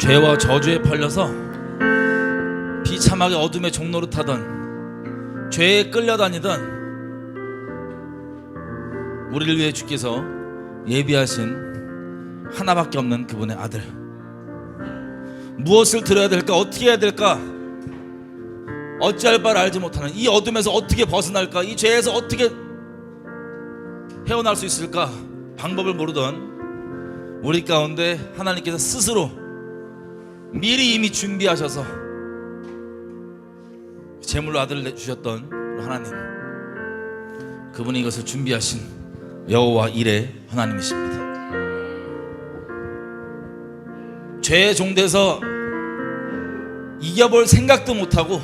죄와 저주에 팔려서 비참하게 어둠의 종로를 타던, 죄에 끌려다니던 우리를 위해 주께서 예비하신 하나밖에 없는 그분의 아들, 무엇을 들어야 될까, 어떻게 해야 될까, 어찌할 바를 알지 못하는 이 어둠에서 어떻게 벗어날까, 이 죄에서 어떻게 헤어날 수 있을까 방법을 모르던 우리 가운데 하나님께서 스스로 미리 이미 준비하셔서 제물로 아들을 내주셨던 하나님, 그분이 이것을 준비하신 여호와 일의 하나님이십니다. 죄의 종돼서 이겨볼 생각도 못하고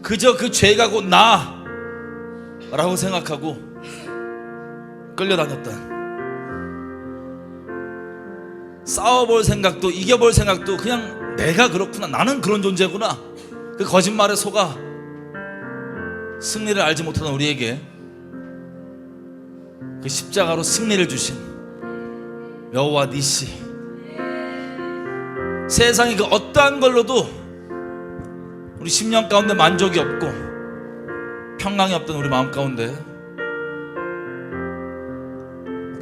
그저 그 죄가 곧 나라고 생각하고 끌려다녔던, 싸워볼 생각도 이겨볼 생각도 그냥 내가 그렇구나, 나는 그런 존재구나, 그 거짓말에 속아 승리를 알지 못하던 우리에게 그 십자가로 승리를 주신 여호와 니시, 세상이 그 어떠한 걸로도 우리 심령 가운데 만족이 없고 평강이 없던 우리 마음 가운데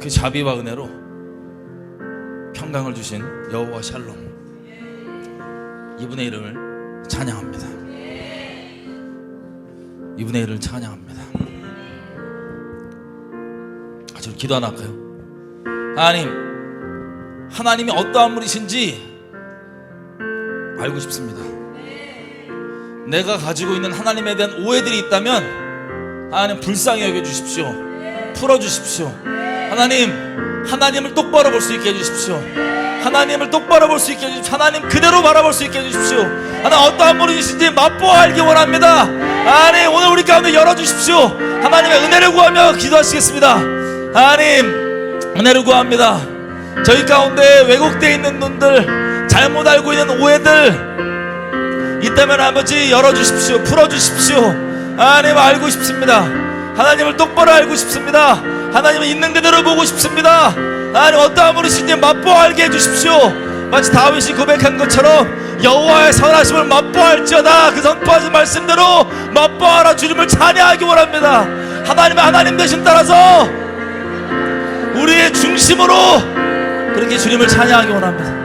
그 자비와 은혜로 평강을 주신 여호와 샬롬, 이분의 이름을 찬양합니다. 이분의 이름을 찬양합니다. 아주 기도 하나 할까요? 하나님이 어떠한 분이신지 알고 싶습니다. 내가 가지고 있는 하나님에 대한 오해들이 있다면 하나님 불쌍히 여겨주십시오. 풀어주십시오. 하나님을 똑바로 볼 수 있게 해주십시오. 하나님을 똑바로 볼 수 있게 해주십시오. 하나님 그대로 바라볼 수 있게 해주십시오. 하나님 어떠한 분이신지 맛보아 알기 원합니다. 하나님 오늘 우리 가운데 열어주십시오. 하나님의 은혜를 구하며 기도하시겠습니다. 하나님 은혜를 구합니다. 저희 가운데 왜곡되어 있는 눈들, 잘못 알고 있는 오해들 있다면 아버지 열어주십시오. 풀어주십시오. 하나님 알고 싶습니다. 하나님을 똑바로 알고 싶습니다. 하나님을 있는 그대로 보고 싶습니다. 하나님 어떠한 분이신지 맛보아 알게 해주십시오. 마치 다윗이 고백한 것처럼 여호와의 선하심을 맛보아할지어다, 그 선포하신 말씀대로 맛보아라 주님을 찬양하기 원합니다. 하나님의 하나님 되심 따라서 우리의 중심으로 그렇게 주님을 찬양하기 원합니다.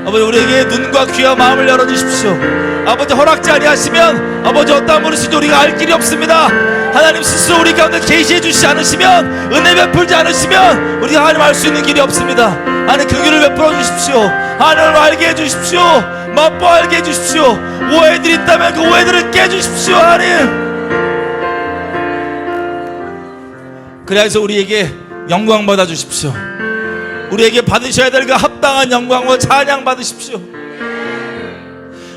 아버지 우리에게 눈과 귀와 마음을 열어주십시오. 아버지 허락지 아니하시면 아버지 어떠한 분이신지 우리가 알 길이 없습니다. 하나님 스스로 우리 가운데 계시해 주시지 않으시면, 은혜 베풀지 않으시면 우리가 하나님 알 수 있는 길이 없습니다. 하나님 그 길을 베풀어 주십시오. 하나님을 알게 해주십시오. 맛보아 알게 해주십시오. 오해들이 있다면 그 오해들을 깨주십시오. 하나님 그래서 우리에게 영광 받아 주십시오. 우리에게 받으셔야 될 그 합당한 영광과 찬양 받으십시오.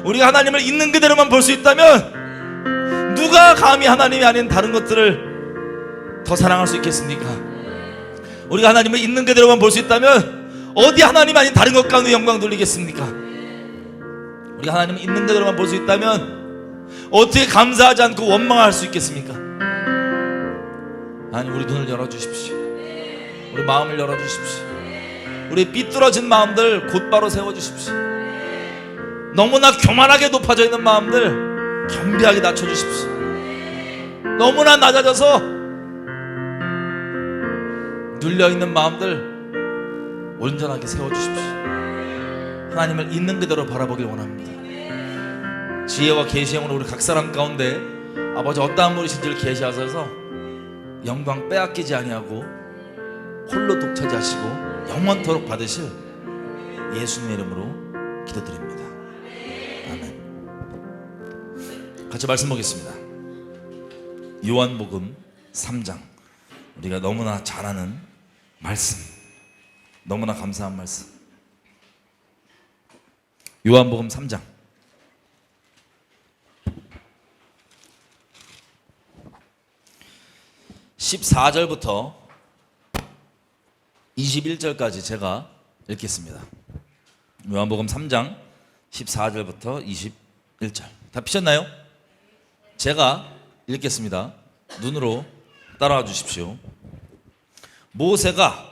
우리가 하나님을 있는 그대로만 볼 수 있다면 누가 감히 하나님이 아닌 다른 것들을 더 사랑할 수 있겠습니까? 우리가 하나님을 있는 그대로만 볼 수 있다면 어디 하나님 아닌 다른 것 가운데 영광 돌리겠습니까? 우리가 하나님을 있는 그대로만 볼 수 있다면 어떻게 감사하지 않고 원망할 수 있겠습니까? 하나님 우리 눈을 열어주십시오. 우리 마음을 열어주십시오. 우리 삐뚤어진 마음들 곧바로 세워주십시오. 너무나 교만하게 높아져 있는 마음들 겸비하게 낮춰주십시오. 너무나 낮아져서 눌려있는 마음들 온전하게 세워주십시오. 하나님을 있는 그대로 바라보길 원합니다. 지혜와 계시형으로 우리 각 사람 가운데 아버지 어떠한 분이신지를 계시하셔서 영광 빼앗기지 아니하고 홀로 독차지하시고 영원토록 받으실 예수님의 이름으로 기도드립니다. 아멘. 같이 말씀 보겠습니다. 요한복음 3장, 우리가 너무나 잘 아는 말씀, 너무나 감사한 말씀. 요한복음 3장 14절부터 21절까지 제가 읽겠습니다. 요한복음 3장 14절부터 21절 다 피셨나요? 제가 읽겠습니다. 눈으로 따라와 주십시오. 모세가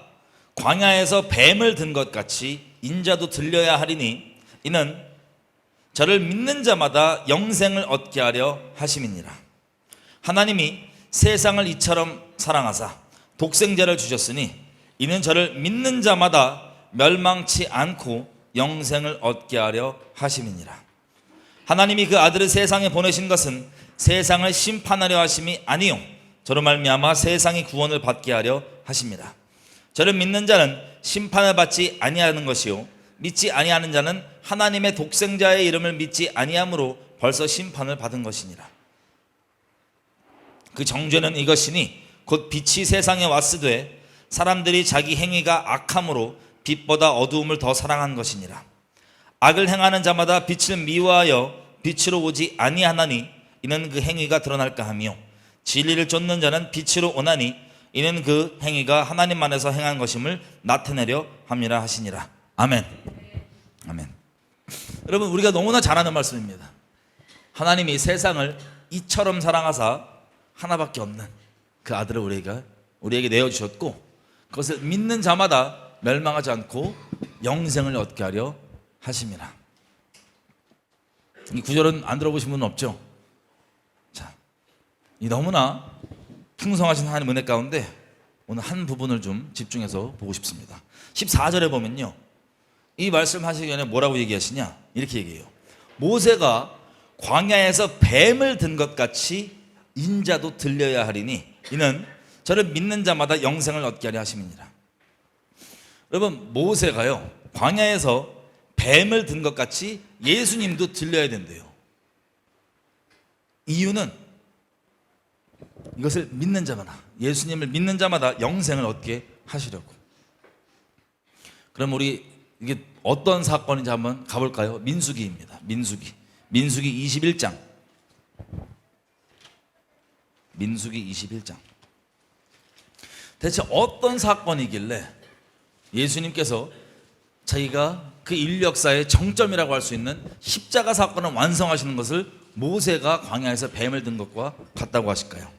광야에서 뱀을 든 것 같이 인자도 들려야 하리니 이는 저를 믿는 자마다 영생을 얻게 하려 하심이니라. 하나님이 세상을 이처럼 사랑하사 독생자를 주셨으니 이는 저를 믿는 자마다 멸망치 않고 영생을 얻게 하려 하심이니라. 하나님이 그 아들을 세상에 보내신 것은 세상을 심판하려 하심이 아니요 저로 말미암아 세상이 구원을 받게 하려 하심이라. 저를 믿는 자는 심판을 받지 아니하는 것이요 믿지 아니하는 자는 하나님의 독생자의 이름을 믿지 아니함으로 벌써 심판을 받은 것이니라. 그 정죄는 이것이니 곧 빛이 세상에 왔으되 사람들이 자기 행위가 악함으로 빛보다 어두움을 더 사랑한 것이니라. 악을 행하는 자마다 빛을 미워하여 빛으로 오지 아니하나니 이는 그 행위가 드러날까 하며 진리를 쫓는 자는 빛으로 오나니 이는 그 행위가 하나님만에서 행한 것임을 나타내려 함이라 하시니라. 아멘. 아멘. 여러분, 우리가 너무나 잘 아는 말씀입니다. 하나님이 세상을 이처럼 사랑하사 하나밖에 없는 그 아들을 우리에게 내어주셨고 그것을 믿는 자마다 멸망하지 않고 영생을 얻게 하려 하심이라. 이 구절은 안 들어보신 분은 없죠? 자, 이 너무나 풍성하신 하나님 은혜 가운데 오늘 한 부분을 좀 집중해서 보고 싶습니다. 14절에 보면요, 이 말씀 하시기 전에 뭐라고 얘기하시냐? 이렇게 얘기해요. 모세가 광야에서 뱀을 든 것 같이 인자도 들려야 하리니 이는 저를 믿는 자마다 영생을 얻게 하려 하심이니라. 여러분, 모세가요 광야에서 뱀을 든 것 같이 예수님도 들려야 된대요. 이유는 이것을 믿는 자마다, 예수님을 믿는 자마다 영생을 얻게 하시려고. 그럼 우리 이게 어떤 사건인지 한번 가볼까요? 민수기입니다. 민수기 21장. 민수기 21장. 대체 어떤 사건이길래 예수님께서 자기가 그 인류 역사의 정점이라고 할 수 있는 십자가 사건을 완성하시는 것을 모세가 광야에서 뱀을 든 것과 같다고 하실까요?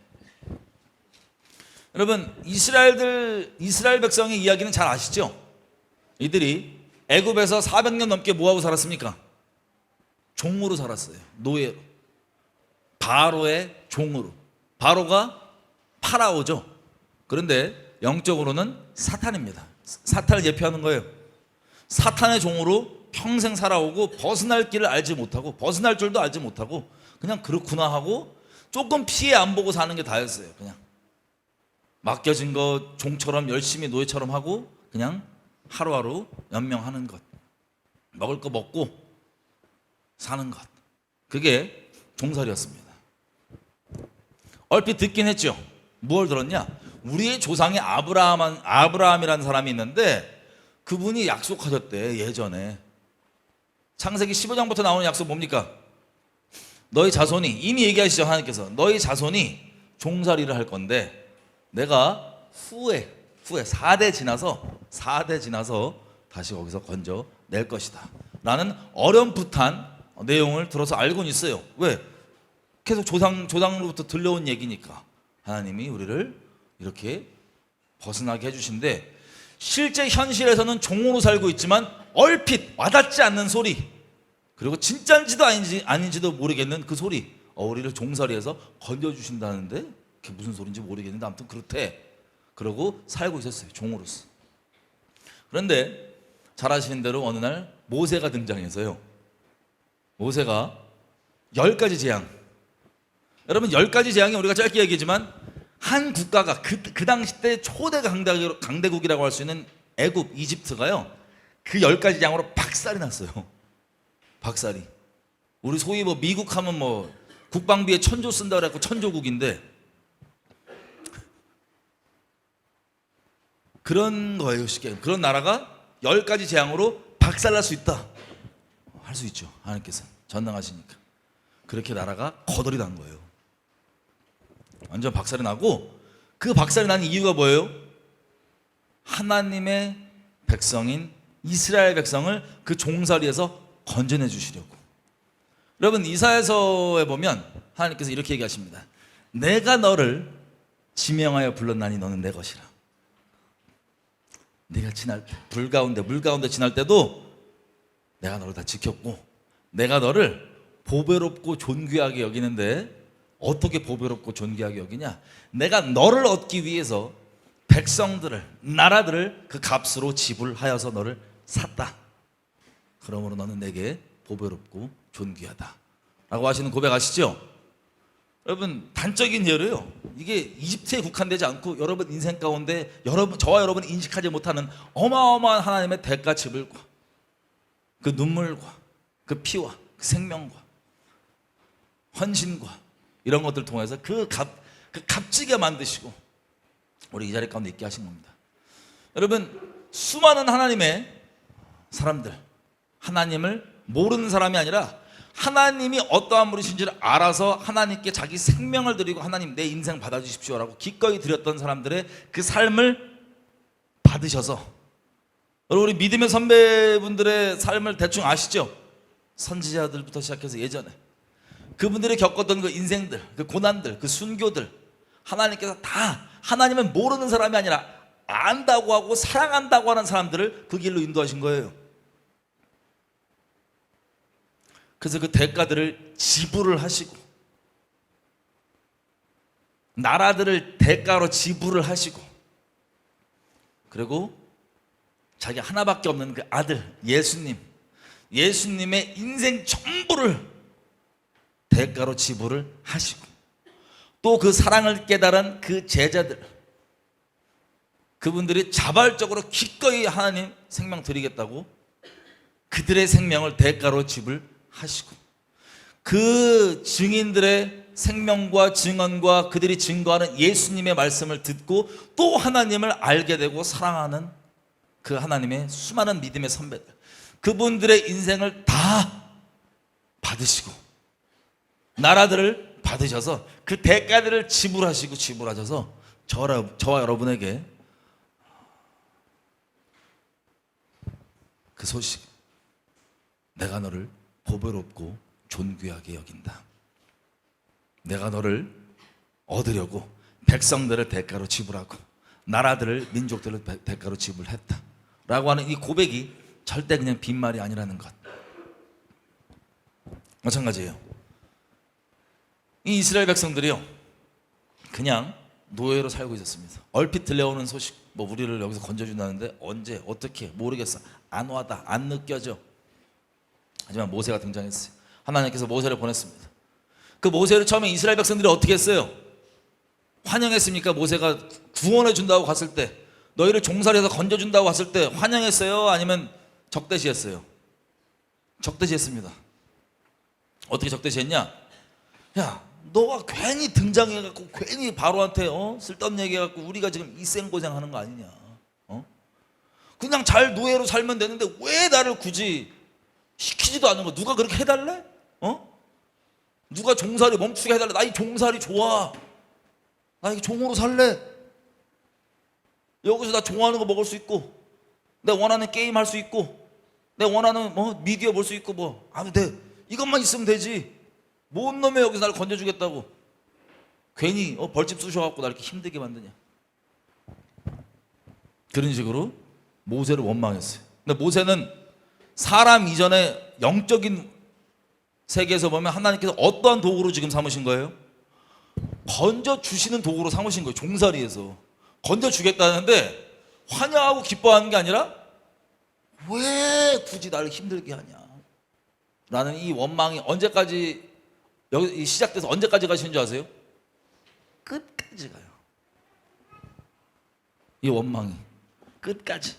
여러분, 이스라엘 백성의 이야기는 잘 아시죠? 이들이 애굽에서 400년 넘게 뭐하고 살았습니까? 종으로 살았어요. 노예로. 바로의 종으로. 바로가 파라오죠. 그런데 영적으로는 사탄입니다. 사탄을 예표하는 거예요. 사탄의 종으로 평생 살아오고 벗어날 길을 알지 못하고 벗어날 줄도 알지 못하고 그냥 그렇구나 하고 조금 피해 안 보고 사는 게 다였어요. 그냥 맡겨진 거 종처럼 열심히 노예처럼 하고 그냥 하루하루 연명하는 것, 먹을 거 먹고 사는 것, 그게 종살이였습니다. 얼핏 듣긴 했죠. 무엇을 들었냐? 우리의 조상이 아브라함이라는 사람이 있는데 그분이 약속하셨대. 예전에 창세기 15장부터 나오는 약속 뭡니까? 너희 자손이, 이미 얘기하시죠. 하나님께서 너희 자손이 종살이를 할 건데 내가 후에 4대 지나서 다시 거기서 건져낼 것이다 라는 어렴풋한 내용을 들어서 알고는 있어요. 왜? 계속 조상으로부터 들려온 얘기니까. 하나님이 우리를 이렇게 벗어나게 해주신데 실제 현실에서는 종으로 살고 있지만 얼핏 와닿지 않는 소리, 그리고 진짜인지도 아닌지도 모르겠는 그 소리, 우리를 종살이에서 건져주신다는데 그게 무슨 소리인지 모르겠는데 아무튼 그렇대. 그러고 살고 있었어요. 종으로서. 그런데 잘 아시는 대로 어느 날 모세가 등장해서요, 모세가 10가지 재앙, 여러분 10가지 재앙이 우리가 짧게 얘기하지만 한 국가가 그 당시 때 초대 강대국이라고 할 수 있는 애굽, 이집트가요 그 10가지 재앙으로 박살이 났어요. 박살이. 우리 소위 뭐 미국 하면 뭐 국방비에 천조 쓴다 그래갖고 천조국인데 그런 거예요. 쉽게 그런 나라가 10가지 재앙으로 박살날 수 있다. 할 수 있죠. 하나님께서 전능하시니까. 그렇게 나라가 거덜이 난 거예요. 완전 박살이 나고, 그 박살이 난 이유가 뭐예요? 하나님의 백성인 이스라엘 백성을 그 종살이에서 건져내 주시려고. 여러분, 이사야서에 보면 하나님께서 이렇게 얘기하십니다. 내가 너를 지명하여 불렀나니 너는 내 것이라. 네가 지날 때, 불 가운데 물 가운데 지날 때도 내가 너를 다 지켰고, 내가 너를 보배롭고 존귀하게 여기는데, 어떻게 보배롭고 존귀하게 여기냐? 내가 너를 얻기 위해서 백성들을, 나라들을 그 값으로 지불하여서 너를 샀다. 그러므로 너는 내게 보배롭고 존귀하다 라고 하시는 고백 아시죠? 여러분, 단적인 예로요, 이게 이집트에 국한되지 않고 여러분 인생 가운데 저와 여러분이 인식하지 못하는 어마어마한 하나님의 대가 지불과 그 눈물과 그 피와 그 생명과 헌신과 이런 것들 통해서 그 값지게 만드시고 우리 이 자리 가운데 있게 하신 겁니다. 여러분, 수많은 하나님의 사람들, 하나님을 모르는 사람이 아니라 하나님이 어떠한 분이신지를 알아서 하나님께 자기 생명을 드리고, 하나님 내 인생 받아주십시오라고 기꺼이 드렸던 사람들의 그 삶을 받으셔서, 여러분, 우리 믿음의 선배분들의 삶을 대충 아시죠? 선지자들부터 시작해서 예전에 그분들이 겪었던 그 인생들, 그 고난들, 그 순교들, 하나님께서 다 하나님을 모르는 사람이 아니라 안다고 하고 사랑한다고 하는 사람들을 그 길로 인도하신 거예요. 그래서 그 대가들을 지불을 하시고, 나라들을 대가로 지불을 하시고, 그리고 자기 하나밖에 없는 그 아들 예수님의 인생 전부를 대가로 지불을 하시고, 또 그 사랑을 깨달은 그 제자들, 그분들이 자발적으로 기꺼이 하나님 생명 드리겠다고 그들의 생명을 대가로 지불하시고, 그 증인들의 생명과 증언과 그들이 증거하는 예수님의 말씀을 듣고 또 하나님을 알게 되고 사랑하는 그 하나님의 수많은 믿음의 선배들, 그분들의 인생을 다 받으시고 나라들을 받으셔서 그 대가들을 지불하셔서 저와 여러분에게 그 소식, 내가 너를 보배롭고 존귀하게 여긴다, 내가 너를 얻으려고 백성들을 대가로 지불하고 나라들을, 민족들을 대가로 지불했다 라고 하는 이 고백이 절대 그냥 빈말이 아니라는 것. 마찬가지예요. 이 이스라엘 백성들이요, 그냥 노예로 살고 있었습니다. 얼핏 들려오는 소식, 뭐 우리를 여기서 건져준다는데 언제, 어떻게 모르겠어, 안 와다, 안 느껴져. 하지만 모세가 등장했어요. 하나님께서 모세를 보냈습니다. 그 모세를 처음에 이스라엘 백성들이 어떻게 했어요? 환영했습니까? 모세가 구원해 준다고 갔을 때, 너희를 종살이에서 건져준다고 갔을 때 환영했어요? 아니면 적대시했어요? 적대시했습니다. 어떻게 적대시했냐? 야, 너가 괜히 등장해갖고 괜히 바로한테 쓸데없는 얘기해갖고 우리가 지금 이 생고생하는 거 아니냐? 그냥 잘 노예로 살면 되는데 왜 나를 굳이 시키지도 않는 거? 누가 그렇게 해달래? 누가 종살이 멈추게 해달래? 나 이 종살이 좋아. 나 이 종으로 살래. 여기서 나 좋아하는 거 먹을 수 있고, 내 원하는 게임 할 수 있고, 내 원하는 미디어 볼 수 있고, 아무 돼. 이것만 있으면 되지. 뭔 놈의 여기서 나를 건져주겠다고 괜히 벌집 쑤셔갖고 나 이렇게 힘들게 만드냐. 그런 식으로 모세를 원망했어요. 근데 모세는 사람 이전에 영적인 세계에서 보면 하나님께서 어떠한 도구로 지금 삼으신 거예요? 건져주시는 도구로 삼으신 거예요. 종살이에서 건져주겠다는데 환영하고 기뻐하는 게 아니라 왜 굳이 나를 힘들게 하냐 라는 이 원망이 언제까지 여기 시작돼서 언제까지 가시는 줄 아세요? 끝까지 가요. 이 원망이 끝까지.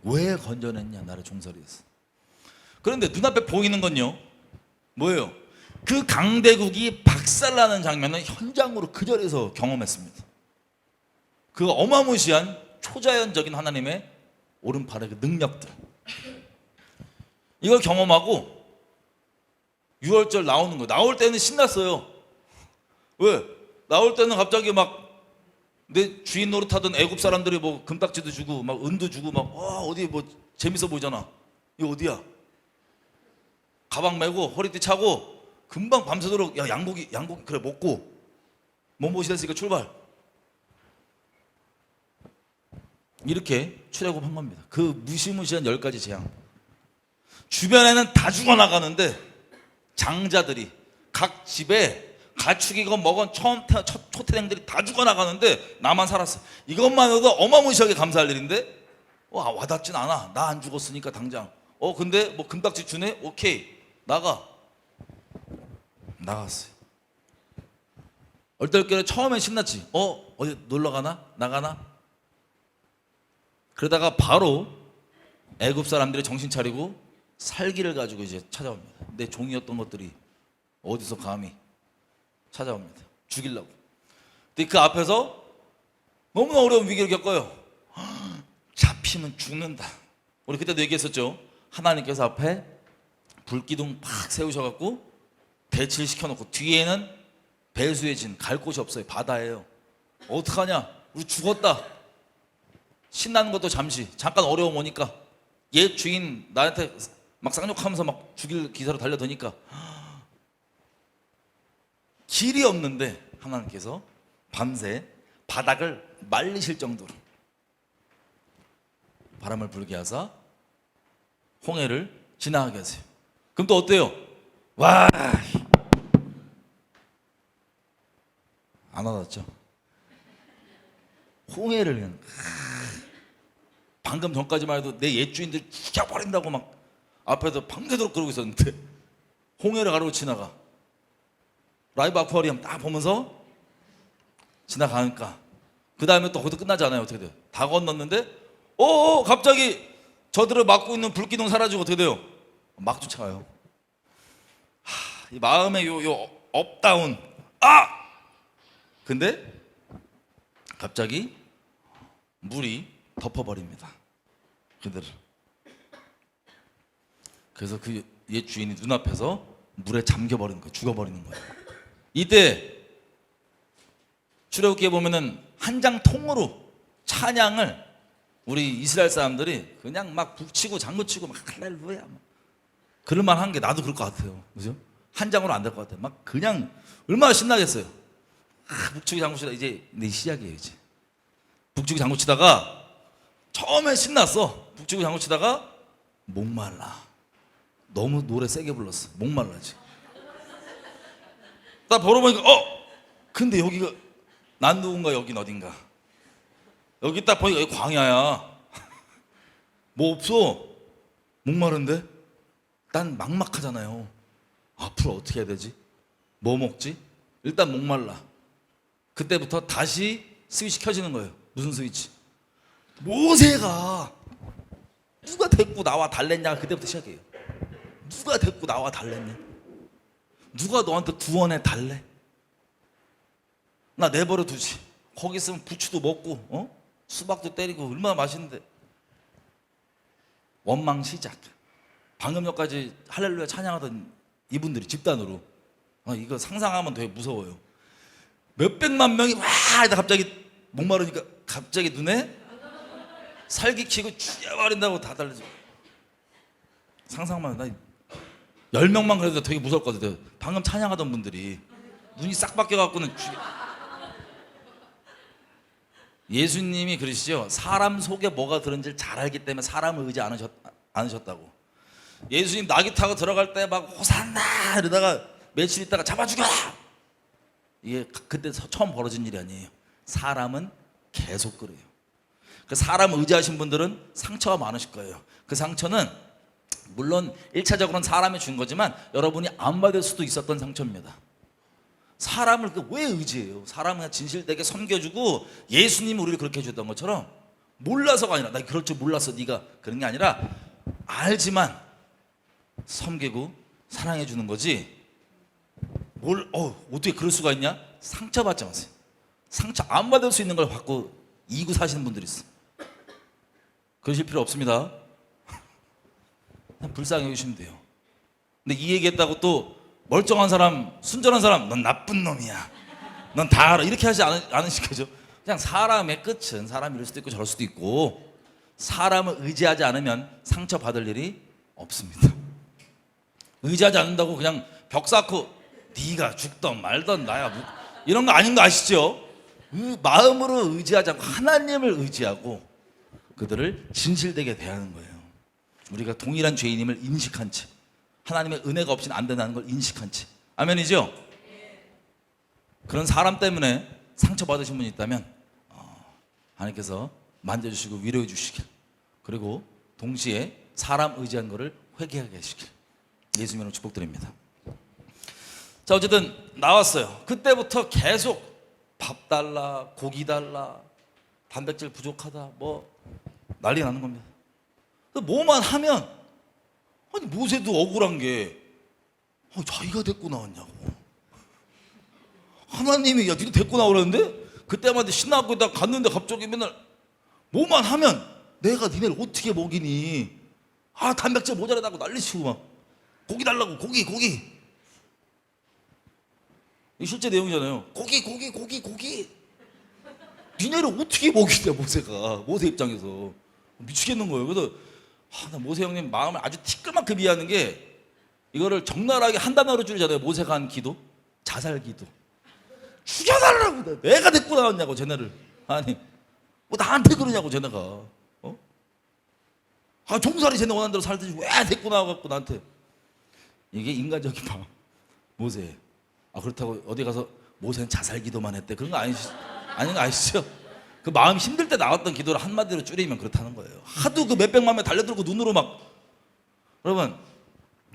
왜 건져냈냐, 나를 종살이에서. 그런데 눈앞에 보이는 건요, 뭐예요? 그 강대국이 박살나는 장면을 현장으로 그 자리에서 경험했습니다. 그 어마무시한 초자연적인 하나님의 오른팔의 그 능력들, 이걸 경험하고 6월절 나오는 거, 나올 때는 신났어요. 왜? 나올 때는 갑자기 막 내 주인 노릇하던 애굽 사람들이 뭐 금딱지도 주고 막 은도 주고 막 어디 뭐 재밌어 보이잖아. 이거 어디야? 가방 메고 허리띠 차고 금방 밤새도록, 야, 양고기 그래 먹고 몸보신 했으니까 출발. 이렇게 출애굽한 겁니다. 그 무시무시한 10가지 재앙. 주변에는 다 죽어나가는데 장자들이 각 집에 가축이건 뭐건 초태생들이 다 죽어나가는데 나만 살았어. 이것만으로도 어마무시하게 감사할 일인데 와닿진 않아. 나 안 죽었으니까 당장. 근데 뭐 금딱지 주네? 오케이 나갔어요. 얼떨결에 처음엔 신났지. 어디 놀러 가나? 나가나? 그러다가 바로 애굽 사람들이 정신 차리고 살기를 가지고 이제 찾아옵니다. 내 종이었던 것들이 어디서 감히 찾아옵니다. 죽이려고. 근데 그 앞에서 너무나 어려운 위기를 겪어요. 잡히면 죽는다. 우리 그때도 얘기했었죠. 하나님께서 앞에 불기둥 팍 세우셔갖고 대치를 시켜놓고 뒤에는 배수의 진, 갈 곳이 없어요. 바다예요. 어떡하냐? 우리 죽었다. 신나는 것도 잠깐 어려움 오니까 옛 주인 나한테 막 쌍욕하면서 막 죽일 기사로 달려드니까 길이 없는데 하나님께서 밤새 바닥을 말리실 정도로 바람을 불게 하사 홍해를 지나가게 하세요. 그럼 또 어때요? 와, 안 와닿죠? 홍해를 그냥 방금 전까지만 해도 내 옛 주인들 죽여버린다고 막 앞에서 밤새도록 그러고 있었는데 홍해를 가르고 지나가. 라이브 아쿠아리움 딱 보면서 지나가니까 그 다음에 또 거기서 끝나지 않아요. 어떻게 돼요? 다 건넜는데 갑자기 저들을 막고 있는 불기둥 사라지고 어떻게 돼요? 막 쫓아가요. 이 마음의 요 업다운 근데 갑자기 물이 덮어버립니다. 그들을. 그래서 그 옛 주인이 눈앞에서 물에 잠겨버리는 거예요. 죽어버리는 거예요. 이때 출애굽기에 보면은 한 장 통으로 찬양을 우리 이스라엘 사람들이 그냥 막 북치고 장구치고 막 할렐루야 그럴만 한 게 나도 그럴 것 같아요. 그죠? 한 장으로 안 될 것 같아요. 막 그냥 얼마나 신나겠어요. 북치고 장구치다 이제 내 시작이에요. 이제 북치고 장구치다가 처음에 신났어. 북치고 장구치다가 목말라. 너무 노래 세게 불렀어. 목말라지. 딱 걸어보니까 근데 여기가 난누군가 여긴 어딘가. 여기 딱 보니까 여기 광야야. 뭐 없어. 목마른데? 난 막막하잖아요. 앞으로 어떻게 해야 되지? 뭐 먹지? 일단 목말라. 그때부터 다시 스위치 켜지는 거예요. 무슨 스위치? 모세가 누가 데리고 나와 달랬냐가 그때부터 시작해요. 누가 데리고 나와 달랬냐? 누가 너한테 구원해 달래? 나 내버려 두지. 거기 있으면 부추도 먹고 수박도 때리고 얼마나 맛있는데. 원망 시작. 방금 전까지 할렐루야 찬양하던 이분들이 집단으로 이거 상상하면 되게 무서워요. 몇백만 명이 와 갑자기 목마르니까 갑자기 눈에 살기 키고 죽여버린다고 다 달려져. 상상만 나 10명만 그래도 되게 무서울 것 같아요. 방금 찬양하던 분들이 눈이 싹 바뀌어갖고는 예수님이 그러시죠. 사람 속에 뭐가 들은지를 잘 알기 때문에 사람을 의지 않으셨다고. 예수님 나귀 타고 들어갈 때 막 호산나 이러다가 며칠 있다가 잡아 죽여라. 이게 그때 처음 벌어진 일이 아니에요. 사람은 계속 그래요. 그 사람을 의지하신 분들은 상처가 많으실 거예요. 그 상처는 물론 1차적으로는 사람이 준 거지만 여러분이 안 받을 수도 있었던 상처입니다. 사람을 왜 의지해요? 사람은 그냥 진실되게 섬겨주고 예수님이 우리를 그렇게 해줬던 것처럼 몰라서가 아니라 나 그럴 줄 몰랐어 네가 그런 게 아니라 알지만 섬기고 사랑해주는 거지. 어떻게 그럴 수가 있냐? 상처받지 마세요. 상처 안 받을 수 있는 걸 받고 이고 사시는 분들이 있어. 그러실 필요 없습니다. 그냥 불쌍히 여기시면 돼요. 근데 이 얘기했다고 또 멀쩡한 사람, 순전한 사람, 넌 나쁜 놈이야. 넌 다 알아. 이렇게 하지 않으실 거죠. 그냥 사람의 끝은 사람이 이럴 수도 있고 저럴 수도 있고 사람을 의지하지 않으면 상처받을 일이 없습니다. 의지하지 않는다고 그냥 벽 쌓고 네가 죽던 말던 나야 이런 거 아닌 거 아시죠? 마음으로 의지하지 않고 하나님을 의지하고 그들을 진실되게 대하는 거예요. 우리가 동일한 죄인임을 인식한 채, 하나님의 은혜가 없이는 안 된다는 걸 인식한 채. 아멘이죠? 그런 사람 때문에 상처받으신 분이 있다면 하나님께서 만져주시고 위로해 주시길, 그리고 동시에 사람 의지한 것을 회개하게 하시길 예수님으로 축복드립니다. 자, 어쨌든 나왔어요. 그때부터 계속 밥 달라, 고기 달라, 단백질 부족하다, 뭐 난리 나는 겁니다. 뭐만 하면, 아니 모세도 억울한 게 자기가 데리고 나왔냐고. 하나님이 야 니도 데리고 나오라는데 그때마다 신나고 있다가 갔는데 갑자기 맨날 뭐만 하면 내가 니네를 어떻게 먹이니, 단백질 모자라다고 난리치고 막 고기 달라고, 고기 이 실제 내용이잖아요. 고기 니네를 어떻게 먹이냐 모세가. 모세 입장에서 미치겠는 거예요. 그래서 나 모세 형님 마음을 아주 티끌만큼 이해하는 게, 이거를 적나라하게 한 단어로 줄이잖아요. 모세가 한 기도, 자살 기도. 죽여달라고, 내가 데리고 나왔냐고 쟤네를. 아니 뭐 나한테 그러냐고 쟤네가. 종살이 쟤네 원하는 대로 살듯이 왜 데리고 나와갖고 나한테. 이게 인간적인 마음. 모세. 그렇다고 어디 가서 모세는 자살 기도만 했대, 그런 거 아닌 거 아시죠? 그 마음 힘들 때 나왔던 기도를 한마디로 줄이면 그렇다는 거예요. 하도 그 몇백만 명 달려들고 눈으로 막. 여러분,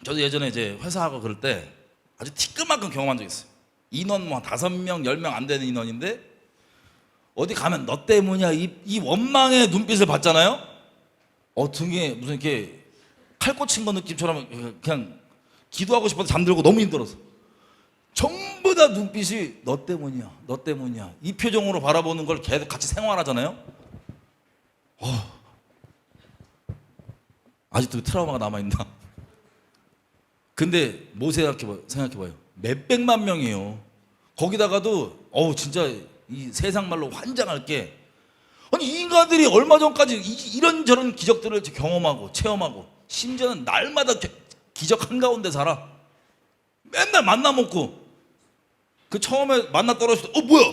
저도 예전에 이제 회사하고 그럴 때 아주 티끌만큼 경험한 적 있어요. 인원 뭐 5명, 10명 안 되는 인원인데 어디 가면 너 때문이야 이 원망의 눈빛을 받잖아요. 등에 무슨 이렇게 칼 꽂힌 거 느낌처럼 그냥 기도하고 싶어서 잠들고 너무 힘들어서 전부 다 눈빛이 너 때문이야 이 표정으로 바라보는 걸 계속 같이 생활하잖아요. 아직도 그 트라우마가 남아있나. 근데 모세 생각해봐요. 몇백만 명이에요. 거기다가도 진짜 이 세상 말로 환장할 게, 아니 이 인간들이 얼마 전까지 이런저런 기적들을 경험하고 체험하고, 심지어는 날마다 기적 한가운데 살아. 맨날 만나 먹고, 그 처음에 만나 떨어질 때 뭐야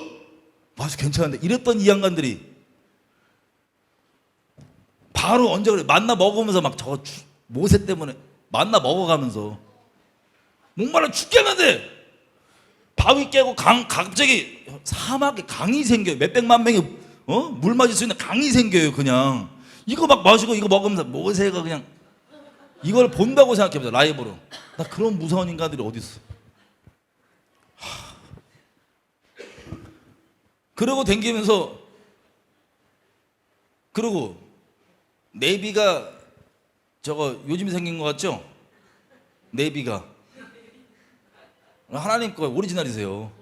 맛이 괜찮은데 이랬던 이 양반들이 바로 언제 그래, 만나 먹으면서 막 저 모세 때문에 만나 먹어가면서 목말라 죽겠는데 바위 깨고 갑자기 사막에 강이 생겨요. 몇백만 명이 물 마실 수 있는 강이 생겨요. 그냥 이거 막 마시고 이거 먹으면서 모세가 그냥 이걸 본다고 생각해보자. 라이브로. 나 그런 무서운 인간들이 어디 있어. 그러고 댕기면서, 그리고 네비가 저거 요즘 생긴 것 같죠? 네비가 하나님 거 오리지널이세요.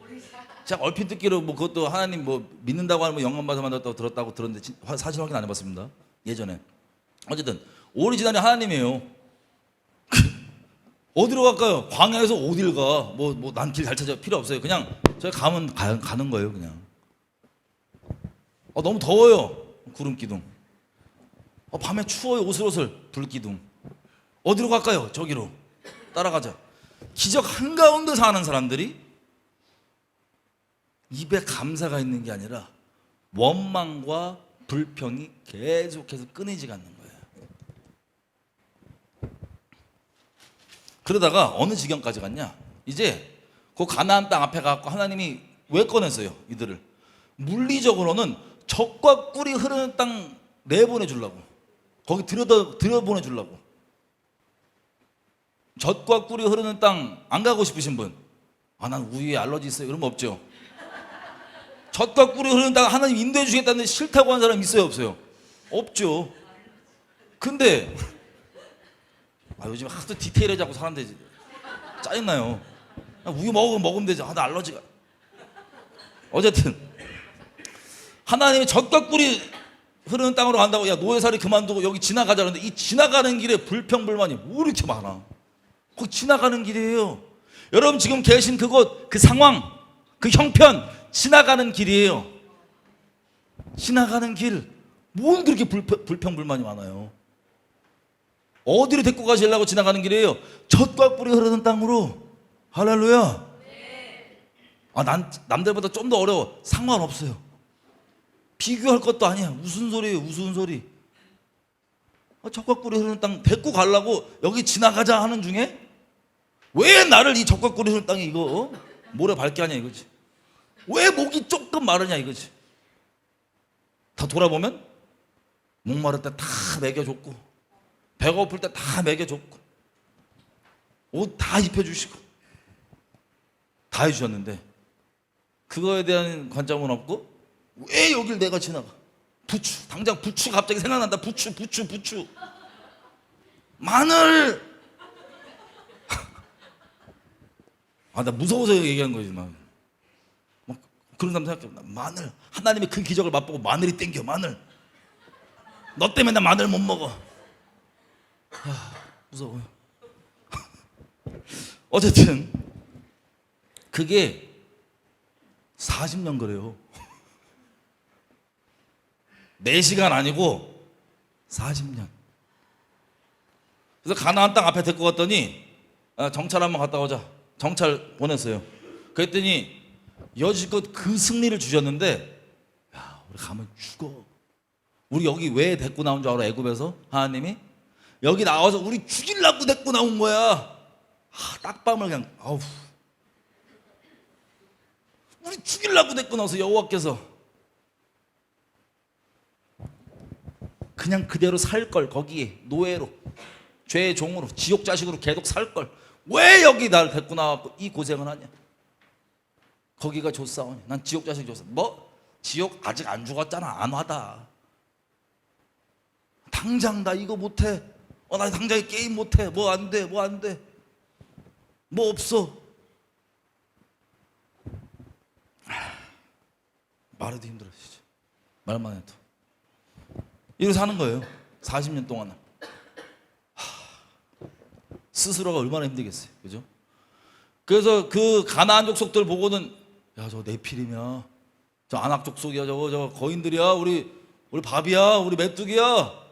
제가 얼핏 듣기로 뭐 그것도 하나님 뭐 믿는다고 하면 뭐 영감 받아 만났다고 들었다고 들었는데 사실 확인 안 해봤습니다. 예전에. 어쨌든 오리지널이 하나님이에요. 어디로 갈까요? 광야에서 어딜 가? 뭐 난 길 잘 찾아 필요 없어요. 그냥 저기 가면 가는 거예요. 그냥. 너무 더워요. 구름 기둥. 밤에 추워요. 오슬오슬 불 기둥. 어디로 갈까요? 저기로 따라가자. 기적 한가운데 사는 사람들이 입에 감사가 있는 게 아니라 원망과 불평이 계속해서 끊이지가 않는 거예요. 그러다가 어느 지경까지 갔냐? 이제 그 가나안 땅 앞에 가서 하나님이 왜 꺼냈어요? 이들을 물리적으로는 젖과 꿀이 흐르는 땅 내보내주려고, 거기 들여보내주려고. 젖과 꿀이 흐르는 땅 안 가고 싶으신 분? 난 우유에 알러지 있어요. 그런 거 없죠? 젖과 꿀이 흐르는 땅 하나님 인도해 주겠다는데 싫다고 하는 사람 있어요? 없어요? 없죠. 근데 요즘 하도 디테일하게 자꾸 사람들이 짜증나요. 우유 먹으면 되지. 나 알러지가. 어쨌든 하나님이 젖과 꿀이 흐르는 땅으로 간다고, 야 노예살이 그만두고 여기 지나가자. 그런데 이 지나가는 길에 불평불만이 뭐 이렇게 많아. 거기 지나가는 길이에요. 여러분 지금 계신 그곳, 그 상황, 그 형편, 지나가는 길이에요. 지나가는 길. 뭔 그렇게 불평불만이 많아요? 어디로 데리고 가시려고 지나가는 길이에요? 젖과 꿀이 흐르는 땅으로. 할렐루야. 난 남들보다 좀 더 어려워. 상관없어요. 비교할 것도 아니야. 무슨 소리예요? 무슨 소리. 적과꿀이 흐르는 땅 데리고 가려고 여기 지나가자 하는 중에 왜 나를 이 적과꿀이 흐르는 땅에 이거 모래 밟게 하냐 이거지. 왜 목이 조금 마르냐 이거지. 다 돌아보면 목마를 때 다 먹여줬고 배가 고플 때 다 먹여줬고 옷 다 입혀주시고 다 해주셨는데 그거에 대한 관점은 없고 왜 여길 내가 지나가. 부추, 당장 부추 갑자기 생각난다. 부추 마늘. 나 무서워서 얘기한 거지 막 그런 사람 생각해. 마늘, 하나님의 그 기적을 맛보고 마늘이 땡겨. 마늘, 너 때문에 나 마늘 못 먹어. 무서워요. 어쨌든 그게 40년 그래요. 4시간 아니고 40년. 그래서 가나안 땅 앞에 데리고 갔더니 정찰 한번 갔다 오자. 정찰 보냈어요. 그랬더니 여지껏 그 승리를 주셨는데 야, 우리 가면 죽어. 우리 여기 왜 데리고 나온 줄 알아? 애굽에서 하나님이 여기 나와서 우리 죽이려고 데리고 나온 거야. 딱밤을 그냥 우리 죽이려고 데리고 나와서 여호와께서 그냥 그대로 살 걸. 거기에 노예로 죄의 종으로 지옥 자식으로 계속 살 걸. 왜 여기 나를 데리고 나왔고 이 고생을 하냐. 거기가 좋사오니 난 지옥 자식 좋사. 뭐 지옥 아직 안 죽었잖아. 안 와다. 당장 나 이거 못해. 나 당장 게임 못해. 뭐 안 돼. 뭐 없어. 말해도 힘들어 진짜. 말만 해도. 이러고 사는 거예요. 40년 동안. 스스로가 얼마나 힘들겠어요. 그죠? 그래서 그 가나안 족속들 보고는 야, 저 네필이냐, 저 아낙 족속이야, 저 거인들이야, 우리 밥이야, 우리 메뚜기야.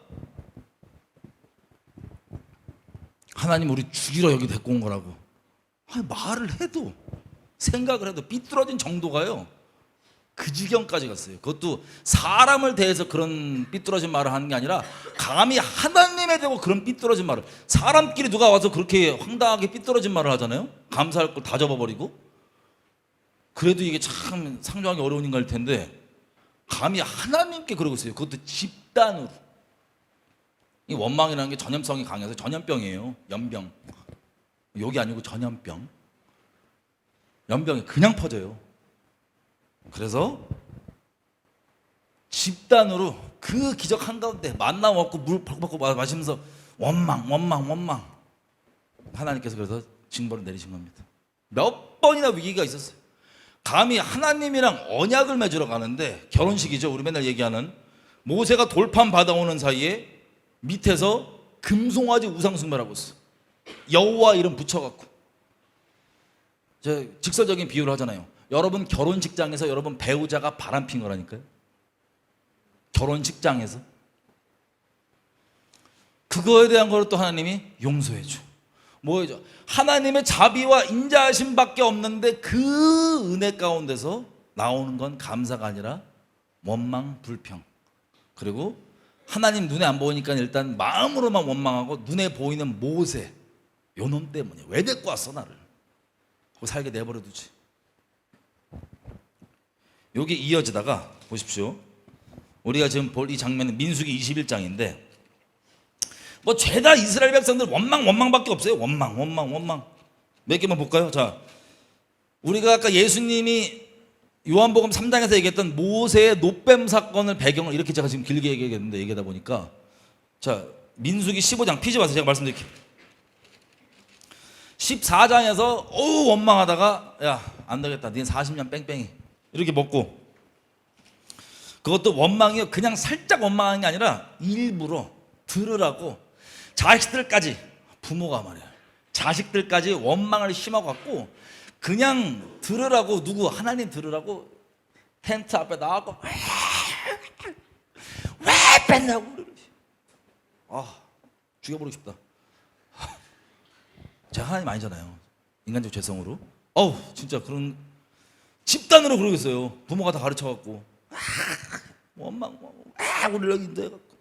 하나님 우리 죽이러 여기 데리고 온 거라고. 말을 해도 생각을 해도 삐뚤어진 정도가요. 그 지경까지 갔어요. 그것도 사람을 대해서 그런 삐뚤어진 말을 하는 게 아니라 감히 하나님에 대고 그런 삐뚤어진 말을. 사람끼리 누가 와서 그렇게 황당하게 삐뚤어진 말을 하잖아요. 감사할 걸 다 접어버리고. 그래도 이게 참 상종하기 어려운 인간일 텐데 감히 하나님께 그러고 있어요. 그것도 집단으로. 이 원망이라는 게 전염성이 강해서 전염병이에요. 연병. 욕이 아니고 전염병. 연병이 그냥 퍼져요. 그래서 집단으로 그 기적 한가운데 만나 먹고 물 팍팍 마시면서 원망. 하나님께서 그래서 징벌을 내리신 겁니다. 몇 번이나 위기가 있었어요. 감히 하나님이랑 언약을 맺으러 가는데, 결혼식이죠. 우리 맨날 얘기하는. 모세가 돌판 받아오는 사이에 밑에서 금송아지 우상숭배를 하고 있어. 여호와 이름 붙여갖고. 직설적인 비유를 하잖아요. 여러분 결혼식장에서 여러분 배우자가 바람핀 거라니까요. 결혼식장에서. 그거에 대한 걸 또 하나님이 용서해줘. 뭐죠? 하나님의 자비와 인자하심 밖에 없는데 그 은혜 가운데서 나오는 건 감사가 아니라 원망, 불평. 그리고 하나님 눈에 안 보이니까 일단 마음으로만 원망하고 눈에 보이는 모세, 요놈 때문에 왜 데리고 왔어 나를. 그거 살게 내버려 두지. 여기 이어지다가 보십시오. 우리가 지금 볼 이 장면은 민수기 21장인데 뭐 죄다 이스라엘 백성들 원망밖에 없어요. 원망. 몇 개만 볼까요? 자, 우리가 아까 예수님이 요한복음 3장에서 얘기했던 모세의 노뱀 사건을 배경을 이렇게 제가 지금 길게 얘기했는데 얘기하다 보니까 자, 민수기 15장 피지 마세요. 제가 말씀드릴게요. 14장에서 원망하다가 야, 안 되겠다. 니는 40년 뺑뺑이 이렇게 먹고, 그것도 원망이요. 그냥 살짝 원망하는 게 아니라 일부러 들으라고 자식들까지, 부모가 말이야, 자식들까지 원망을 심어갖고 그냥 들으라고, 누구 하나님 들으라고 텐트 앞에 나와갖고 왜 뺐냐고 그러지. 죽여버리고 싶다. 제가 하나님 아니잖아요. 인간적 죄성으로. 진짜 그런 집단으로 그러겠어요. 부모가 다 가르쳐갖고 원망 우리 여기 인도해갖고.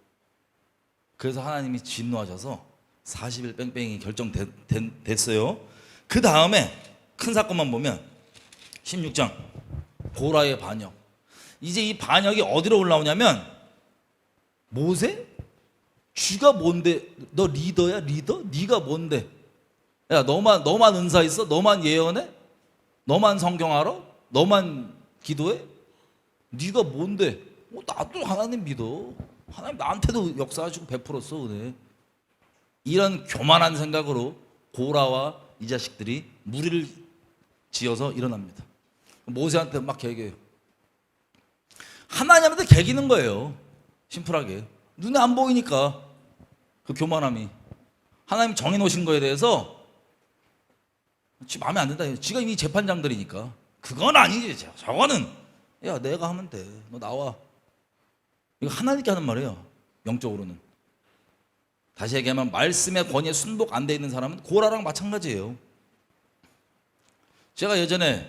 그래서 하나님이 진노하셔서 40일 뺑뺑이 결정됐어요. 그 다음에 큰 사건만 보면 16장 고라의 반역. 이제 이 반역이 어디로 올라오냐면, 모세? 쥐가 뭔데? 너 리더야? 리더? 네가 뭔데? 야, 너만 은사 있어? 너만 예언해? 너만 성경 알아? 너만 기도해? 네가 뭔데? 나도 하나님 믿어. 하나님 나한테도 역사하시고 베풀었어 은혜. 이런 교만한 생각으로 고라와 이 자식들이 무리를 지어서 일어납니다. 모세한테 막 개겨요. 하나님한테 개기는 거예요. 심플하게. 눈에 안 보이니까 그 교만함이. 하나님 정해놓으신 거에 대해서 지 마음에 안 든다. 지가 이미 재판장들이니까. 그건 아니지. 저거는 야 내가 하면 돼. 너 나와. 이거 하나님께 하는 말이에요. 영적으로는. 다시 얘기하면 말씀의 권위에 순복 안 돼 있는 사람은 고라랑 마찬가지예요. 제가 예전에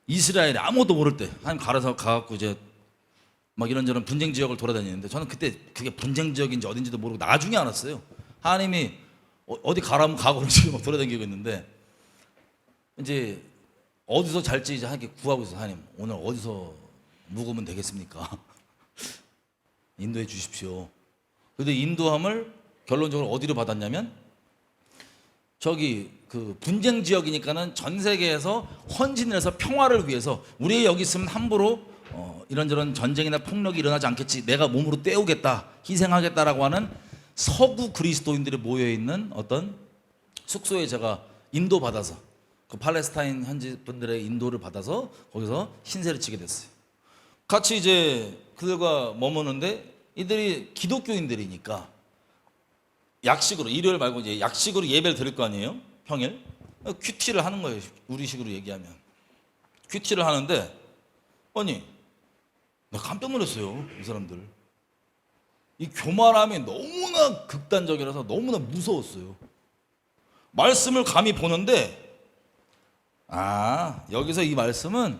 이스라엘에 아무것도 모를 때 하나님 가갖고 이제 막 이런저런 분쟁 지역을 돌아다니는데, 저는 그때 그게 분쟁 지역인지 어딘지도 모르고 나중에 알았어요. 하나님이 어디 가라면 가고 그러지 막 돌아다니고 있는데, 이제 어디서 잘지 이제 하나님께 구하고 있어요. 하나님 오늘 어디서 묵으면 되겠습니까? 인도해 주십시오. 근데 인도함을 결론적으로 어디로 받았냐면, 저기 그 분쟁 지역이니까는 전 세계에서 헌신을 해서 평화를 위해서 우리 여기 있으면 함부로 이런저런 전쟁이나 폭력이 일어나지 않겠지, 내가 몸으로 때우겠다, 희생하겠다라고 하는 서구 그리스도인들이 모여있는 어떤 숙소에 제가 인도받아서, 그 팔레스타인 현지 분들의 인도를 받아서 거기서 신세를 지게 됐어요. 같이 이제 그들과 머무는데, 이들이 기독교인들이니까 약식으로, 일요일 말고 이제 약식으로 예배를 드릴 거 아니에요? 평일. 큐티를 하는 거예요. 우리식으로 얘기하면 큐티를 하는데, 아니 나 깜짝 놀랐어요. 이 사람들 이 교만함이 너무나 극단적이라서 너무나 무서웠어요. 말씀을 감히 보는데, 아 여기서 이 말씀은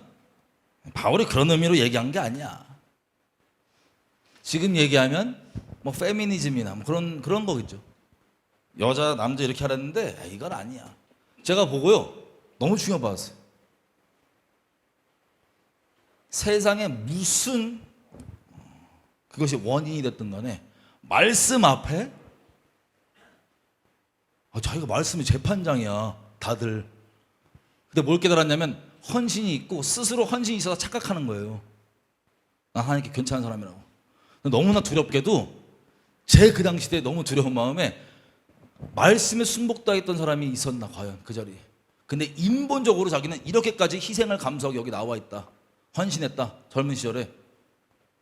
바울이 그런 의미로 얘기한 게 아니야. 지금 얘기하면 뭐 페미니즘이나 뭐 그런 거겠죠. 여자 남자 이렇게 하랬는데 이건 아니야. 제가 보고요 너무 충격받았어요. 세상에 무슨 그것이 원인이 됐든 간에 말씀 앞에, 자기가 말씀이 재판장이야 다들. 근데 뭘 깨달았냐면, 헌신이 있고 스스로 헌신이 있어서 착각하는 거예요. 나 하나님께 괜찮은 사람이라고. 너무나 두렵게도 제 그 당시 때 너무 두려운 마음에 말씀에 순복당했던 사람이 있었나 과연 그 자리에. 근데 인본적으로 자기는 이렇게까지 희생을 감수하고 여기 나와 있다, 헌신했다, 젊은 시절에.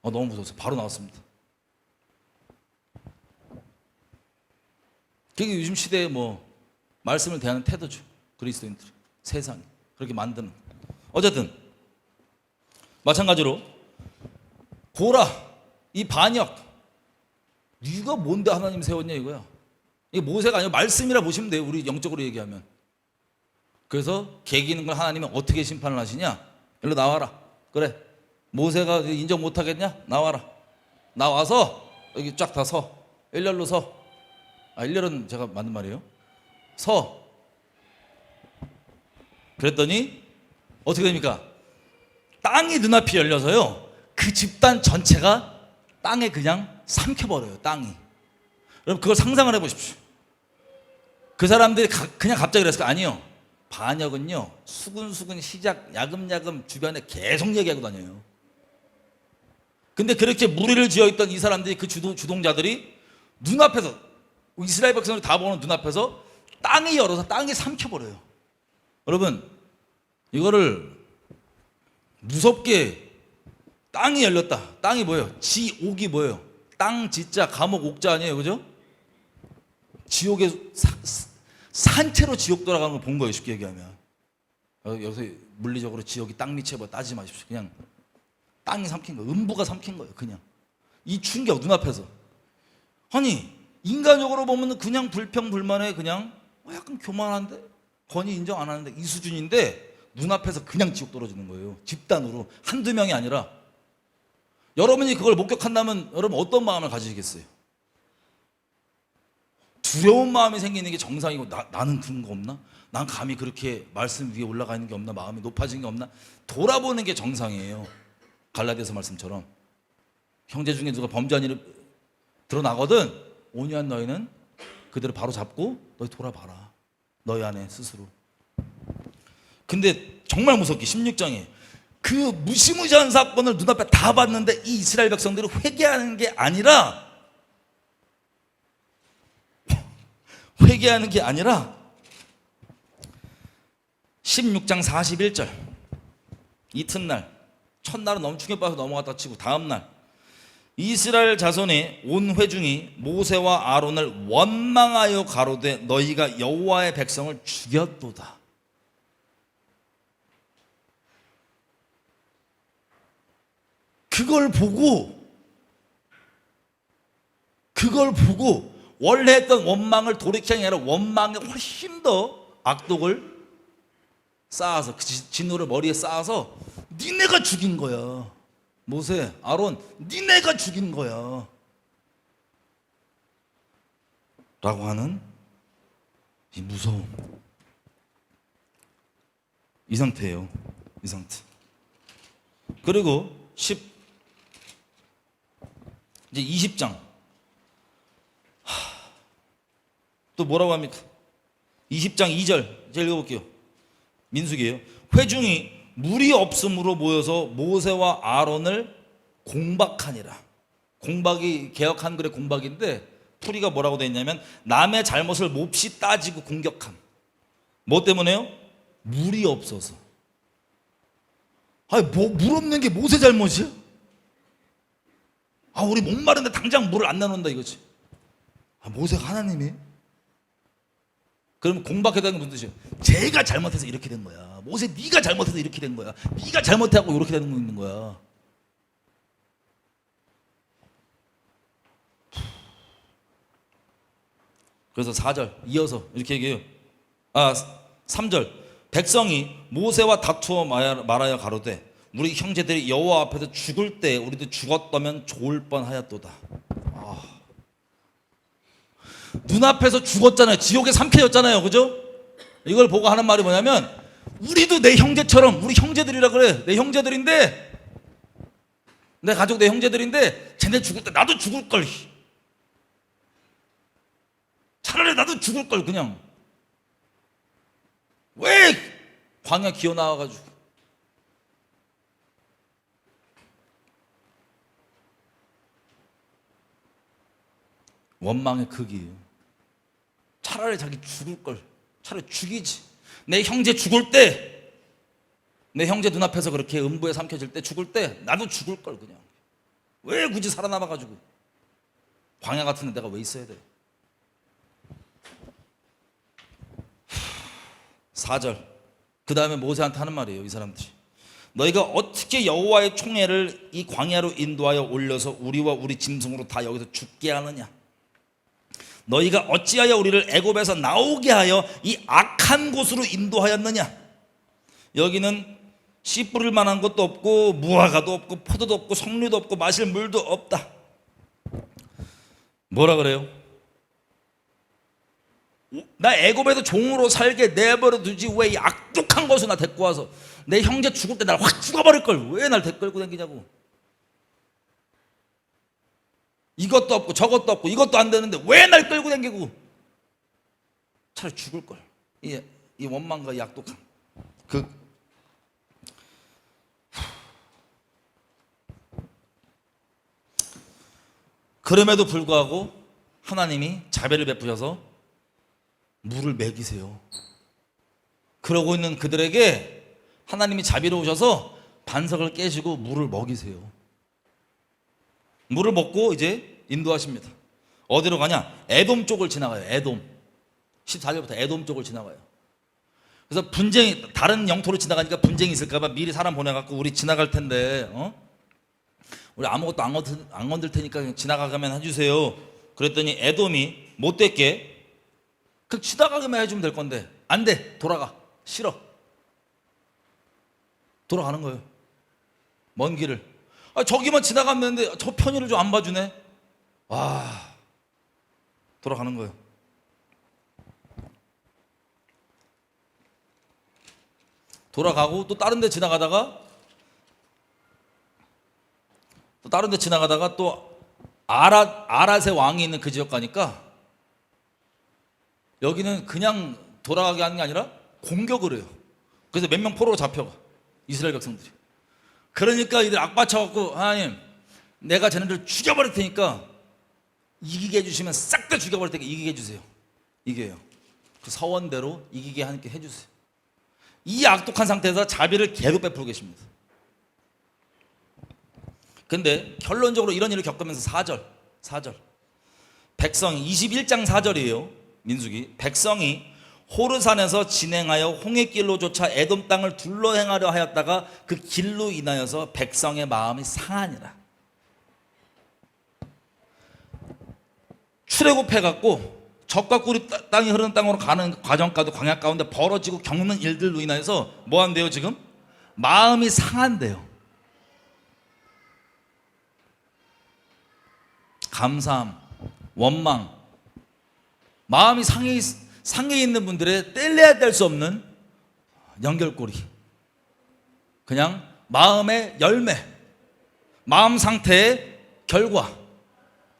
너무 무서워서 바로 나왔습니다. 그게 요즘 시대에 뭐 말씀을 대하는 태도죠. 그리스도인들이 세상이 그렇게 만드는. 어쨌든 마찬가지로 고라 이 반역, 네가 뭔데 하나님 세웠냐 이거야. 이게 모세가 아니고 말씀이라 보시면 돼요. 우리 영적으로 얘기하면. 그래서 개기는 걸 하나님이 어떻게 심판을 하시냐? 일로 나와라. 그래 모세가 인정 못하겠냐? 나와라. 나와서 여기 쫙 다 서. 일렬로 서. 일렬은 제가 만든 말이에요. 서. 그랬더니 어떻게 됩니까? 땅이 눈앞이 열려서요, 그 집단 전체가 땅에 그냥 삼켜버려요. 땅이. 여러분 그걸 상상을 해보십시오. 그 사람들이 그냥 갑자기 그랬을까? 아니요. 반역은요 수근수근 시작 야금야금 주변에 계속 얘기하고 다녀요. 근데 그렇게 무리를 지어있던 이 사람들이, 그 주동자들이 눈앞에서, 이스라엘 백성들이 다 보는 눈앞에서 땅이 열어서 땅이 삼켜버려요. 여러분 이거를 무섭게, 땅이 열렸다. 땅이 뭐예요? 지옥이 뭐예요? 땅 지자 감옥 옥자 아니에요, 그죠? 지옥에 산채로 지옥 돌아가는 걸 본 거예요, 쉽게 얘기하면. 여기서 물리적으로 지옥이 땅 밑에 뭐 따지지 마십시오. 그냥 땅이 삼킨 거예요. 음부가 삼킨 거예요. 그냥 이 충격 눈앞에서. 아니 인간적으로 보면 그냥 불평불만해, 그냥 약간 교만한데 권위 인정 안 하는데 이 수준인데, 눈앞에서 그냥 지옥 떨어지는 거예요. 집단으로 한두 명이 아니라. 여러분이 그걸 목격한다면 여러분 어떤 마음을 가지시겠어요? 두려운 마음이 생기는 게 정상이고, 나는 그런 거 없나? 난 감히 그렇게 말씀 위에 올라가 있는 게 없나? 마음이 높아진 게 없나? 돌아보는 게 정상이에요. 갈라디아서 말씀처럼 형제 중에 누가 범죄한 일을 드러나거든, 온유한 너희는 그대로 바로 잡고 너희 돌아봐라, 너희 안에 스스로. 근데 정말 무섭게 16장에 그 무시무시한 사건을 눈앞에 다 봤는데 이 이스라엘 백성들이 회개하는 게 아니라 16장 41절 이튿날, 첫날은 너무 충격받아서 넘어갔다 치고 다음날 이스라엘 자손의 온 회중이 모세와 아론을 원망하여 가로되 너희가 여호와의 백성을 죽였도다. 그걸 보고 원래 했던 원망을 돌이키는 게 아니라 원망에 훨씬 더 악독을 쌓아서, 그 진노를 머리에 쌓아서 니네가 죽인 거야. 모세, 아론, 니네가 죽인 거야 라고 하는 이 무서움, 이 상태예요. 이 상태. 그리고 이제 20장 또 뭐라고 합니까? 20장 2절 제가 읽어볼게요. 민수기예요. 회중이 물이 없음으로 모여서 모세와 아론을 공박하니라. 공박이 개역 한글의 공박인데 풀이가 뭐라고 되어 있냐면 남의 잘못을 몹시 따지고 공격함. 뭐 때문에요? 물이 없어서. 아니, 물 없는 게 모세 잘못이야? 우리 목마른데 당장 물을 안 나눈다 이거지. 모세가 하나님이? 그러면 공박해다는 게 무슨 뜻이에요? 제가 잘못해서 이렇게 된 거야. 모세 네가 잘못해서 이렇게 된 거야. 네가 잘못하고 이렇게 되는 거 있는 거야. 그래서 4절 이어서 이렇게 얘기해요. 3절 백성이 모세와 다투어 말하여 가로되 우리 형제들이 여호와 앞에서 죽을 때 우리도 죽었다면 좋을 뻔하였도다. 눈앞에서 죽었잖아요. 지옥에 삼켜졌잖아요. 그죠? 이걸 보고 하는 말이 뭐냐면 우리도 내 형제처럼, 우리 형제들이라 그래. 내 형제들인데, 내 가족 내 형제들인데 쟤네 죽을 때 나도 죽을 걸. 차라리 나도 죽을 걸. 그냥 왜 광야 기어 나와가지고. 원망의 극이에요. 차라리 자기 죽을 걸 차라리 죽이지. 내 형제 죽을 때, 내 형제 눈앞에서 그렇게 음부에 삼켜질 때, 죽을 때 나도 죽을 걸. 그냥 왜 굳이 살아남아가지고 광야 같은 데 내가 왜 있어야 돼. 4절 그 다음에 모세한테 하는 말이에요. 이 사람들이 너희가 어떻게 여호와의 총애를 이 광야로 인도하여 올려서 우리와 우리 짐승으로 다 여기서 죽게 하느냐. 너희가 어찌하여 우리를 애굽에서 나오게 하여 이 악한 곳으로 인도하였느냐. 여기는 씨 뿌릴 만한 것도 없고 무화과도 없고 포도도 없고 석류도 없고 마실 물도 없다. 뭐라 그래요? 나 애굽에서 종으로 살게 내버려 두지 왜 이 악독한 것을 나 데리고 와서 내 형제 죽을 때 날 확 죽어버릴 걸 왜 날 데리고 다니냐고. 이것도 없고 저것도 없고 이것도 안 되는데 왜 날 끌고 다니고. 차라리 죽을 걸. 이 원망과 이 악독함. 그럼에도 불구하고 하나님이 자비를 베푸셔서 물을 먹이세요. 그러고 있는 그들에게 하나님이 자비로우셔서 반석을 깨시고 물을 먹이세요. 물을 먹고 이제 인도하십니다. 어디로 가냐? 에돔 쪽을 지나가요. 에돔. 14절부터 에돔 쪽을 지나가요. 그래서 분쟁이, 다른 영토로 지나가니까 분쟁이 있을까봐 미리 사람 보내갖고 우리 지나갈 텐데 우리 아무것도 안 건들 테니까 그냥 지나가게만 해주세요. 그랬더니 에돔이 못됐게 그 지나가게만 해주면 될 건데 안 돼. 돌아가. 싫어. 돌아가는 거예요. 먼 길을. 저기만 지나가면 되는데 저 편의를 좀 안 봐주네. 와, 돌아가는 거예요. 돌아가고 또 다른 데 지나가다가 또 아랏의 왕이 있는 그 지역 가니까 여기는 그냥 돌아가게 하는 게 아니라 공격을 해요. 그래서 몇 명 포로로 잡혀가, 이스라엘 백성들이. 그러니까 이들 악받쳐갖고, 하나님 내가 쟤네들 죽여버릴 테니까 이기게 해주시면 싹 다 죽여버릴 테니까 이기게 해주세요. 이게요. 그 서원대로 이기게 하니까 해주세요. 이 악독한 상태에서 자비를 계속 베풀고 계십니다. 근데 결론적으로 이런 일을 겪으면서 4절 백성이 21장 4절이에요. 민수기. 백성이 호르산에서 진행하여 홍해길로 쫓아 에돔 땅을 둘러 행하려 하였다가 그 길로 인하여서 백성의 마음이 상하니라. 출애굽해갖고 적과 꿀이 땅이 흐르는 땅으로 가는 과정까지 광야 가운데 벌어지고 겪는 일들로 인하여서 뭐 한대요 지금? 마음이 상한대요. 감사함, 원망, 마음이 상해 있는 분들의 뗄래야 뗄 수 없는 연결고리, 그냥 마음의 열매, 마음 상태의 결과,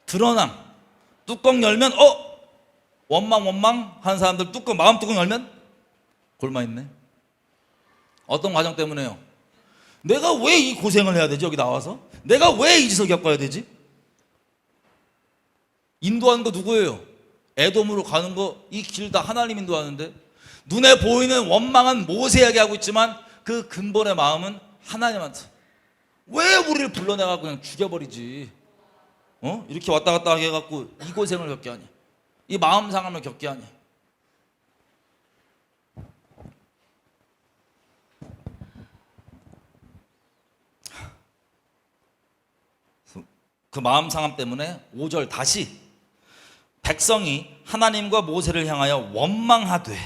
드러남. 뚜껑 열면 원망 하는 사람들 마음 뚜껑 열면 골마 있네. 어떤 과정 때문에요? 내가 왜 이 고생을 해야 되지? 여기 나와서 내가 왜 이 짓을 겪어야 되지? 인도하는 거 누구예요? 에돔으로 가는 거 이 길 다 하나님 인도하는데 눈에 보이는 원망은 모세에게 하고 있지만 그 근본의 마음은 하나님한테. 왜 우리를 불러내가고 그냥 죽여버리지? 이렇게 왔다 갔다 하게 해갖고 이 고생을 겪게 하니, 이 마음 상함을 겪게 하니. 그 마음 상함 때문에 5절 다시 백성이 하나님과 모세를 향하여 원망하되,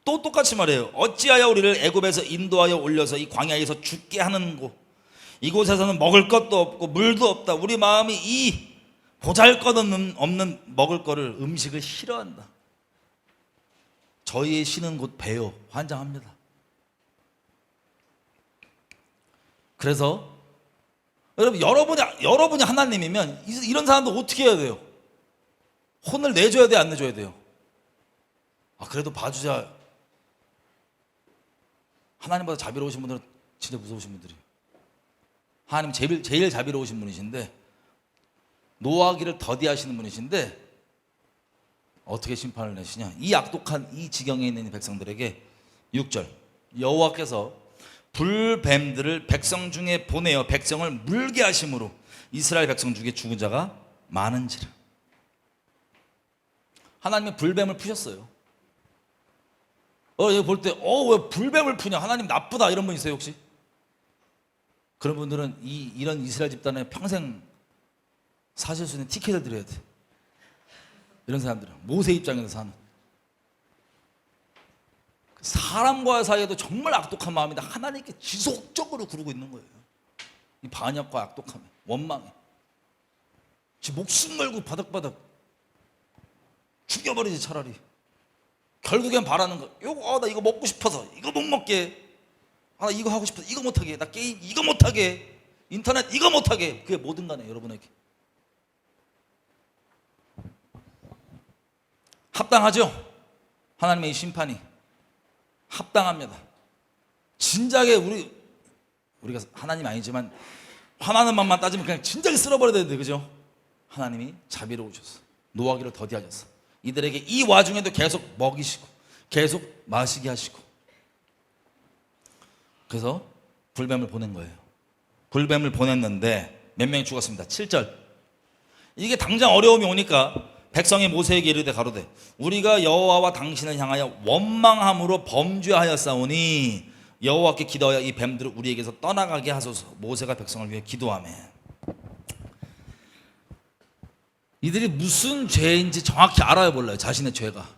또 똑같이 말해요. 어찌하여 우리를 애굽에서 인도하여 올려서 이 광야에서 죽게 하는고, 이곳에서는 먹을 것도 없고 물도 없다. 우리 마음이 이 보잘것없는 먹을 거를 음식을 싫어한다. 저희의 신은 곧 배요. 환장합니다. 그래서 여러분이 하나님이면 이런 사람들 어떻게 해야 돼요? 혼을 내줘야 돼요, 안 내줘야 돼요? 그래도 봐주자. 하나님보다 자비로우신 분들은 진짜 무서우신 분들이에요. 하나님 제일 자비로우신 분이신데, 노하기를 더디하시는 분이신데 어떻게 심판을 내시냐? 이 악독한 이 지경에 있는 백성들에게 6절 여호와께서 불뱀들을 백성 중에 보내어 백성을 물게 하심으로 이스라엘 백성 중에 죽은 자가 많은지라. 하나님이 불뱀을 푸셨어요. 여기 볼 때 왜 불뱀을 푸냐, 하나님 나쁘다, 이런 분 있어요 혹시? 그런 분들은 이런 이스라엘 집단에 평생 사실 수 있는 티켓을 드려야 돼. 이런 사람들은 모세 입장에서 사는, 사람과의 사이에도 정말 악독한 마음인데 하나님께 지속적으로 구르고 있는 거예요. 이 반역과 악독함에, 원망에 지 목숨 걸고 바닥바닥 죽여버리지 차라리. 결국엔 바라는 거, 나 이거 먹고 싶어서 이거 못 먹게, 나 이거 하고 싶어서 이거 못하게, 나 게임 이거 못하게, 인터넷 이거 못하게. 그게 뭐든 간에 여러분에게 합당하죠? 하나님의 이 심판이 합당합니다. 진작에 우리가 하나님 아니지만 화나는 맘만 따지면 그냥 진작에 쓸어버려야 되는데, 그죠? 하나님이 자비로우셔서 노하기를 더디하셔서 이들에게 이 와중에도 계속 먹이시고 계속 마시게 하시고, 그래서 불뱀을 보낸 거예요. 불뱀을 보냈는데 몇 명이 죽었습니다. 7절. 이게 당장 어려움이 오니까 백성이 모세에게 이르되 가로되 우리가 여호와와 당신을 향하여 원망함으로 범죄하였사오니 여호와께 기도하여 이 뱀들을 우리에게서 떠나가게 하소서. 모세가 백성을 위해 기도하며. 이들이 무슨 죄인지 정확히 알아야 몰라요, 자신의 죄가.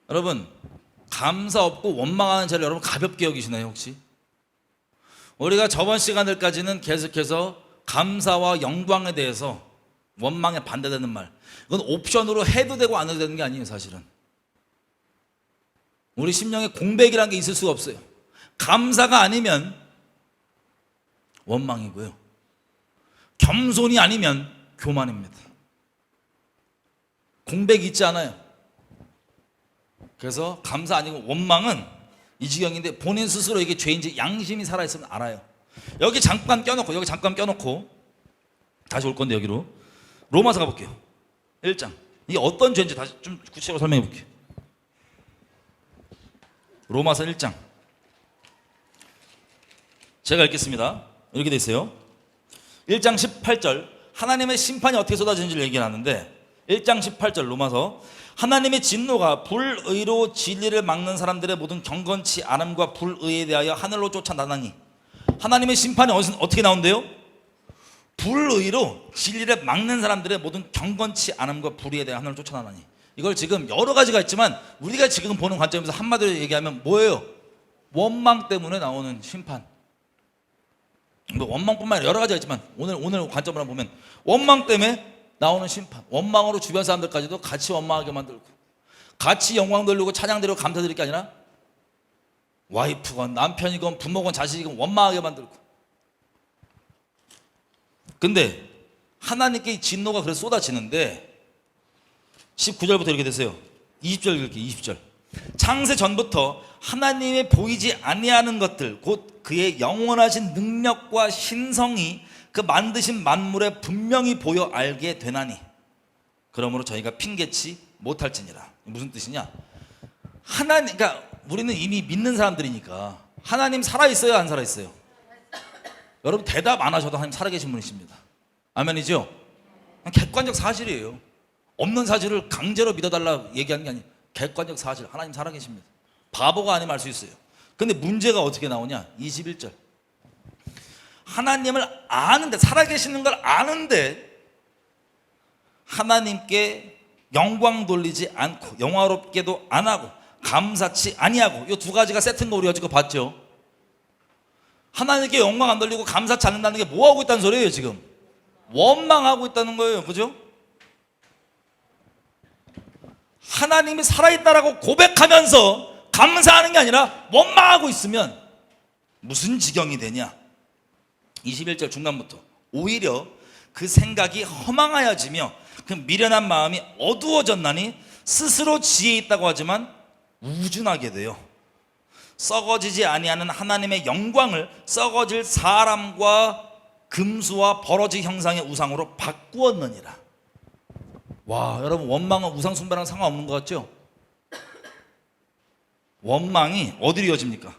여러분, 감사 없고 원망하는 죄를 여러분 가볍게 여기시나요 혹시? 우리가 저번 시간들까지는 계속해서 감사와 영광에 대해서, 원망에 반대되는 말, 이건 옵션으로 해도 되고 안 해도 되는 게 아니에요 사실은. 우리 심령에 공백이라는 게 있을 수가 없어요. 감사가 아니면 원망이고요, 겸손이 아니면 교만입니다. 공백이 있지 않아요. 그래서 감사 아니고 원망은 이 지경인데, 본인 스스로 이게 죄인지 양심이 살아있으면 알아요. 여기 잠깐 껴놓고 다시 올 건데, 여기로 로마서 가볼게요. 1장. 이게 어떤 죄인지 다시 좀 구체적으로 설명해 볼게요. 로마서 1장. 제가 읽겠습니다. 이렇게 돼 있어요. 1장 18절. 하나님의 심판이 어떻게 쏟아지는지를 얘기하는데, 1장 18절 로마서. 하나님의 진노가 불의로 진리를 막는 사람들의 모든 경건치 않음과 불의에 대하여 하늘로 쫓아나나니. 하나님의 심판이 어떻게 나온대요? 불의로 진리를 막는 사람들의 모든 경건치 않음과 불의에 대하여 하늘로 쫓아나나니. 이걸 지금 여러 가지가 있지만 우리가 지금 보는 관점에서 한마디로 얘기하면 뭐예요? 원망 때문에 나오는 심판. 뭐 원망뿐만 아니라 여러 가지가 있지만 오늘 관점으로 보면 원망 때문에 나오는 심판. 원망으로 주변 사람들까지도 같이 원망하게 만들고, 같이 영광 돌리고 찬양 드리고 감사 드릴 게 아니라 와이프건 남편이건 부모건 자식이건 원망하게 만들고. 근데 하나님께 진노가 그래서 쏟아지는데, 19절부터 이렇게 되세요. 20절 읽을게요. 20절. 창세 전부터 하나님의 보이지 아니하는 것들, 곧 그의 영원하신 능력과 신성이 그 만드신 만물에 분명히 보여 알게 되나니, 그러므로 저희가 핑계치 못할지니라. 무슨 뜻이냐? 그러니까 우리는 이미 믿는 사람들이니까 하나님 살아있어요, 안 살아있어요? 여러분 대답 안 하셔도 하나님 살아계신 분이십니다. 아멘이죠? 객관적 사실이에요. 없는 사실을 강제로 믿어달라 얘기하는 게 아니에요. 객관적 사실, 하나님 살아계십니다. 바보가 아니면 알 수 있어요. 근데 문제가 어떻게 나오냐? 21절. 하나님을 아는데, 살아계시는 걸 아는데 하나님께 영광 돌리지 않고 영화롭게도 안 하고 감사치 아니하고, 이 두 가지가 세트인 거 우리가 지금 봤죠. 하나님께 영광 안 돌리고 감사치 않는다는 게 뭐 하고 있다는 소리예요? 지금 원망하고 있다는 거예요. 그죠? 하나님이 살아있다라고 고백하면서 감사하는 게 아니라 원망하고 있으면 무슨 지경이 되냐? 21절 중간부터. 오히려 그 생각이 허망하여지며 그 미련한 마음이 어두워졌나니 스스로 지혜 있다고 하지만 우준하게 돼요. 썩어지지 아니하는 하나님의 영광을 썩어질 사람과 금수와 버러지 형상의 우상으로 바꾸었느니라. 와, 여러분 원망은 우상 숭배랑 상관없는 것 같죠? 원망이 어디로 이어집니까?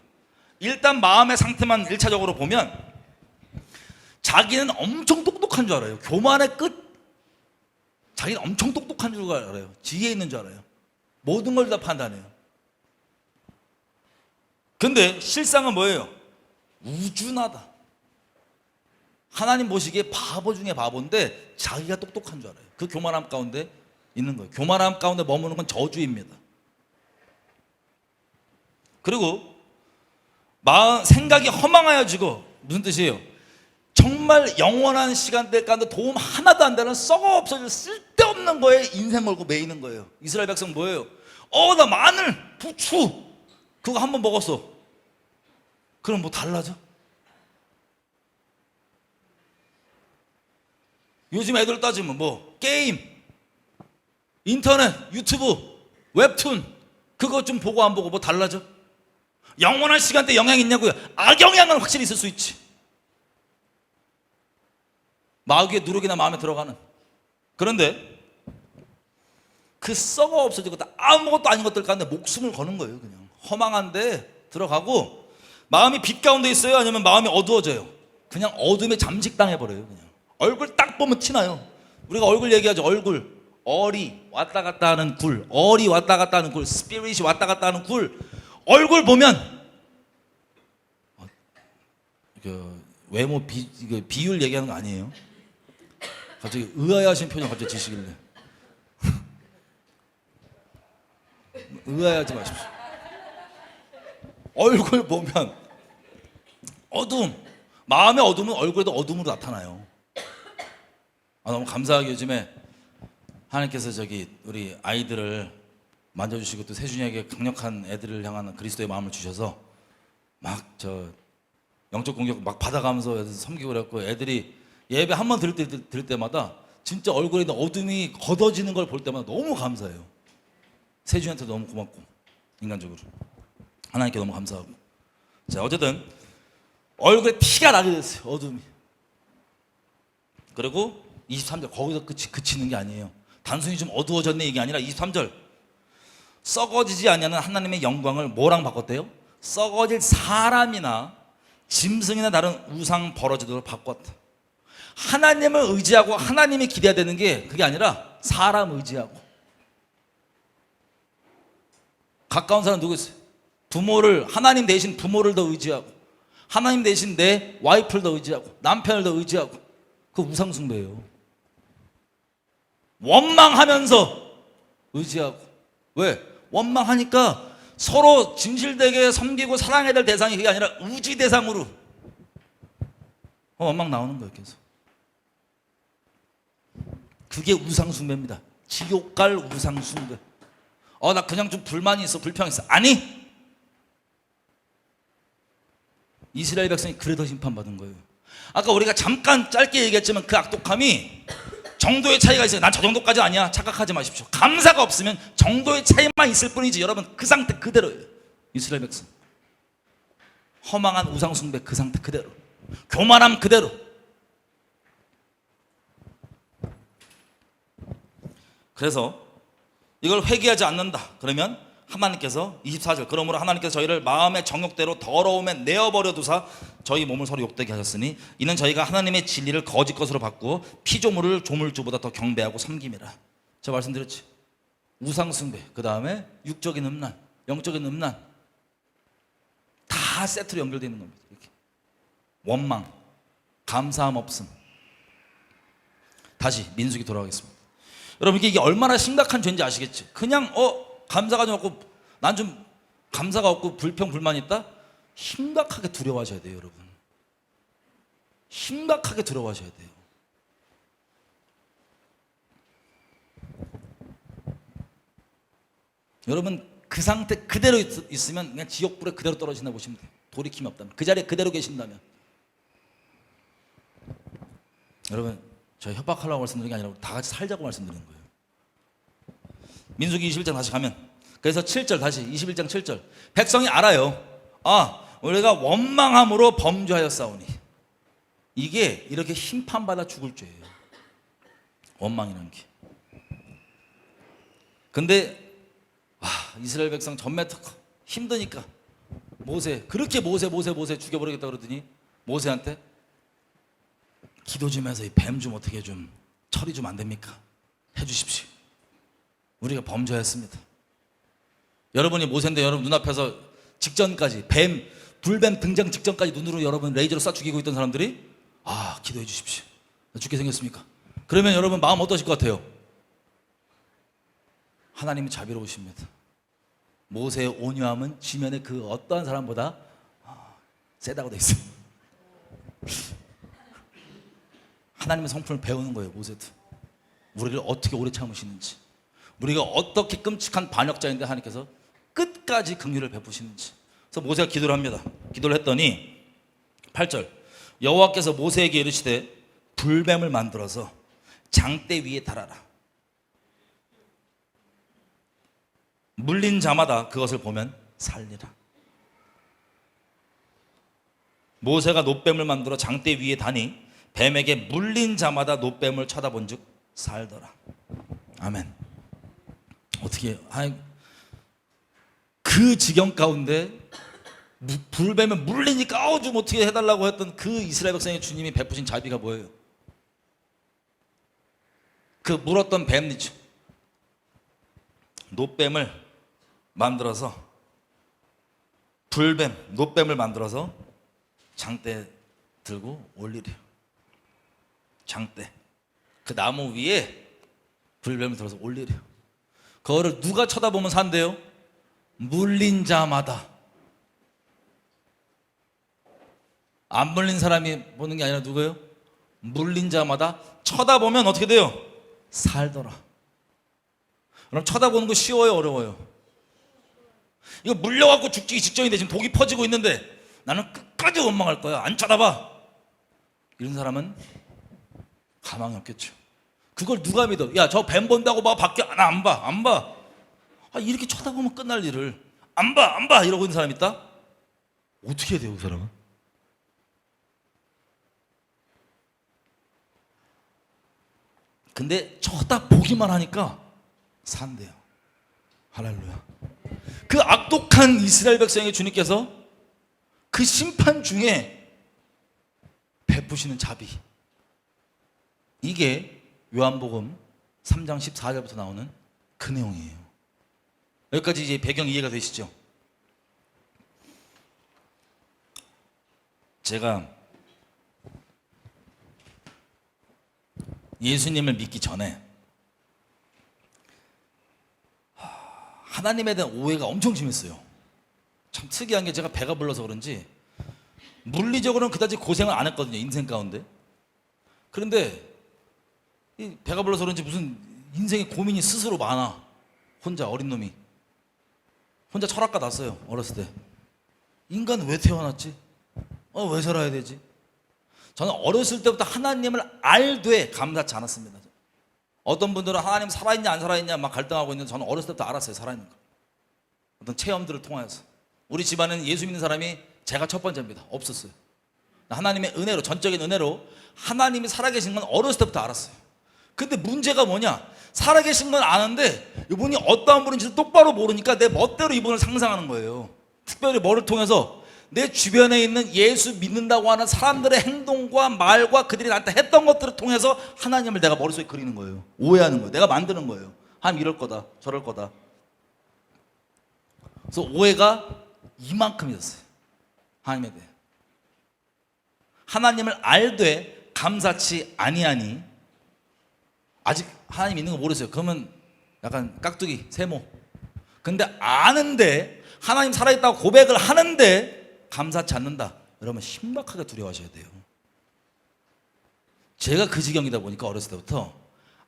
일단 마음의 상태만 1차적으로 보면 자기는 엄청 똑똑한 줄 알아요. 교만의 끝. 자기는 엄청 똑똑한 줄 알아요. 지혜 있는 줄 알아요. 모든 걸 다 판단해요. 근데 실상은 뭐예요? 우준하다. 하나님 보시기에 바보 중에 바보인데 자기가 똑똑한 줄 알아요. 그 교만함 가운데 있는 거예요. 교만함 가운데 머무는 건 저주입니다. 그리고 생각이 허망하여지고, 무슨 뜻이에요? 정말 영원한 시간대 가운데 도움 하나도 안 되는 썩어 없어질 쓸데없는 거에 인생 걸고 매이는 거예요. 이스라엘 백성 뭐예요? 나 마늘, 부추 그거 한번 먹었어. 그럼 뭐 달라져? 요즘 애들 따지면 뭐 게임, 인터넷, 유튜브, 웹툰 그거 좀 보고 안 보고 뭐 달라져? 영원한 시간대 영향이 있냐고요? 악영향은 확실히 있을 수 있지. 마귀의 누룩이나 마음에 들어가는. 그런데 그 썩어 없어지고 아무것도 아닌 것들 가운데 목숨을 거는 거예요. 그냥 허망한데 들어가고, 마음이 빛 가운데 있어요? 아니면 마음이 어두워져요? 그냥 어둠에 잠식당해버려요. 그냥 얼굴 딱 보면 티나요. 우리가 얼굴 얘기하죠. 얼굴, 얼이 왔다 갔다 하는 굴, 얼이 왔다 갔다 하는 굴, 스피릿이 왔다 갔다 하는 굴. 얼굴 보면 외모 비율 얘기하는 거 아니에요? 갑자기 의아해하신 표정 갑자기 지시길래 의아해하지 마십시오. 얼굴 보면 어둠, 마음의 어둠은 얼굴에도 어둠으로 나타나요. 너무 감사하게 요즘에 하나님께서 우리 아이들을 만져주시고 또 세준이에게 강력한 애들을 향한 그리스도의 마음을 주셔서 막 영적 공격 막 받아가면서 애들 섬기고 그랬고, 애들이 예배 한 번 들을 때마다 진짜 얼굴에 있는 어둠이 걷어지는 걸 볼 때마다 너무 감사해요. 세준이한테 너무 고맙고, 인간적으로 하나님께 너무 감사하고. 자, 어쨌든 얼굴에 피가 나게 됐어요, 어둠이. 그리고 23절 거기서 그치는 게 아니에요. 단순히 좀 어두워졌네 이게 아니라 23절 썩어지지 아니하는 하나님의 영광을 뭐랑 바꿨대요? 썩어질 사람이나 짐승이나 다른 우상 버러지도록 바꿨다. 하나님을 의지하고 하나님이 기대해야 되는 게 그게 아니라 사람 의지하고. 가까운 사람 누구 있어요? 부모를, 하나님 대신 부모를 더 의지하고, 하나님 대신 내 와이프를 더 의지하고, 남편을 더 의지하고. 그 우상 숭배예요. 원망하면서 의지하고. 왜? 원망하니까 서로 진실되게 섬기고 사랑해야 될 대상이 그게 아니라 우지 대상으로 원망 나오는 거예요, 계속. 그게 우상 숭배입니다. 지옥 갈 우상 숭배. 나 그냥 좀 불만이 있어, 불평이 있어. 아니, 이스라엘 백성이 그래서 심판받은 거예요. 아까 우리가 잠깐 짧게 얘기했지만 그 악독함이 정도의 차이가 있어요. 난 저 정도까지 아니야 착각하지 마십시오. 감사가 없으면 정도의 차이만 있을 뿐이지 여러분 그 상태 그대로예요. 이스라엘 백성 허망한 우상 숭배 그 상태 그대로, 교만함 그대로. 그래서 이걸 회개하지 않는다 그러면 하나님께서 24절 그러므로 하나님께서 저희를 마음의 정욕대로 더러움에 내어버려 두사 저희 몸을 서로 욕되게 하셨으니 이는 저희가 하나님의 진리를 거짓 것으로 바꾸어 피조물을 조물주보다 더 경배하고 섬김이라. 제가 말씀드렸지, 우상 숭배, 그 다음에 육적인 음란, 영적인 음란 다 세트로 연결되어 있는 겁니다. 이렇게. 원망, 감사함 없음. 다시 민수기 돌아가겠습니다. 여러분 이게 얼마나 심각한 죄인지 아시겠지? 그냥 감사가 좀 없고 난 좀 감사가 없고 불평 불만이 있다? 심각하게 두려워하셔야 돼요, 여러분. 심각하게 두려워하셔야 돼요. 여러분 그 상태 그대로 있으면 그냥 지옥불에 그대로 떨어진다 보시면 돼요. 돌이킴이 없다면, 그 자리에 그대로 계신다면. 여러분 제가 협박하려고 말씀드린 게 아니라 다 같이 살자고 말씀드리는 거예요. 민수기 21장 다시 가면, 그래서 7절 다시 21장 7절 백성이 알아요. 우리가 원망함으로 범죄하였사오니. 이게 이렇게 심판받아 죽을 죄예요, 원망이라는 게. 근데 이스라엘 백성 전매 특허 힘드니까 그렇게 모세 죽여버리겠다 그러더니 모세한테 기도 좀 해서 이 뱀 좀 어떻게 좀 처리 좀 안 됩니까? 해주십시오. 우리가 범죄했습니다. 여러분이 모세인데 여러분 눈앞에서 직전까지 불뱀 등장 직전까지 눈으로 여러분 레이저로 쏴 죽이고 있던 사람들이 기도해 주십시오. 죽게 생겼습니까? 그러면 여러분 마음 어떠실 것 같아요? 하나님이 자비로우십니다. 모세의 온유함은 지면의 그 어떠한 사람보다 세다고 돼 있어요. 하나님의 성품을 배우는 거예요, 모세도. 우리를 어떻게 오래 참으시는지, 우리가 어떻게 끔찍한 반역자인데 하나님께서 끝까지 긍휼을 베푸시는지. 그래서 모세가 기도를 합니다. 기도를 했더니 8절 여호와께서 모세에게 이르시되 불뱀을 만들어서 장대 위에 달아라. 물린 자마다 그것을 보면 살리라. 모세가 놋뱀을 만들어 장대 위에 다니 뱀에게 물린 자마다 놋뱀을 쳐다본 즉 살더라. 아멘. 어떻게 그 지경 가운데 불뱀에 물리니까 좀 어떻게 해달라고 했던 그 이스라엘 백성의 주님이 베푸신 자비가 뭐예요? 그 물었던 뱀이죠. 놋뱀을 만들어서 놋뱀을 만들어서 장대 들고 올리래요. 장대 그 나무 위에 불뱀을 들어서 올리래요. 그거를 누가 쳐다보면 산대요? 물린 자마다. 안 물린 사람이 보는 게 아니라 누구예요? 물린 자마다 쳐다보면 어떻게 돼요? 살더라. 그럼 쳐다보는 거 쉬워요, 어려워요? 이거 물려갖고 죽기 직전인데 지금 독이 퍼지고 있는데 나는 끝까지 원망할 거야. 안 쳐다봐. 이런 사람은 가망이 없겠죠. 그걸 누가 믿어? 야, 저 뱀 본다고 막 밖에 나 안 봐, 안 봐. 아, 이렇게 쳐다보면 끝날 일을 안 봐, 안 봐 이러고 있는 사람 있다? 어떻게 해야 돼요, 그 사람은? 근데 쳐다보기만 하니까 산대요. 할렐루야. 그 악독한 이스라엘 백성에게 주님께서 그 심판 중에 베푸시는 자비, 이게 요한복음 3장 14절부터 나오는 그 내용이에요. 여기까지 이제 배경 이해가 되시죠? 제가 예수님을 믿기 전에 하나님에 대한 오해가 엄청 심했어요. 참 특이한 게 제가 배가 불러서 그런지 물리적으로는 그다지 고생을 안 했거든요, 인생 가운데. 그런데 이 배가 불러서 그런지 무슨 인생의 고민이 스스로 많아. 혼자 어린 놈이 혼자 철학가 났어요. 어렸을 때 인간 왜 태어났지? 왜 살아야 되지? 저는 어렸을 때부터 하나님을 알되 감사치 않았습니다. 어떤 분들은 하나님 살아있냐 안 살아있냐 막 갈등하고 있는데 저는 어렸을 때부터 알았어요, 살아있는 거. 어떤 체험들을 통하여서. 우리 집안은 예수 믿는 사람이 제가 첫 번째입니다. 없었어요. 하나님의 은혜로, 전적인 은혜로 하나님이 살아계신 건 어렸을 때부터 알았어요. 근데 문제가 뭐냐? 살아계신 건 아는데 이분이 어떠한 분인지도 똑바로 모르니까 내 멋대로 이분을 상상하는 거예요. 특별히 뭐를 통해서 내 주변에 있는 예수 믿는다고 하는 사람들의 행동과 말과 그들이 나한테 했던 것들을 통해서 하나님을 내가 머릿속에 그리는 거예요. 오해하는 거예요. 내가 만드는 거예요. 하나님 이럴 거다, 저럴 거다. 그래서 오해가 이만큼이었어요, 하나님에 대해. 하나님을 알되 감사치 아니하니, 아직 하나님 있는 거 모르세요. 그러면 약간 깍두기, 세모. 근데 아는데, 하나님 살아있다고 고백을 하는데 감사치 않는다, 여러분 심각하게 두려워하셔야 돼요. 제가 그 지경이다 보니까 어렸을 때부터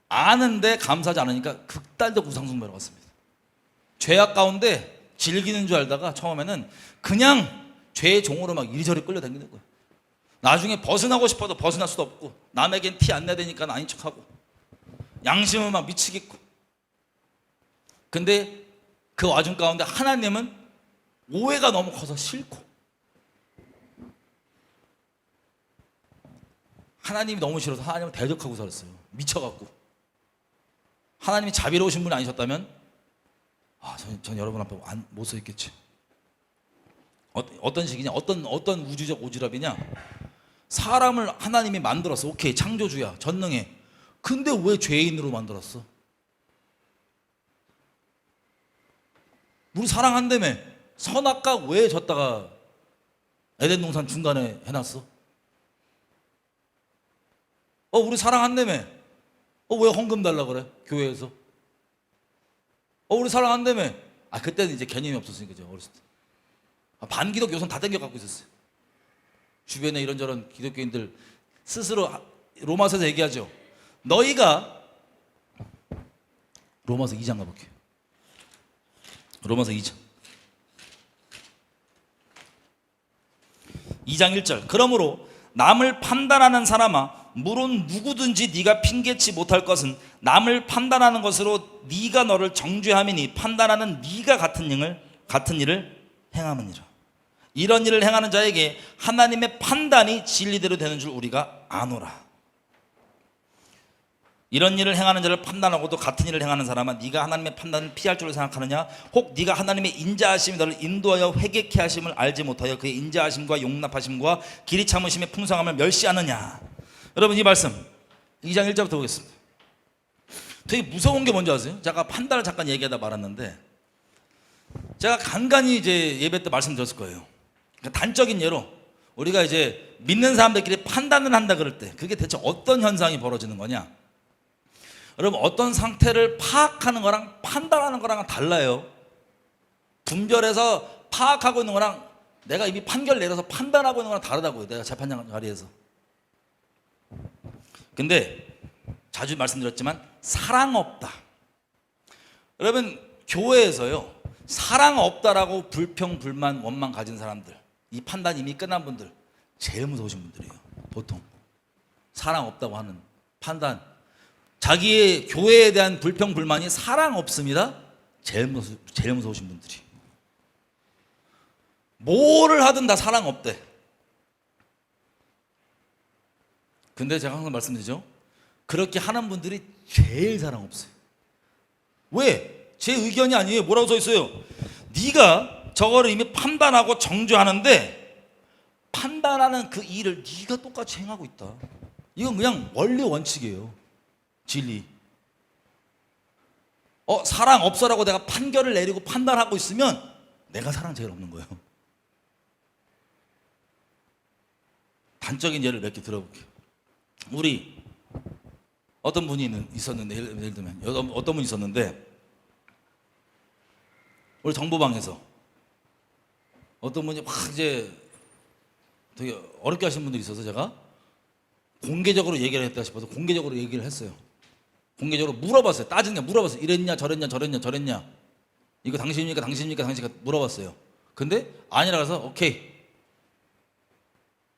아는데 감사하지 않으니까 극단적 우상숭배로 갔습니다. 죄악 가운데 즐기는 줄 알다가 처음에는 그냥 죄의 종으로 막 이리저리 끌려다니는 거예요. 나중에 벗어나고 싶어도 벗어날 수도 없고, 남에겐 티 안 내대니까 아닌 척하고, 양심은 막 미치겠고. 근데 그 와중 가운데 하나님은 오해가 너무 커서 싫고, 하나님이 너무 싫어서 하나님을 대적하고 살았어요. 미쳐갖고. 하나님이 자비로우신 분이 아니셨다면 전 여러분 앞에 못 서 있겠지. 어떤 식이냐? 어떤 우주적 오지랖이냐? 사람을 하나님이 만들었어. 오케이, 창조주야, 전능해. 근데 왜 죄인으로 만들었어? 우리 사랑한다며. 선악과 왜 졌다가 에덴 동산 중간에 해놨어? 우리 사랑한다며. 왜 헌금 달라 그래? 교회에서. 우리 사랑한다며. 그때는 이제 개념이 없었으니까, 어렸을 때. 반기독 요선 다 땡겨 갖고 있었어요. 주변에 이런저런 기독교인들 스스로 로마서에서 얘기하죠. 너희가, 로마서 2장 가볼게요. 로마서 2장 1절. 그러므로 남을 판단하는 사람아, 물론 누구든지 네가 핑계치 못할 것은 남을 판단하는 것으로 네가 너를 정죄함이니 판단하는 네가 같은 일을 행함이니라. 이런 일을 행하는 자에게 하나님의 판단이 진리대로 되는 줄 우리가 아노라. 이런 일을 행하는 자를 판단하고도 같은 일을 행하는 사람아, 네가 하나님의 판단을 피할 줄 생각하느냐? 혹 네가 하나님의 인자하심이 너를 인도하여 회개케 하심을 알지 못하여 그의 인자하심과 용납하심과 길이 참으심의 풍성함을 멸시하느냐? 여러분, 이 말씀 2장 1절부터 보겠습니다. 되게 무서운 게 뭔지 아세요? 제가 판단을 잠깐 얘기하다 말았는데, 제가 간간히 이제 예배 때 말씀드렸을 거예요. 그러니까 단적인 예로 우리가 이제 믿는 사람들끼리 판단을 한다 그럴 때 그게 대체 어떤 현상이 벌어지는 거냐? 여러분, 어떤 상태를 파악하는 거랑 판단하는 거랑은 달라요. 분별해서 파악하고 있는 거랑 내가 이미 판결 내려서 판단하고 있는 거랑 다르다고요. 내가 재판장 자리에서. 근데 자주 말씀드렸지만 사랑 없다, 여러분, 교회에서요, 사랑 없다라고 불평, 불만, 원망 가진 사람들, 이 판단 이미 끝난 분들, 제일 무서우신 분들이에요. 보통 사랑 없다고 하는 판단, 자기의 교회에 대한 불평, 불만이 사랑 없습니다. 제일 무서우신 분들이. 뭐를 하든 다 사랑 없대. 근데 제가 항상 말씀드리죠, 그렇게 하는 분들이 제일 사랑 없어요. 왜? 제 의견이 아니에요. 뭐라고 써 있어요? 네가 저거를 이미 판단하고 정죄하는데 판단하는 그 일을 네가 똑같이 행하고 있다. 이건 그냥 원리 원칙이에요. 진리. 사랑 없어라고 내가 판결을 내리고 판단하고 있으면 내가 사랑 제일 없는 거예요. 단적인 예를 몇 개 들어볼게요. 우리 어떤 분이 있었는데, 예를 들면 어떤 분이 있었는데, 우리 정보방에서 어떤 분이 막 이제 되게 어렵게 하시는 분들이 있어서 제가 공개적으로 얘기를 했다 싶어서 공개적으로 얘기를 했어요. 공개적으로 물어봤어요. 따지는 게 물어봤어요. 이랬냐 저랬냐 저랬냐 이거 당신입니까 물어봤어요. 근데 아니라 그래서 오케이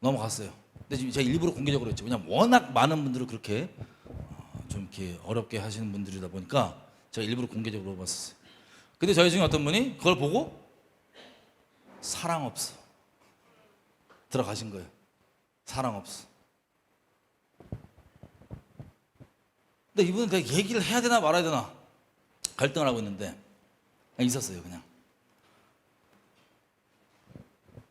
넘어갔어요. 근데 지금 제가 일부러 공개적으로 했죠. 왜냐면 워낙 많은 분들을 그렇게 좀 이렇게 어렵게 하시는 분들이다 보니까 제가 일부러 공개적으로 물어봤어요. 근데 저희 중에 어떤 분이 그걸 보고 사랑 없어 들어가신 거예요. 사랑 없어. 근데 이분은 내가 얘기를 해야 되나 말아야 되나 갈등을 하고 있는데 그냥 있었어요. 그냥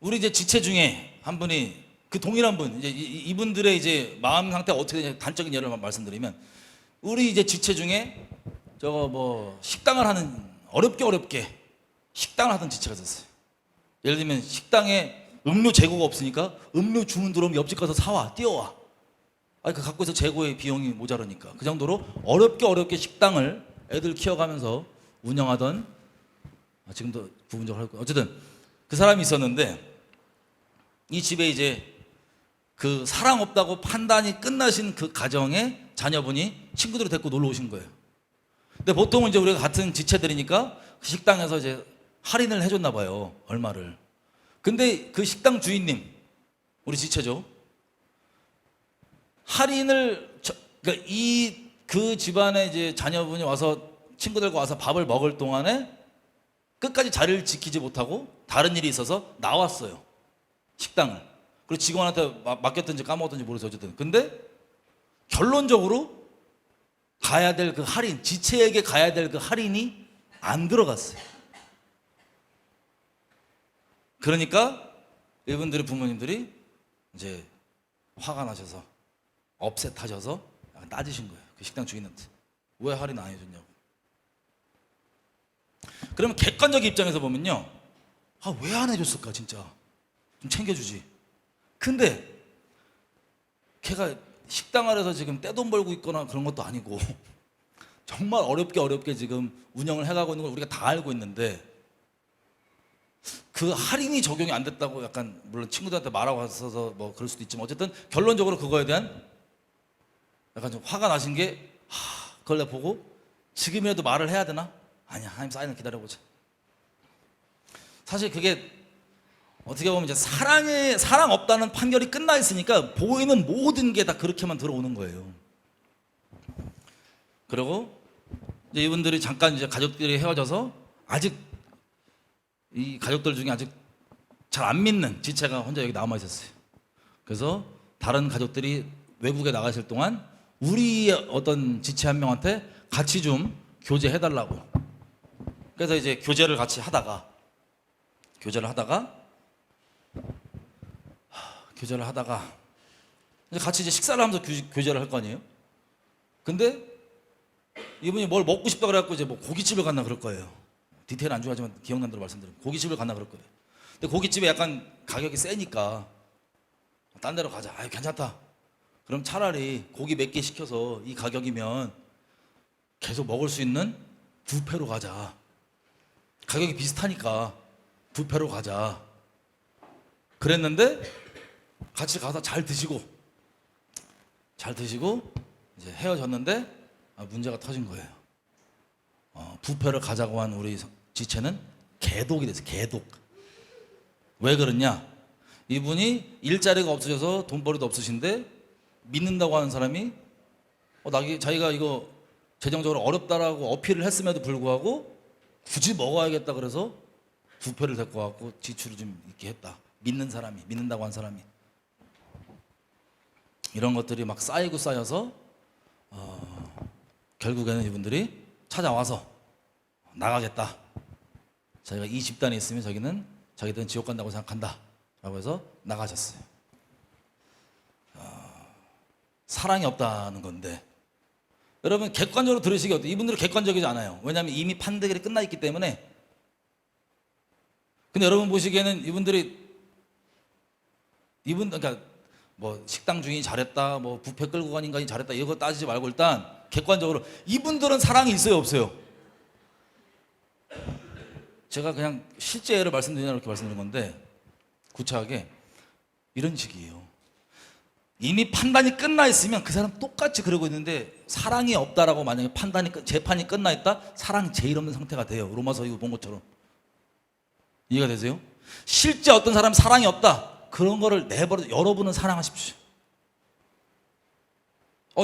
우리 이제 지체 중에 한 분이, 그 동일한 분, 이제 이분들의 이제 마음 상태가 어떻게 되냐, 단적인 예를 말씀드리면, 우리 이제 지체 중에 저거 뭐 식당을 하는, 어렵게 식당을 하던 지체가 있었어요. 예를 들면 식당에 음료 재고가 없으니까 음료 주문 들어오면 옆집 가서 사와, 뛰어와. 그 갖고 있어 재고의 비용이 모자라니까. 그 정도로 어렵게 식당을 애들 키워가면서 운영하던, 지금도 부분적으로 할 거예요. 어쨌든 그 사람이 있었는데, 이 집에 이제 그 사랑 없다고 판단이 끝나신 그 가정에 자녀분이 친구들을 데리고 놀러 오신 거예요. 근데 보통은 이제 우리가 같은 지체들이니까 그 식당에서 이제 할인을 해줬나 봐요. 얼마를. 근데 그 식당 주인님, 우리 지체죠, 할인을 그러니까 그 집안에 이제 자녀분이 와서 친구들과 와서 밥을 먹을 동안에 끝까지 자리를 지키지 못하고 다른 일이 있어서 나왔어요. 식당을. 그리고 직원한테 맡겼든지 까먹었든지 모르겠어요. 어쨌든. 근데 결론적으로 가야 될 그 할인, 지체에게 가야 될 그 할인이 안 들어갔어요. 그러니까 이분들의 부모님들이 이제 화가 나셔서 업셋하셔서 약간 따지신 거예요. 그 식당 주인한테 왜 할인 안 해줬냐고. 그러면 객관적인 입장에서 보면요, 왜 안 해줬을까, 진짜 좀 챙겨주지. 근데 걔가 식당 안에서 지금 떼돈 벌고 있거나 그런 것도 아니고 정말 어렵게 지금 운영을 해가고 있는 걸 우리가 다 알고 있는데, 그 할인이 적용이 안 됐다고 약간, 물론 친구들한테 말하고 왔어서 뭐 그럴 수도 있지만, 어쨌든 결론적으로 그거에 대한 약간 좀 화가 나신 게, 그걸 내가 보고 지금이라도 말을 해야 되나? 아니야, 하나님 사인을 기다려보자. 사실 그게 어떻게 보면 이제 사랑 없다는 판결이 끝나 있으니까 보이는 모든 게 다 그렇게만 들어오는 거예요. 그리고 이제 이분들이 잠깐 이제 가족들이 헤어져서 아직 이 가족들 중에 아직 잘 안 믿는 지체가 혼자 여기 남아 있었어요. 그래서 다른 가족들이 외국에 나가실 동안 우리 어떤 지체 한 명한테 같이 좀 교제해달라고. 그래서 이제 교제를 하다가 이제 같이 이제 식사를 하면서 교제를 할 거 아니에요. 근데 이분이 뭘 먹고 싶다 그래갖고 이제 뭐 고깃집을 갔나 그럴 거예요. 디테일 안 좋아하지만 기억난 대로 말씀드리면 고깃집을 갔나 그럴 거예요. 근데 고깃집에 약간 가격이 세니까 딴 데로 가자. 괜찮다. 그럼 차라리 고기 몇 개 시켜서 이 가격이면 계속 먹을 수 있는 뷔페로 가자. 가격이 비슷하니까 뷔페로 가자. 그랬는데 같이 가서 잘 드시고 이제 헤어졌는데 문제가 터진 거예요. 부패를 가자고 한 우리 지체는 개독이 됐어요. 개독. 왜 그러냐? 이분이 일자리가 없으셔서 돈벌이도 없으신데 믿는다고 하는 사람이 자기가 이거 재정적으로 어렵다라고 어필을 했음에도 불구하고 굳이 먹어야겠다 그래서 부패를 데리고 와갖고 지출을 좀 있게 했다. 믿는다고 한 사람이. 이런 것들이 막 쌓이고 쌓여서 결국에는 이분들이 찾아와서 나가겠다. 자기가 이 집단에 있으면 자기들은 지옥 간다고 생각한다 라고 해서 나가셨어요. 사랑이 없다는 건데, 여러분 객관적으로 들으시기 어때요? 이분들은 객관적이지 않아요. 왜냐하면 이미 판대결이 끝나 있기 때문에. 근데 여러분 보시기에는 그러니까 뭐 식당 주인이 잘했다, 뭐 뷔페 끌고 간 인간이 잘했다, 이거 따지지 말고 일단 객관적으로 이분들은 사랑이 있어요, 없어요? 제가 그냥 실제 예를 말씀드리냐 이렇게 말씀드린 건데, 구차하게 이런 식이에요. 이미 판단이 끝나 있으면 그 사람 똑같이 그러고 있는데, 사랑이 없다라고 만약에 재판이 끝나 있다, 사랑이 제일 없는 상태가 돼요. 로마서 이거 본 것처럼. 이해가 되세요? 실제 어떤 사람 사랑이 없다, 그런 거를 내버려. 여러분은 사랑하십시오.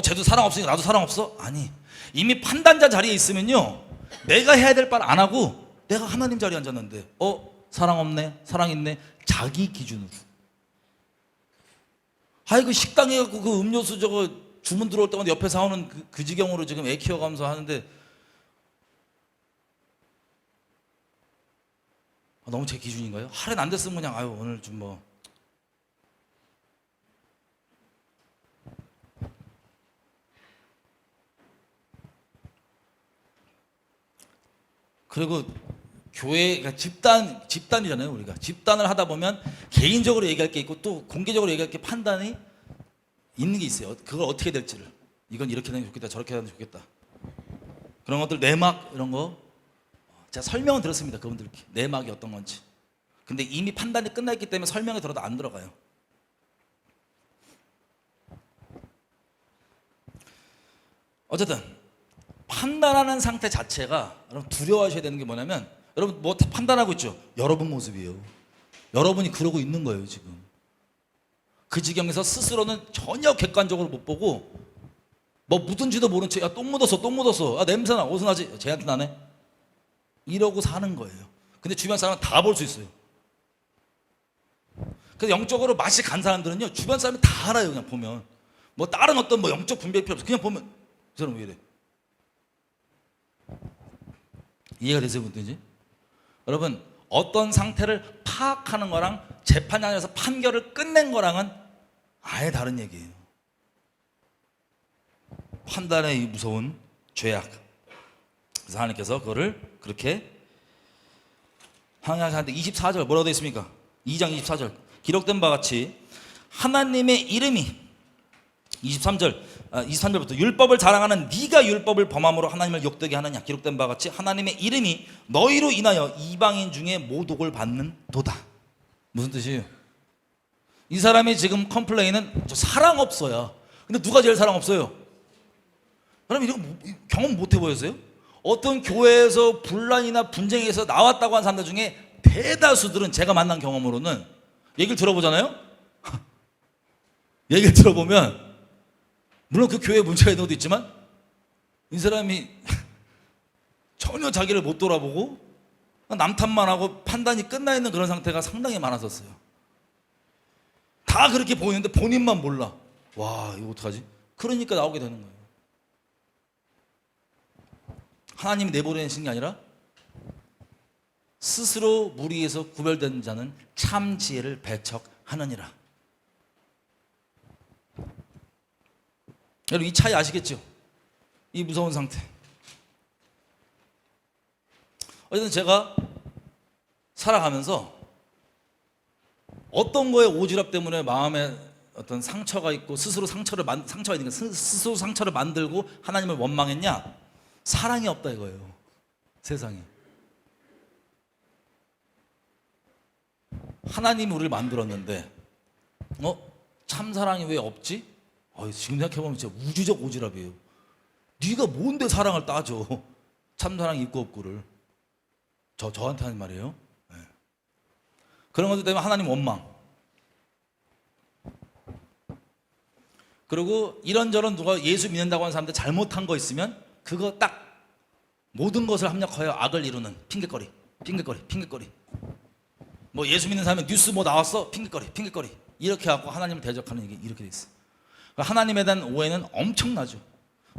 쟤도 사랑 없으니까 나도 사랑 없어? 아니, 이미 판단자 자리에 있으면요, 내가 해야 될 바를 안 하고 내가 하나님 자리에 앉았는데 사랑 없네, 사랑 있네, 자기 기준으로. 그 식당에 갖고 그 음료수 저거 주문 들어올 때마다 옆에 사오는 그 지경으로 지금 애 키워가면서 하는데, 너무 제 기준인가요? 할인 안 됐으면 그냥 오늘 좀 뭐. 그리고 교회가 집단이잖아요. 우리가 집단을 하다 보면 개인적으로 얘기할 게 있고 또 공개적으로 얘기할 게 판단이 있는 게 있어요. 그걸 어떻게 될지를. 이건 이렇게 하는 게 좋겠다, 저렇게 하는 게 좋겠다. 그런 것들, 내막 이런 거 제가 설명은 들었습니다. 그분들께 내막이 어떤 건지. 근데 이미 판단이 끝났기 때문에 설명이 들어도 안 들어가요. 어쨌든 판단하는 상태 자체가, 여러분 두려워하셔야 되는 게 뭐냐면, 여러분 뭐 판단하고 있죠? 여러분 모습이에요. 여러분이 그러고 있는 거예요. 지금 그 지경에서 스스로는 전혀 객관적으로 못 보고 뭐 묻은지도 모른 채, 똥 묻었어, 냄새나, 어디서 나지? 쟤한테 나네, 이러고 사는 거예요. 근데 주변 사람은 다 볼 수 있어요. 그래서 영적으로 맛이 간 사람들은요, 주변 사람이 다 알아요. 그냥 보면 뭐 다른 어떤 뭐 영적 분별이 필요 없어. 그냥 보면 이 사람 왜 이래. 이해가 되세요, 분들인지? 여러분, 어떤 상태를 파악하는 거랑 재판장에서 판결을 끝낸 거랑은 아예 다른 얘기예요. 판단의 이 무서운 죄악. 그래서 하나님께서 그거를 그렇게 항해하는데, 24절 뭐라고 되어 있습니까? 2장 24절 기록된 바와 같이 하나님의 이름이, 23절부터 율법을 자랑하는 네가 율법을 범함으로 하나님을 욕되게 하느냐. 기록된 바와 같이 하나님의 이름이 너희로 인하여 이방인 중에 모독을 받는 도다. 무슨 뜻이에요? 이 사람이 지금 컴플레인은 저 사랑 없어요. 근데 누가 제일 사랑 없어요? 그럼 이거 경험 못 해보셨어요? 어떤 교회에서 분란이나 분쟁에서 나왔다고 한 사람들 중에 대다수들은 제가 만난 경험으로는 얘기를 들어보잖아요. 얘기를 들어보면 물론 그 교회에 문제가 있는 것도 있지만 이 사람이 전혀 자기를 못 돌아보고 남 탓만 하고 판단이 끝나 있는 그런 상태가 상당히 많았었어요. 다 그렇게 보이는데 본인만 몰라. 와, 이거 어떡하지? 그러니까 나오게 되는 거예요. 하나님이 내보내신 게 아니라 스스로 무리에서 구별된 자는 참 지혜를 배척하느니라. 여러분, 이 차이 아시겠죠? 이 무서운 상태. 어쨌든 제가 살아가면서 어떤 거에 오지랖 때문에 마음에 어떤 상처가 있고 스스로 상처가 있는 게, 스스로 상처를 만들고 하나님을 원망했냐? 사랑이 없다 이거예요. 세상에. 하나님이 우리를 만들었는데 참 사랑이 왜 없지? 지금 생각해보면 진짜 우주적 오지랖이에요. 네가 뭔데 사랑을 따져? 참사랑 있고 없고를 저한테 하는 말이에요. 네. 그런 것들 때문에 하나님 원망. 그리고 이런저런 누가 예수 믿는다고 하는 사람들 잘못한 거 있으면 그거 딱 모든 것을 합력하여 악을 이루는 핑계거리. 뭐 예수 믿는 사람이 뉴스 뭐 나왔어? 핑계거리. 이렇게 하고 하나님을 대적하는 게 이렇게 돼 있어. 하나님에 대한 오해는 엄청나죠.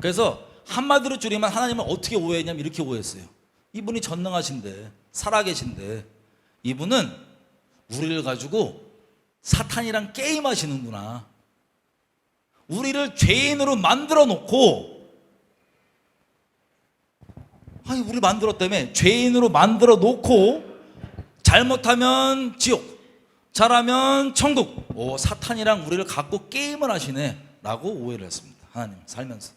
그래서 한마디로 줄이면 하나님을 어떻게 오해했냐면 이렇게 오해했어요. 이분이 전능하신데 살아계신데 이분은 우리를 가지고 사탄이랑 게임하시는구나. 우리를 죄인으로 만들어 놓고, 아니 우리 만들었다며, 죄인으로 만들어 놓고 잘못하면 지옥, 잘하면 천국. 오, 사탄이랑 우리를 갖고 게임을 하시네 라고 오해를 했습니다. 하나님 살면서.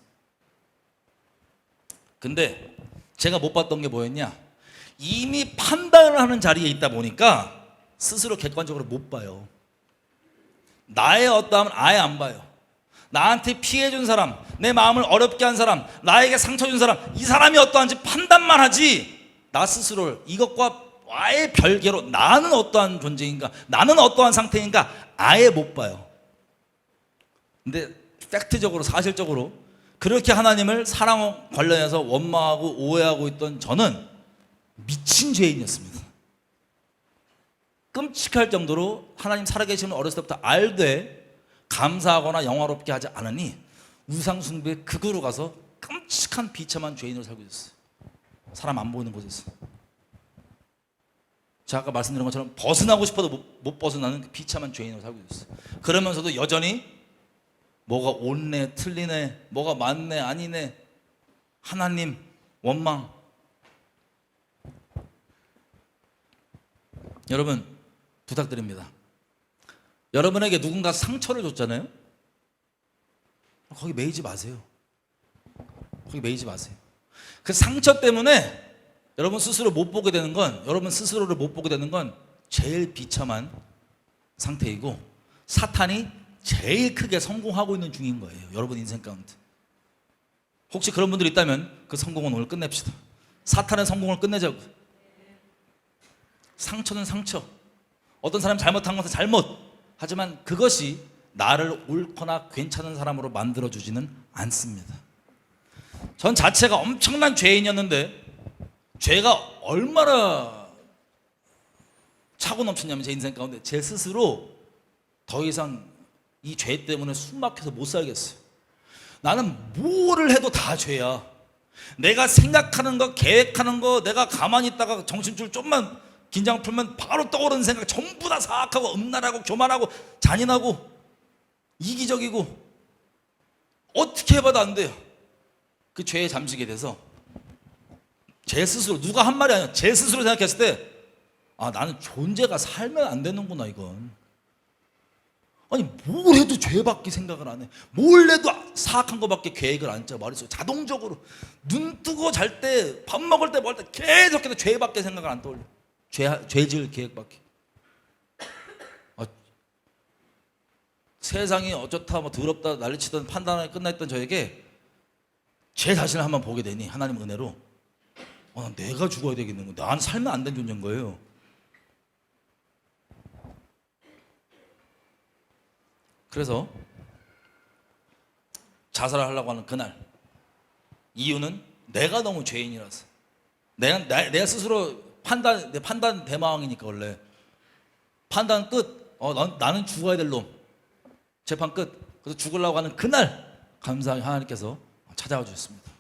근데 제가 못 봤던 게 뭐였냐, 이미 판단을 하는 자리에 있다 보니까 스스로 객관적으로 못 봐요. 나의 어떠함을 아예 안 봐요. 나한테 피해준 사람, 내 마음을 어렵게 한 사람, 나에게 상처 준 사람, 이 사람이 어떠한지 판단만 하지 나 스스로를 이것과 아예 별개로 나는 어떠한 존재인가, 나는 어떠한 상태인가 아예 못 봐요. 근데 팩트적으로, 사실적으로 그렇게 하나님을 사랑 관련해서 원망하고 오해하고 있던 저는 미친 죄인이었습니다. 끔찍할 정도로 하나님 살아계심을 어렸을 때부터 알되 감사하거나 영화롭게 하지 않으니 우상숭배의 극으로 가서 끔찍한 비참한 죄인으로 살고 있었어요. 사람 안 보이는 곳에서. 제가 아까 말씀드린 것처럼 벗어나고 싶어도 못 벗어나는 그 비참한 죄인으로 살고 있었어요. 그러면서도 여전히 뭐가 옳네 틀리네, 뭐가 맞네 아니네, 하나님 원망. 여러분 부탁드립니다. 여러분에게 누군가 상처를 줬잖아요. 거기 매이지 마세요. 거기 매이지 마세요. 그 상처 때문에 여러분 스스로 못 보게 되는 건, 여러분 스스로를 못 보게 되는 건 제일 비참한 상태이고, 사탄이 제일 크게 성공하고 있는 중인 거예요. 여러분 인생 가운데. 혹시 그런 분들이 있다면 그 성공은 오늘 끝냅시다. 사탄의 성공을 끝내자고. 상처는 상처. 어떤 사람이 잘못한 것은 잘못. 하지만 그것이 나를 옳거나 괜찮은 사람으로 만들어주지는 않습니다. 전 자체가 엄청난 죄인이었는데 죄가 얼마나 차고 넘쳤냐면 제 인생 가운데 제 스스로 더 이상 이 죄 때문에 숨 막혀서 못 살겠어요. 나는 뭐를 해도 다 죄야. 내가 생각하는 거, 계획하는 거, 내가 가만히 있다가 정신줄 좀만 긴장 풀면 바로 떠오르는 생각 전부 다 사악하고 음란하고 교만하고 잔인하고 이기적이고 어떻게 해봐도 안 돼요. 그 죄에 잠시게 돼서 제 스스로, 누가 한 말이 아니라 제 스스로 생각했을 때, 아 나는 존재가 살면 안 되는구나 이건. 아니 뭘 해도 죄밖에 생각을 안 해. 뭘 해도 사악한 거밖에 계획을 안 짜. 말이죠. 자동적으로 눈 뜨고 잘 때, 밥 먹을 때, 뭘 때 계속해서 죄밖에 생각을 안 떠올려. 죄 지을 계획밖에. 세상이 어쩌다 뭐 더럽다 난리치던 판단을 끝냈던 저에게 제 자신을 한번 보게 되니 하나님 은혜로 내가 죽어야 되겠는 거야. 난 살면 안 된 존재인 거예요. 그래서 자살을 하려고 하는 그날, 이유는 내가 너무 죄인이라서. 내가 스스로 내 판단 대마왕이니까. 원래 판단 끝. 나는 죽어야 될 놈. 재판 끝. 그래서 죽으려고 하는 그날 감사하게 하나님께서 찾아와 주셨습니다.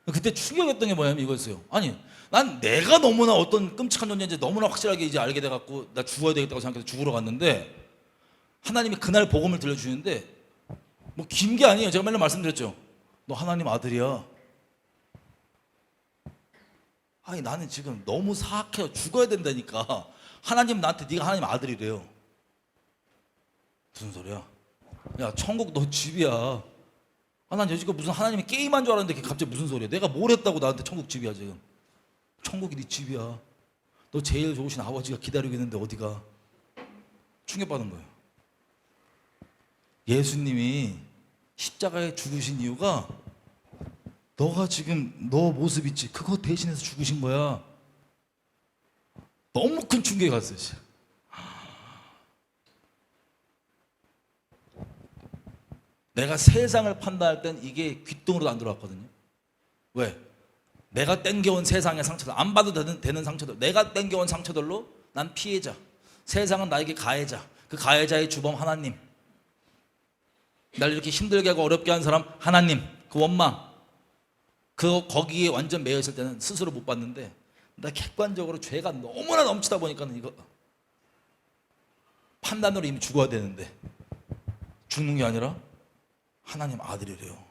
그때 충격했던 게 뭐냐면 이거였어요. 아니 난 내가 너무나 어떤 끔찍한 존재인지 너무나 확실하게 이제 알게 돼갖고 나 죽어야 되겠다고 생각해서 죽으러 갔는데, 하나님이 그날 복음을 들려주시는데 뭐 긴 게 아니에요. 제가 맨날 말씀드렸죠. 너 하나님 아들이야. 아니 나는 지금 너무 사악해요. 죽어야 된다니까. 하나님 나한테 네가 하나님 아들이래요. 무슨 소리야? 야 천국 너 집이야. 난 여지껏 무슨 하나님이 게임한 줄 알았는데 그게 갑자기 무슨 소리야. 내가 뭘 했다고 나한테 천국 집이야 지금. 천국이 네 집이야. 너 제일 좋으신 아버지가 기다리고 있는데 어디가. 충격받은 거예요. 예수님이 십자가에 죽으신 이유가 너가 지금 너 모습 있지? 그거 대신해서 죽으신 거야. 너무 큰 충격이 갔어요. 진짜. 내가 세상을 판단할 땐 이게 귓등으로도 안 들어왔거든요. 왜? 내가 땡겨온 세상의 상처들, 안 봐도 되는 상처들, 내가 땡겨온 상처들로 난 피해자, 세상은 나에게 가해자, 그 가해자의 주범 하나님, 날 이렇게 힘들게 하고 어렵게 한 사람 하나님, 그 원망, 거기에 완전 매여 있을 때는 스스로 못 봤는데, 나 객관적으로 죄가 너무나 넘치다 보니까는 이거 판단으로 이미 죽어야 되는데 죽는 게 아니라 하나님 아들이래요.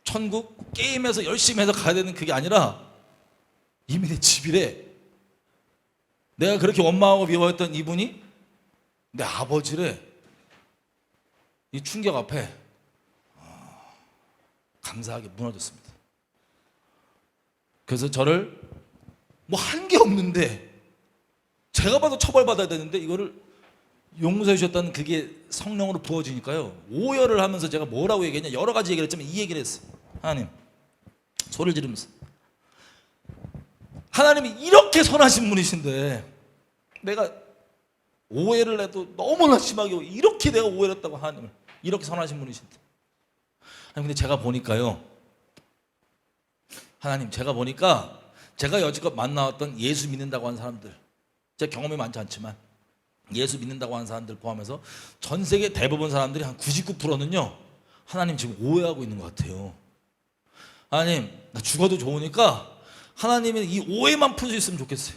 천국 게임에서 열심히 해서 가야 되는 그게 아니라 이미 내 집이래. 내가 그렇게 원망하고 미워했던 이분이 내 아버지래. 이 충격 앞에 감사하게 무너졌습니다. 그래서 저를 뭐 한 게 없는데, 제가 봐도 처벌받아야 되는데 이거를 용서해 주셨다는 그게 성령으로 부어지니까요, 오열을 하면서 제가 뭐라고 얘기했냐, 여러 가지 얘기를 했지만 이 얘기를 했어요. 하나님, 소리를 지르면서, 하나님이 이렇게 선하신 분이신데 내가 오해를 해도 너무나 심하게 이렇게 내가 오해를 했다고, 하나님을 이렇게 선하신 분이신데. 아니 근데 제가 보니까요, 하나님, 제가 보니까 제가 여지껏 만나왔던 예수 믿는다고 하는 사람들, 제 경험이 많지 않지만 예수 믿는다고 하는 사람들 포함해서 전 세계 대부분 사람들이 한 99%는요 하나님 지금 오해하고 있는 것 같아요. 하나님, 나 죽어도 좋으니까 하나님의 이 오해만 풀 수 있으면 좋겠어요.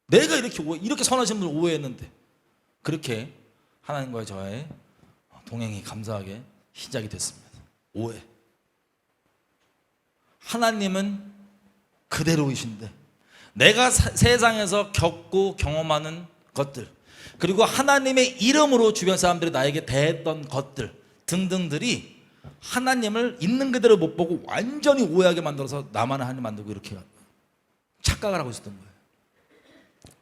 내가 이렇게 선하신 분을 오해했는데. 그렇게 하나님과의 저의 동행이 감사하게 시작이 됐습니다. 오해. 하나님은 그대로이신데 내가 세상에서 겪고 경험하는 것들, 그리고 하나님의 이름으로 주변 사람들이 나에게 대했던 것들 등등들이 하나님을 있는 그대로 못 보고 완전히 오해하게 만들어서 나만의 하나님 만들고 이렇게 착각을 하고 있었던 거예요.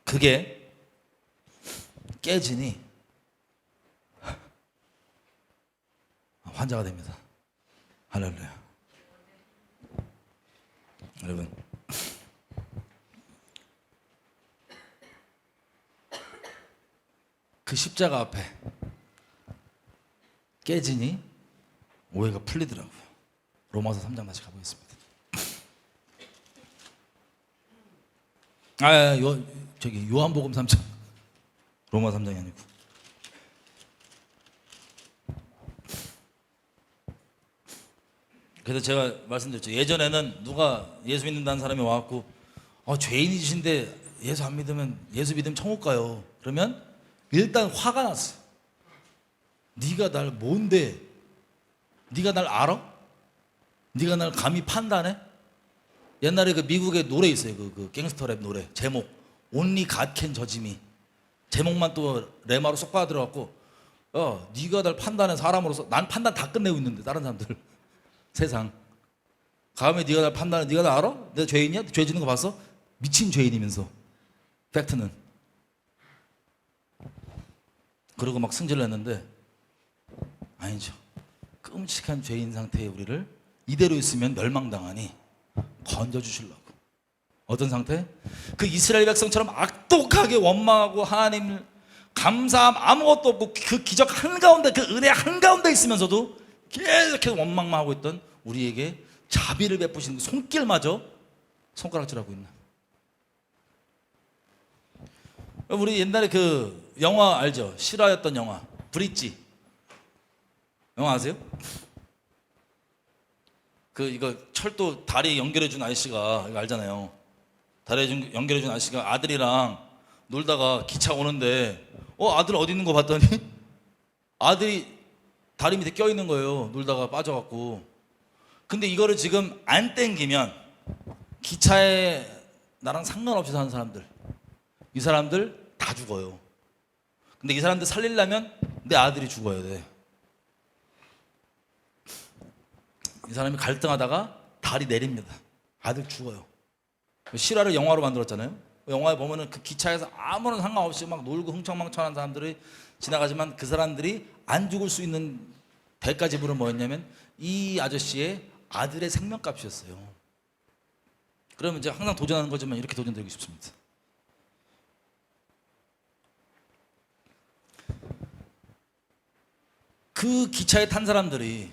그게 깨지니 환자가 됩니다. 할렐루야. 여러분, 그 십자가 앞에 깨지니 오해가 풀리더라고요. 로마서 3장 다시 가보겠습니다. 요한복음 3장, 로마 3장이 아니고. 그래서 제가 말씀드렸죠. 예전에는 누가 예수 믿는다는 사람이 와갖고 죄인이신데 예수 안 믿으면, 예수 믿으면 천국 가요. 그러면 일단 화가 났어요. 네가 날 뭔데? 네가 날 알아? 네가 날 감히 판단해? 옛날에 그 미국의 노래 있어요. 그 갱스터 랩 노래 제목 Only God Can Judge Me. 제목만 또 레마로 쏙 빠들어갖고 네가 날 판단해. 사람으로서 난 판단 다 끝내고 있는데 다른 사람들 세상 감히 네가 날 판단해. 네가 날 알아? 내가 죄인이야? 죄 짓는 거 봤어? 미친 죄인이면서 팩트는. 그러고 막 승질을 냈는데 아니죠. 끔찍한 죄인 상태의 우리를 이대로 있으면 멸망당하니 건져주시려고. 어떤 상태? 그 이스라엘 백성처럼 악독하게 원망하고 하나님을 감사함 아무것도 없고 그 기적 한가운데, 그 은혜 한가운데 있으면서도 계속해서 원망만 하고 있던 우리에게 자비를 베푸시는 그 손길마저 손가락질하고 있는. 우리 옛날에 그 영화 알죠? 실화였던 영화 브릿지 영화 아세요? 이거 철도 다리 연결해준 아저씨가, 이거 알잖아요. 다리 연결해준 아저씨가 아들이랑 놀다가 기차 오는데 아들 어디 있는 거 봤더니 아들이 다리 밑에 껴있는 거예요. 놀다가 빠져갖고. 근데 이거를 지금 안 땡기면 기차에 나랑 상관없이 사는 사람들, 이 사람들 다 죽어요. 근데 이 사람들 살리려면 내 아들이 죽어야 돼. 이 사람이 갈등하다가 다리 내립니다. 아들 죽어요. 실화를 영화로 만들었잖아요. 영화에 보면은 그 기차에서 아무런 상관없이 막 놀고 흥청망청한 사람들이 지나가지만 그 사람들이 안 죽을 수 있는 대가지불은 뭐였냐면 이 아저씨의 아들의 생명값이었어요. 그러면 이제 항상 도전하는 거지만 이렇게 도전드리고 싶습니다. 그 기차에 탄 사람들이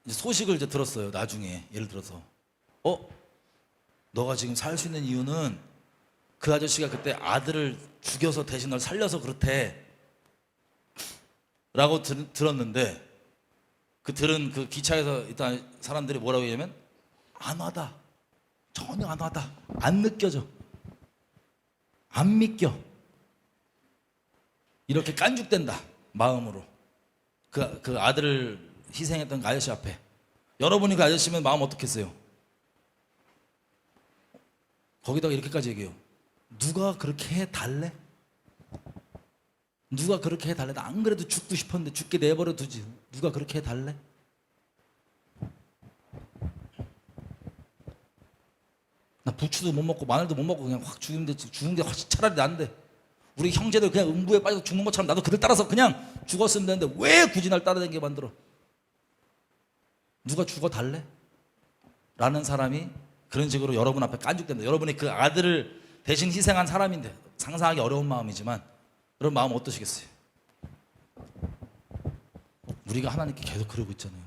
이제 소식을 이제 들었어요. 나중에 예를 들어서 너가 지금 살 수 있는 이유는 그 아저씨가 그때 아들을 죽여서 대신 널 살려서 그렇대 라고 들었는데, 들은 그 기차에서 있던 사람들이 뭐라고 얘기하면 안 와다, 전혀 안 와다, 안 느껴져, 안 믿겨, 이렇게 깐죽댄다 마음으로. 그 아들을 희생했던 그 아저씨 앞에. 여러분이 그 아저씨면 마음 어떻겠어요? 거기다가 이렇게까지 얘기해요. 누가 그렇게 해달래? 누가 그렇게 해달래? 나 안 그래도 죽고 싶었는데 죽게 내버려 두지. 누가 그렇게 해달래? 나 부추도 못 먹고 마늘도 못 먹고 그냥 확 죽는데, 죽은 게 훨씬 차라리 난데. 우리 형제들 그냥 음부에 빠져서 죽는 것처럼 나도 그들 따라서 그냥 죽었으면 되는데 왜 굳이 날 따라다니게 만들어? 누가 죽어달래? 라는 사람이 그런 식으로 여러분 앞에 깐죽된다. 여러분이 그 아들을 대신 희생한 사람인데, 상상하기 어려운 마음이지만 그런 마음 어떠시겠어요? 우리가 하나님께 계속 그러고 있잖아요.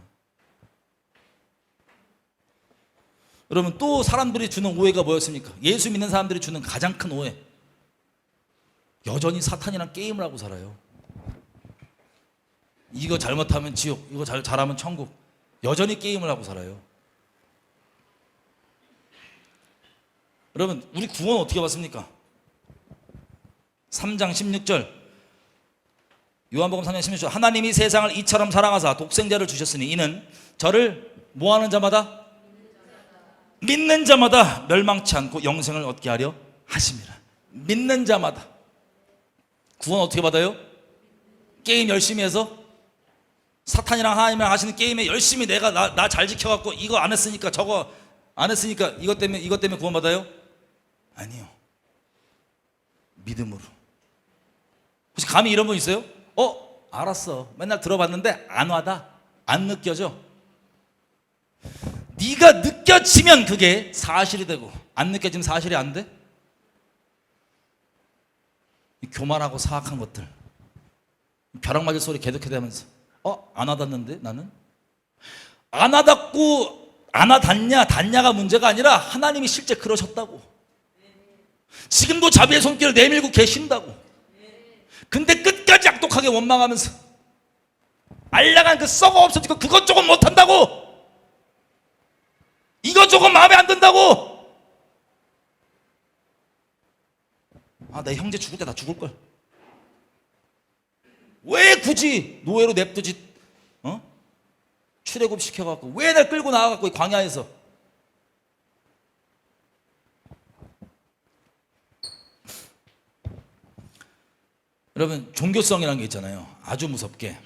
여러분, 또 사람들이 주는 오해가 뭐였습니까? 예수 믿는 사람들이 주는 가장 큰 오해, 여전히 사탄이랑 게임을 하고 살아요. 이거 잘못하면 지옥, 이거 잘하면 천국. 여전히 게임을 하고 살아요. 여러분, 우리 구원 어떻게 받습니까? 3장 16절, 요한복음 3장 16절, 하나님이 세상을 이처럼 사랑하사 독생자를 주셨으니 이는 저를 뭐하는 자마다, 믿는 자마다 멸망치 않고 영생을 얻게 하려 하심이라. 믿는 자마다. 구원 어떻게 받아요? 게임 열심히 해서, 사탄이랑 하나님이랑 하시는 게임에 열심히 내가 나 잘 지켜갖고 이거 안 했으니까 저거 안 했으니까 이것 때문에 구원 받아요? 아니요. 믿음으로. 혹시 감히 이런 분 있어요? 알았어, 맨날 들어봤는데 안 와다, 안 느껴져. 네가 느껴지면 그게 사실이 되고, 안 느껴지면 사실이 안 돼? 교만하고 사악한 것들, 벼락 맞을 소리 계속해대면서 안 와닿는데 나는? 안 와닿고 안 와닿냐 닿냐가 문제가 아니라 하나님이 실제 그러셨다고. 지금도 자비의 손길을 내밀고 계신다고. 근데 끝까지 악독하게 원망하면서 알량한 그 썩어 없어지고 그것 조금 못한다고, 이거 조금 마음에 안 든다고. 내 형제 죽을 때 나 죽을걸. 왜 굳이 노예로 냅두지? 출애굽 시켜갖고 왜 날 끌고 나와갖고 광야에서. 여러분, 종교성이라는 게 있잖아요. 아주 무섭게.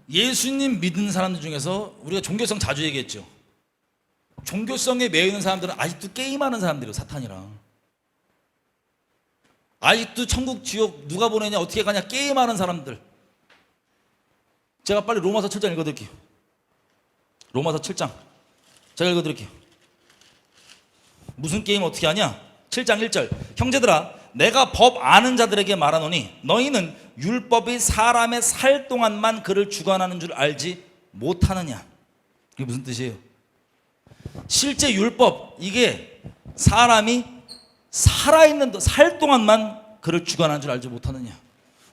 예수님 믿는 사람들 중에서 우리가 종교성 자주 얘기했죠. 종교성에 매여 있는 사람들은 아직도 게임하는 사람들이에요. 사탄이랑. 아직도 천국 지옥 누가 보내냐, 어떻게 가냐, 게임하는 사람들. 제가 빨리 로마서 7장 읽어드릴게요. 로마서 7장 제가 읽어드릴게요. 무슨 게임 어떻게 하냐? 7장 1절, 형제들아 내가 법 아는 자들에게 말하노니 너희는 율법이 사람의 살 동안만 그를 주관하는 줄 알지 못하느냐. 이게 무슨 뜻이에요? 실제 율법, 이게 사람이 살아있는 살 동안만 그를 주관하는 줄 알지 못하느냐.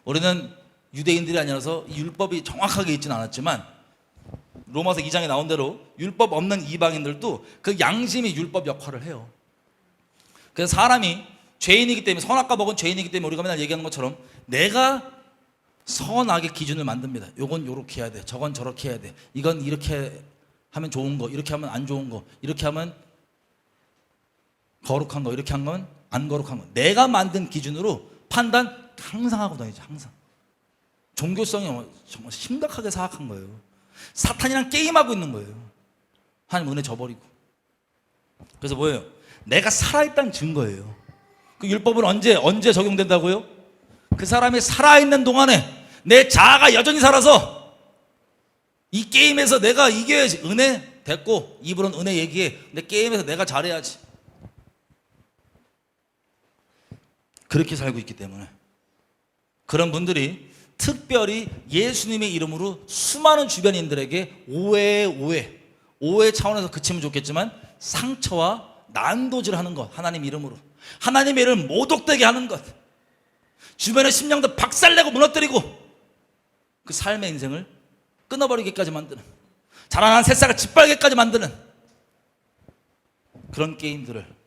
우리는 유대인들이 아니라서 율법이 정확하게 있지는 않았지만 로마서 2장에 나온 대로 율법 없는 이방인들도 그 양심이 율법 역할을 해요. 그래서 사람이 죄인이기 때문에, 선악과 먹은 죄인이기 때문에 우리가 맨날 얘기하는 것처럼 내가 선악의 기준을 만듭니다. 요건 요렇게 해야 돼, 저건 저렇게 해야 돼, 이건 이렇게 하면 좋은 거, 이렇게 하면 안 좋은 거, 이렇게 하면 거룩한 거, 이렇게 하면 안 거룩한 거, 내가 만든 기준으로 판단 항상 하고 다니죠. 항상. 종교성이 정말 심각하게 사악한 거예요. 사탄이랑 게임하고 있는 거예요. 하나님 은혜 저버리고. 그래서 뭐예요? 내가 살아있다는 증거예요. 그 율법은 언제 적용된다고요? 그 사람이 살아있는 동안에 내 자아가 여전히 살아서 이 게임에서 내가 이겨야지. 은혜 됐고 입으로는 은혜 얘기해. 근데 게임에서 내가 잘해야지. 그렇게 살고 있기 때문에 그런 분들이 특별히 예수님의 이름으로 수많은 주변인들에게 오해 차원에서 그치면 좋겠지만 상처와 난도질하는 것, 하나님 이름으로 하나님의 이름을 모독되게 하는 것, 주변의 심령도 박살내고 무너뜨리고 그 삶의 인생을 끊어버리기까지 만드는, 자라난 새싹을 짓밟기까지 만드는 그런 게임들을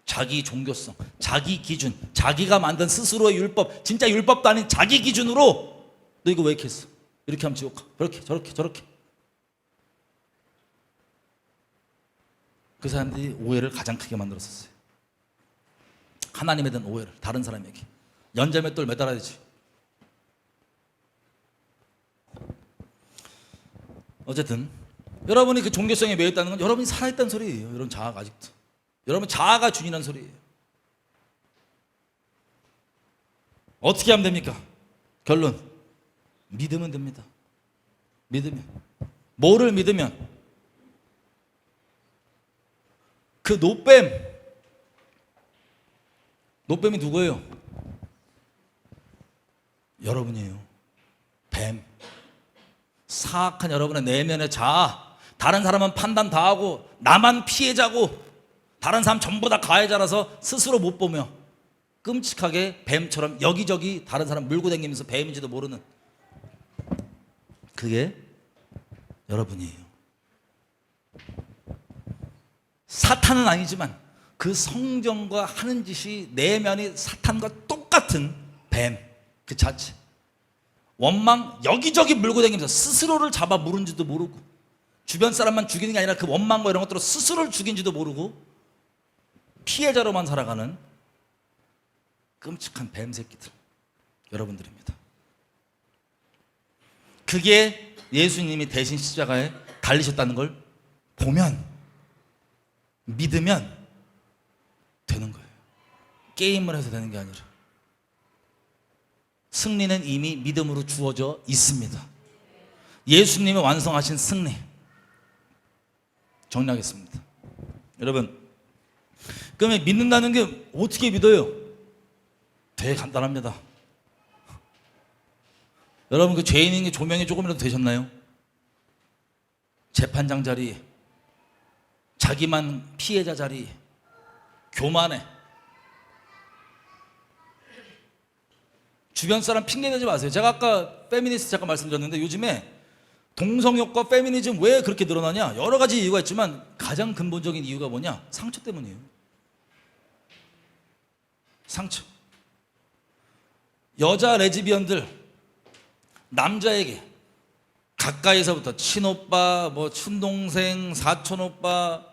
자기 종교성, 자기 기준, 자기가 만든 스스로의 율법, 진짜 율법도 아닌 자기 기준으로 너 이거 왜 이렇게 했어? 이렇게 하면 지옥 가. 그렇게 저렇게. 그 사람들이 오해를 가장 크게 만들었었어요. 하나님에 대한 오해를 다른 사람에게. 연자맷돌 매달아야 되지. 어쨌든 여러분이 그 종교성에 매여 있다는 건 여러분이 살아있다는 소리예요. 여러분 자아가 아직도. 여러분 자아가 주인이라는 소리예요. 어떻게 하면 됩니까? 결론, 믿으면 됩니다. 믿으면. 뭐를 믿으면? 그 노뱀이 누구예요? 여러분이에요. 뱀. 사악한 여러분의 내면의 자아, 다른 사람은 판단 다 하고 나만 피해자고 다른 사람 전부 다 가해자라서 스스로 못 보며 끔찍하게 뱀처럼 여기저기 다른 사람 물고 다니면서 뱀인지도 모르는, 그게 여러분이에요. 사탄은 아니지만 그 성경과 하는 짓이 내면이 사탄과 똑같은 뱀 그 자체. 원망 여기저기 물고 다니면서 스스로를 잡아 물은지도 모르고, 주변 사람만 죽이는 게 아니라 그 원망과 이런 것들로 스스로를 죽인지도 모르고 피해자로만 살아가는 끔찍한 뱀 새끼들, 여러분들입니다. 그게 예수님이 대신 십자가에 달리셨다는 걸 보면, 믿으면 되는 거예요. 게임을 해서 되는 게 아니라 승리는 이미 믿음으로 주어져 있습니다. 예수님이 완성하신 승리. 정리하겠습니다. 여러분, 그러면 믿는다는 게 어떻게 믿어요? 되게 간단합니다. 여러분, 그 죄인인 게 조명이 조금이라도 되셨나요? 재판장 자리, 자기만 피해자 자리, 교만해. 주변 사람 핑계대지 마세요. 제가 아까 페미니스트 잠깐 말씀드렸는데 요즘에 동성욕과 페미니즘 왜 그렇게 늘어나냐? 여러 가지 이유가 있지만 가장 근본적인 이유가 뭐냐? 상처 때문이에요. 상처. 여자 레즈비언들 남자에게 가까이서부터 친오빠, 뭐 친동생, 사촌오빠,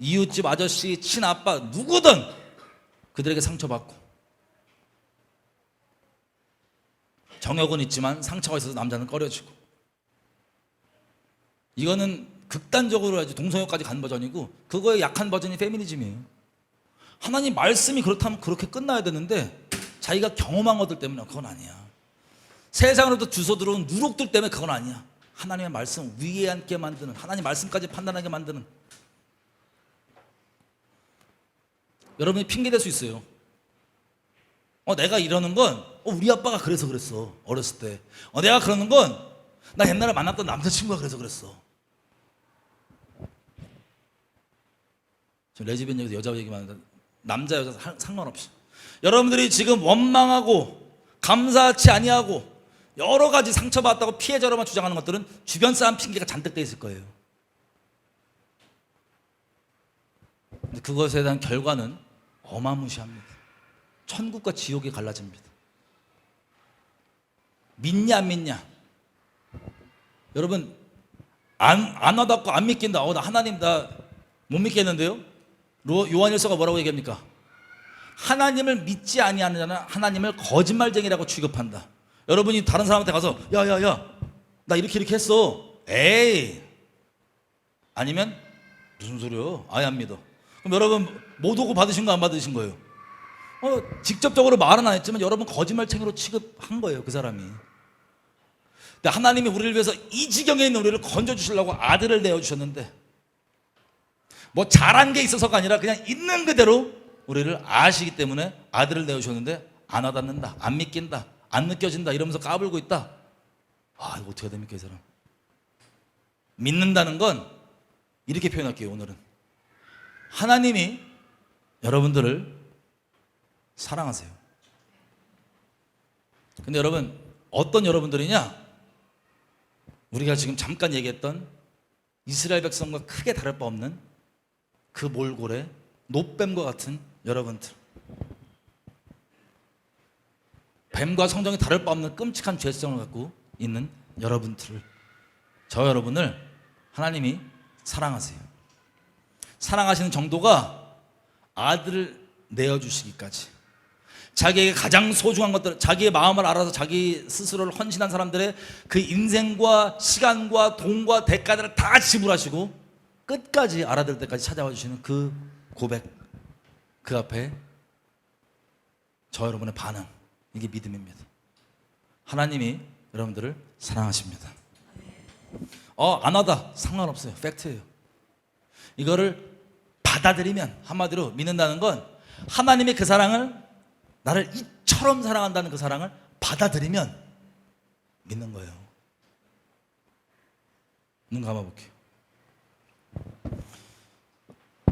이웃집 아저씨, 친아빠 누구든 그들에게 상처받고, 정욕은 있지만 상처가 있어서 남자는 꺼려지고, 이거는 극단적으로 아주 동성욕까지 간 버전이고, 그거의 약한 버전이 페미니즘이에요. 하나님 말씀이 그렇다면 그렇게 끝나야 되는데 자기가 경험한 것들 때문에 그건 아니야. 세상으로부터 주워 들어온 누룩들 때문에 그건 아니야. 하나님의 말씀 위에 앉게 만드는, 하나님 말씀까지 판단하게 만드는. 여러분이 핑계댈 수 있어요. 내가 이러는 건 우리 아빠가 그래서 그랬어, 어렸을 때. 내가 그러는 건 나 옛날에 만났던 남자친구가 그래서 그랬어. 저 레즈비언 얘기도 여자 얘기만 하는데 남자 여자 상관없이 여러분들이 지금 원망하고 감사치 아니하고 여러 가지 상처받았다고 피해자로만 주장하는 것들은 주변 사람 핑계가 잔뜩 돼 있을 거예요. 근데 그것에 대한 결과는 어마무시합니다. 천국과 지옥이 갈라집니다. 믿냐 안 믿냐? 여러분, 안 와닿고 안 믿긴다. 나 하나님 나 못 믿겠는데요? 요한일서가 뭐라고 얘기합니까? 하나님을 믿지 아니하는 자는 하나님을 거짓말쟁이라고 취급한다. 여러분이 다른 사람한테 가서 야야야 나 이렇게 했어. 에이. 아니면 무슨 소리야? 아예 안 믿어. 그럼 여러분 모독을 받으신 거 안 받으신 거예요? 직접적으로 말은 안 했지만 여러분 거짓말쟁이로 취급한 거예요, 그 사람이. 근데 하나님이 우리를 위해서 이 지경에 있는 우리를 건져주시려고 아들을 내어주셨는데, 뭐 잘한 게 있어서가 아니라 그냥 있는 그대로 우리를 아시기 때문에 아들을 내어주셨는데 안 와닿는다, 안 믿긴다, 안 느껴진다 이러면서 까불고 있다. 아, 이거 어떻게 해야 됩니까 이 사람? 믿는다는 건 이렇게 표현할게요. 오늘은 하나님이 여러분들을 사랑하세요. 근데 여러분, 어떤 여러분들이냐? 우리가 지금 잠깐 얘기했던 이스라엘 백성과 크게 다를 바 없는 그 몰골의 노뱀과 같은 여러분들, 뱀과 성정이 다를 바 없는 끔찍한 죄성을 갖고 있는 여러분들을, 저 여러분을 하나님이 사랑하세요. 사랑하시는 정도가 아들을 내어주시기까지, 자기에게 가장 소중한 것들, 자기의 마음을 알아서 자기 스스로를 헌신한 사람들의 그 인생과 시간과 돈과 대가들을 다 지불하시고 끝까지 알아들 때까지 찾아와 주시는 그 고백, 그 앞에 저 여러분의 반응, 이게 믿음입니다. 하나님이 여러분들을 사랑하십니다. 안 하다 상관없어요. 팩트예요. 이거를 받아들이면, 한마디로 믿는다는 건 하나님의 그 사랑을, 나를 이처럼 사랑한다는 그 사랑을 받아들이면 믿는 거예요. 눈 감아볼게요.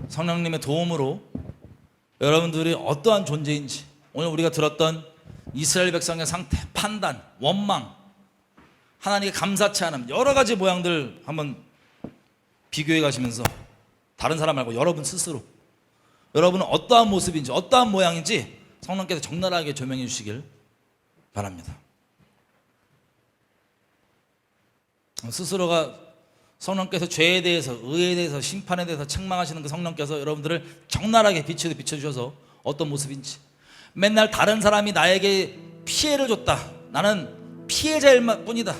성령님의 도움으로 여러분들이 어떠한 존재인지, 오늘 우리가 들었던 이스라엘 백성의 상태, 판단, 원망, 하나님께 감사치 않음, 여러 가지 모양들 한번 비교해 가시면서 다른 사람 말고 여러분 스스로, 여러분은 어떠한 모습인지 어떠한 모양인지 성령께서 적나라하게 조명해 주시길 바랍니다. 스스로가 성령께서 죄에 대해서, 의에 대해서, 심판에 대해서 책망하시는 그 성령께서 여러분들을 적나라하게 비춰주셔서 어떤 모습인지, 맨날 다른 사람이 나에게 피해를 줬다, 나는 피해자일 뿐이다,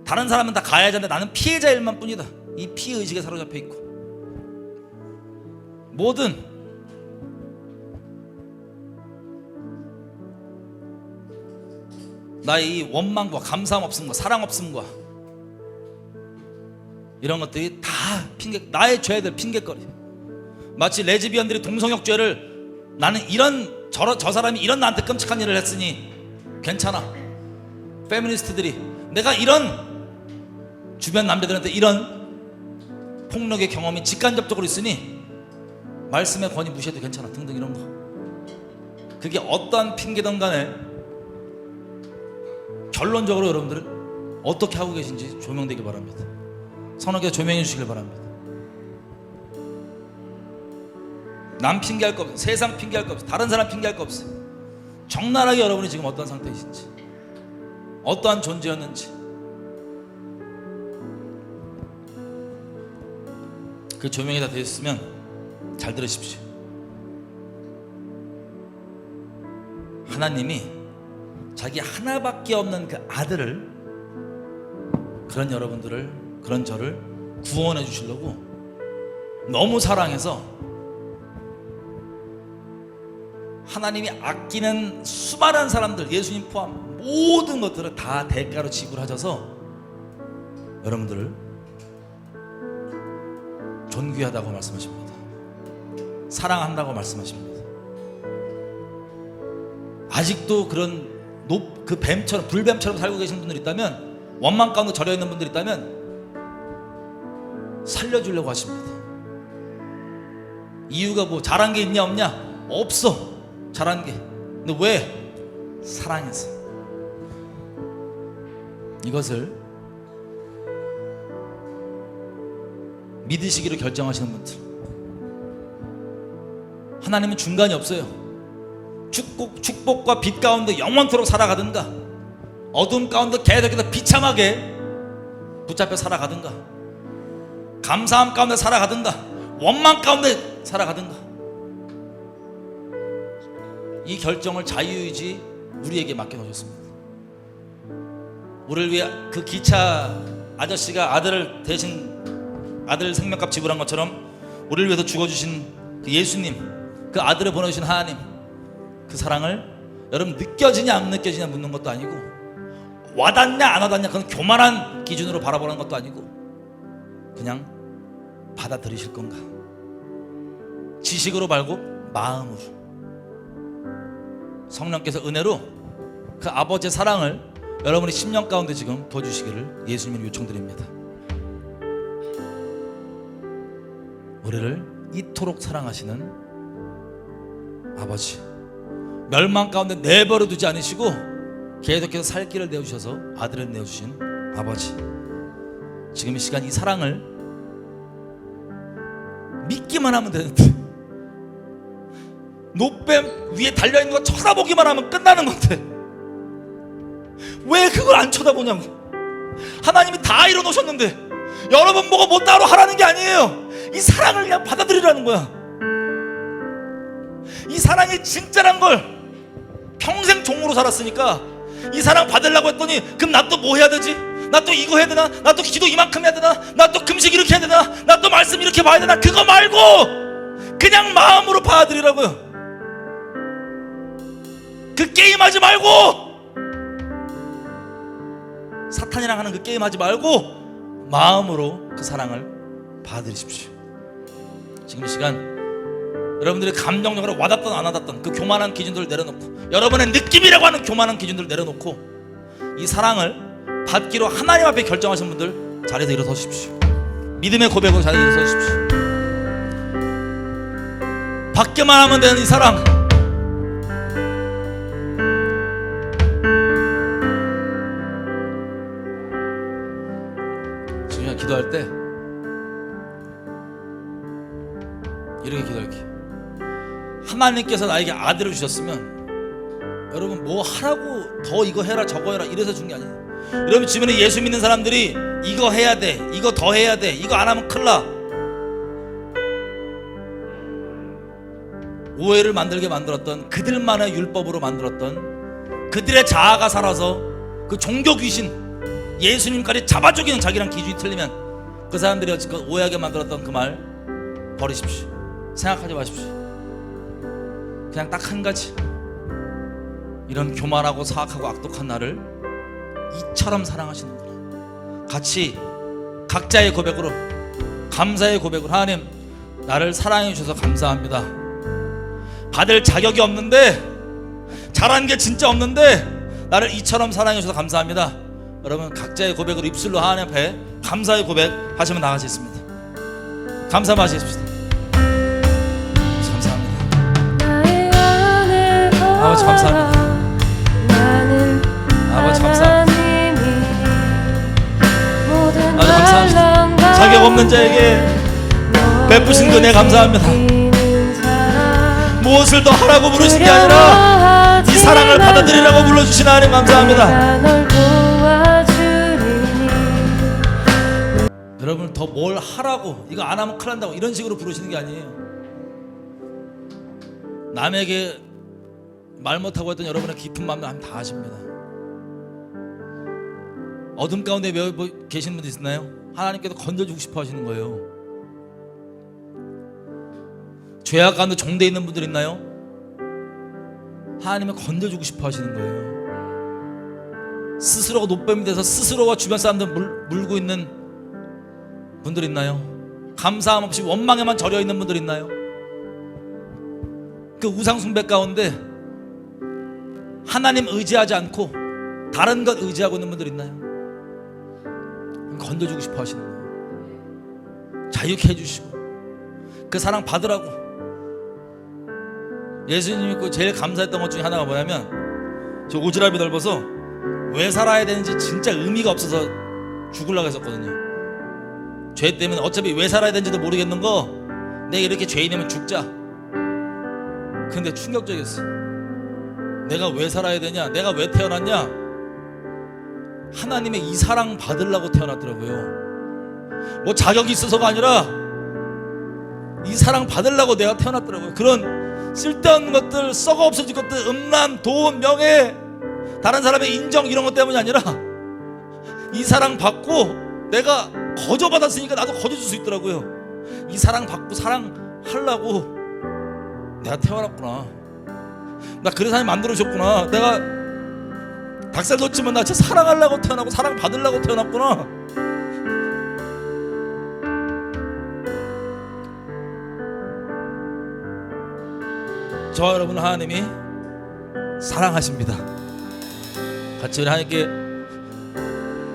다른 사람은 다 가해자인데 나는 피해자일 뿐이다, 이 피해의식에 사로잡혀 있고, 모든 나의 이 원망과 감사함 없음과 사랑 없음과 이런 것들이 다 나의 죄들 핑계거리. 마치 레즈비언들이 동성역죄를, 나는 이런 저 사람이 이런 나한테 끔찍한 일을 했으니 괜찮아. 페미니스트들이 내가 이런 주변 남자들한테 이런 폭력의 경험이 직간접적으로 있으니 말씀의 권위 무시해도 괜찮아 등등 이런 거. 그게 어떠한 핑계든 간에 결론적으로 여러분들은 어떻게 하고 계신지 조명되길 바랍니다. 성령께서 조명해 주시길 바랍니다. 남 핑계할 거 없어요. 세상 핑계할 거 없어요. 다른 사람 핑계할 거 없어요. 적나라하게 여러분이 지금 어떤 상태이신지, 어떠한 존재였는지 그 조명이 다 되셨으면 잘 들으십시오. 하나님이 자기 하나밖에 없는 그 아들을, 그런 여러분들을, 그런 저를 구원해 주시려고 너무 사랑해서 하나님이 아끼는 수많은 사람들, 예수님 포함 모든 것들을 다 대가로 지불하셔서 여러분들을 존귀하다고 말씀하십니다. 사랑한다고 말씀하십니다. 아직도 그런 그 뱀처럼, 불뱀처럼 살고 계신 분들 있다면, 원망 가운데 절여 있는 분들 있다면 살려주려고 하십니다. 이유가 뭐 잘한 게 있냐 없냐? 없어. 잘한 게. 근데 왜? 사랑해서. 이것을 믿으시기로 결정하시는 분들, 하나님은 중간이 없어요. 축복과 빛 가운데 영원토록 살아가든가, 어둠 가운데 계속해서 비참하게 붙잡혀 살아가든가, 감사함 가운데 살아가든가, 원망 가운데 살아가든가, 이 결정을 자유의지 우리에게 맡겨놓으셨습니다. 우리를 위해 그 기차 아저씨가 아들을 대신, 아들 생명값 지불한 것처럼 우리를 위해서 죽어주신 그 예수님, 그 아들을 보내주신 하나님, 그 사랑을 여러분 느껴지냐 안 느껴지냐 묻는 것도 아니고 와닿냐 안 와닿냐 그건 교만한 기준으로 바라보는 것도 아니고 그냥 받아들이실 건가? 지식으로 말고 마음으로 성령께서 은혜로 그 아버지의 사랑을 여러분의 심령 가운데 지금 부어주시기를 예수님을 요청드립니다. 우리를 이토록 사랑하시는 아버지, 멸망 가운데 내버려 두지 않으시고 계속해서 살 길을 내어주셔서 아들을 내어주신 아버지, 지금 이 시간 이 사랑을 믿기만 하면 되는데 노뱀 위에 달려있는 거 쳐다보기만 하면 끝나는 건데 왜 그걸 안 쳐다보냐고. 하나님이 다 이뤄놓으셨는데 여러분 보고 뭐 따로 하라는 게 아니에요. 이 사랑을 그냥 받아들이라는 거야. 이 사랑이 진짜란 걸 평생 종으로 살았으니까 이 사랑 받으려고 했더니 그럼 나 또 뭐 해야 되지? 나 또 이거 해야 되나? 나 또 기도 이만큼 해야 되나? 나 또 금식 이렇게 해야 되나? 나 또 말씀 이렇게 봐야 되나? 그거 말고 그냥 마음으로 받아들이라고요. 그 게임하지 말고, 사탄이랑 하는 그 게임하지 말고 마음으로 그 사랑을 받아들이십시오. 지금 이 시간 여러분들의 감정적으로 와닿던 안 와닿던 그 교만한 기준들을 내려놓고, 여러분의 느낌이라고 하는 교만한 기준들을 내려놓고 이 사랑을 받기로 하나님 앞에 결정하신 분들 자리에서 일어서십시오. 믿음의 고백으로 자리에 일어서십시오. 받기만 하면 되는 이 사랑, 지금 기도할 때 이렇게 기도할게요. 하나님께서 나에게 아들을 주셨으면 여러분 뭐 하라고 더 이거 해라 저거 해라 이래서 준 게 아니에요. 여러분 주변에 예수 믿는 사람들이 이거 해야 돼, 이거 더 해야 돼, 이거 안 하면 큰일 나, 오해를 만들게 만들었던, 그들만의 율법으로 만들었던, 그들의 자아가 살아서 그 종교 귀신 예수님까지 잡아주기는 자기랑 기준이 틀리면 그 사람들이 어찌껏 오해하게 만들었던 그 말 버리십시오. 생각하지 마십시오. 그냥 딱 한 가지, 이런 교만하고 사악하고 악독한 나를 이처럼 사랑하시는구나. 같이 각자의 고백으로, 감사의 고백으로, 하나님 나를 사랑해 주셔서 감사합니다. 받을 자격이 없는데, 잘한 게 진짜 없는데 나를 이처럼 사랑해 주셔서 감사합니다. 여러분 각자의 고백으로 입술로 하나님 앞에 감사의 고백 하시면 나가시겠습니다. 감사 마시겠습니다. 아버지 감사합니다. 아버지 감사합니다. 아버지 감사합니다. 자격 없는 자에게 베푸신 은혜 감사합니다. 무엇을 더 하라고 부르신 게 아니라 이 사랑을 받아들이라고 불러주신 하나님 감사합니다. 여러분 더 뭘 하라고, 이거 안 하면 큰일 난다고 이런 식으로 부르시는 게 아니에요. 남에게 말 못하고 했던 여러분의 깊은 마음도 하나님 다 아십니다. 어둠 가운데 계신 분들 있나요? 하나님께서 건져주고 싶어 하시는 거예요. 죄악 가운데 종되어 있는 분들 있나요? 하나님은 건져주고 싶어 하시는 거예요. 스스로가 노뱀이 돼서 스스로와 주변 사람들 물고 있는 분들 있나요? 감사함 없이 원망에만 절여 있는 분들 있나요? 그 우상 숭배 가운데 하나님 의지하지 않고 다른 것 의지하고 있는 분들 있나요? 건져주고 싶어 하시는 거예요. 자유케 해주시고 그 사랑 받으라고. 예수님이 그 제일 감사했던 것 중에 하나가 뭐냐면, 저 오지랖이 넓어서 왜 살아야 되는지 진짜 의미가 없어서 죽으려고 했었거든요. 죄 때문에 어차피 왜 살아야 되는지도 모르겠는 거, 내가 이렇게 죄인이면 죽자. 근데 충격적이었어. 내가 왜 살아야 되냐, 내가 왜 태어났냐, 하나님의 이 사랑 받으려고 태어났더라고요. 뭐 자격이 있어서가 아니라 이 사랑 받으려고 내가 태어났더라고요. 그런 쓸데없는 것들, 썩어 없어질 것들, 음란, 돈, 명예, 다른 사람의 인정 이런 것 때문이 아니라 이 사랑 받고 내가 거저받았으니까 나도 거저줄 수 있더라고요. 이 사랑 받고 사랑하려고 내가 태어났구나. 나 그래서 하나님 만들어주셨구나. 내가 닭살 돋지만 나 진짜 사랑하려고 태어나고 사랑 받으려고 태어났구나. 저와 여러분 하나님이 사랑하십니다. 같이 우리 하나님께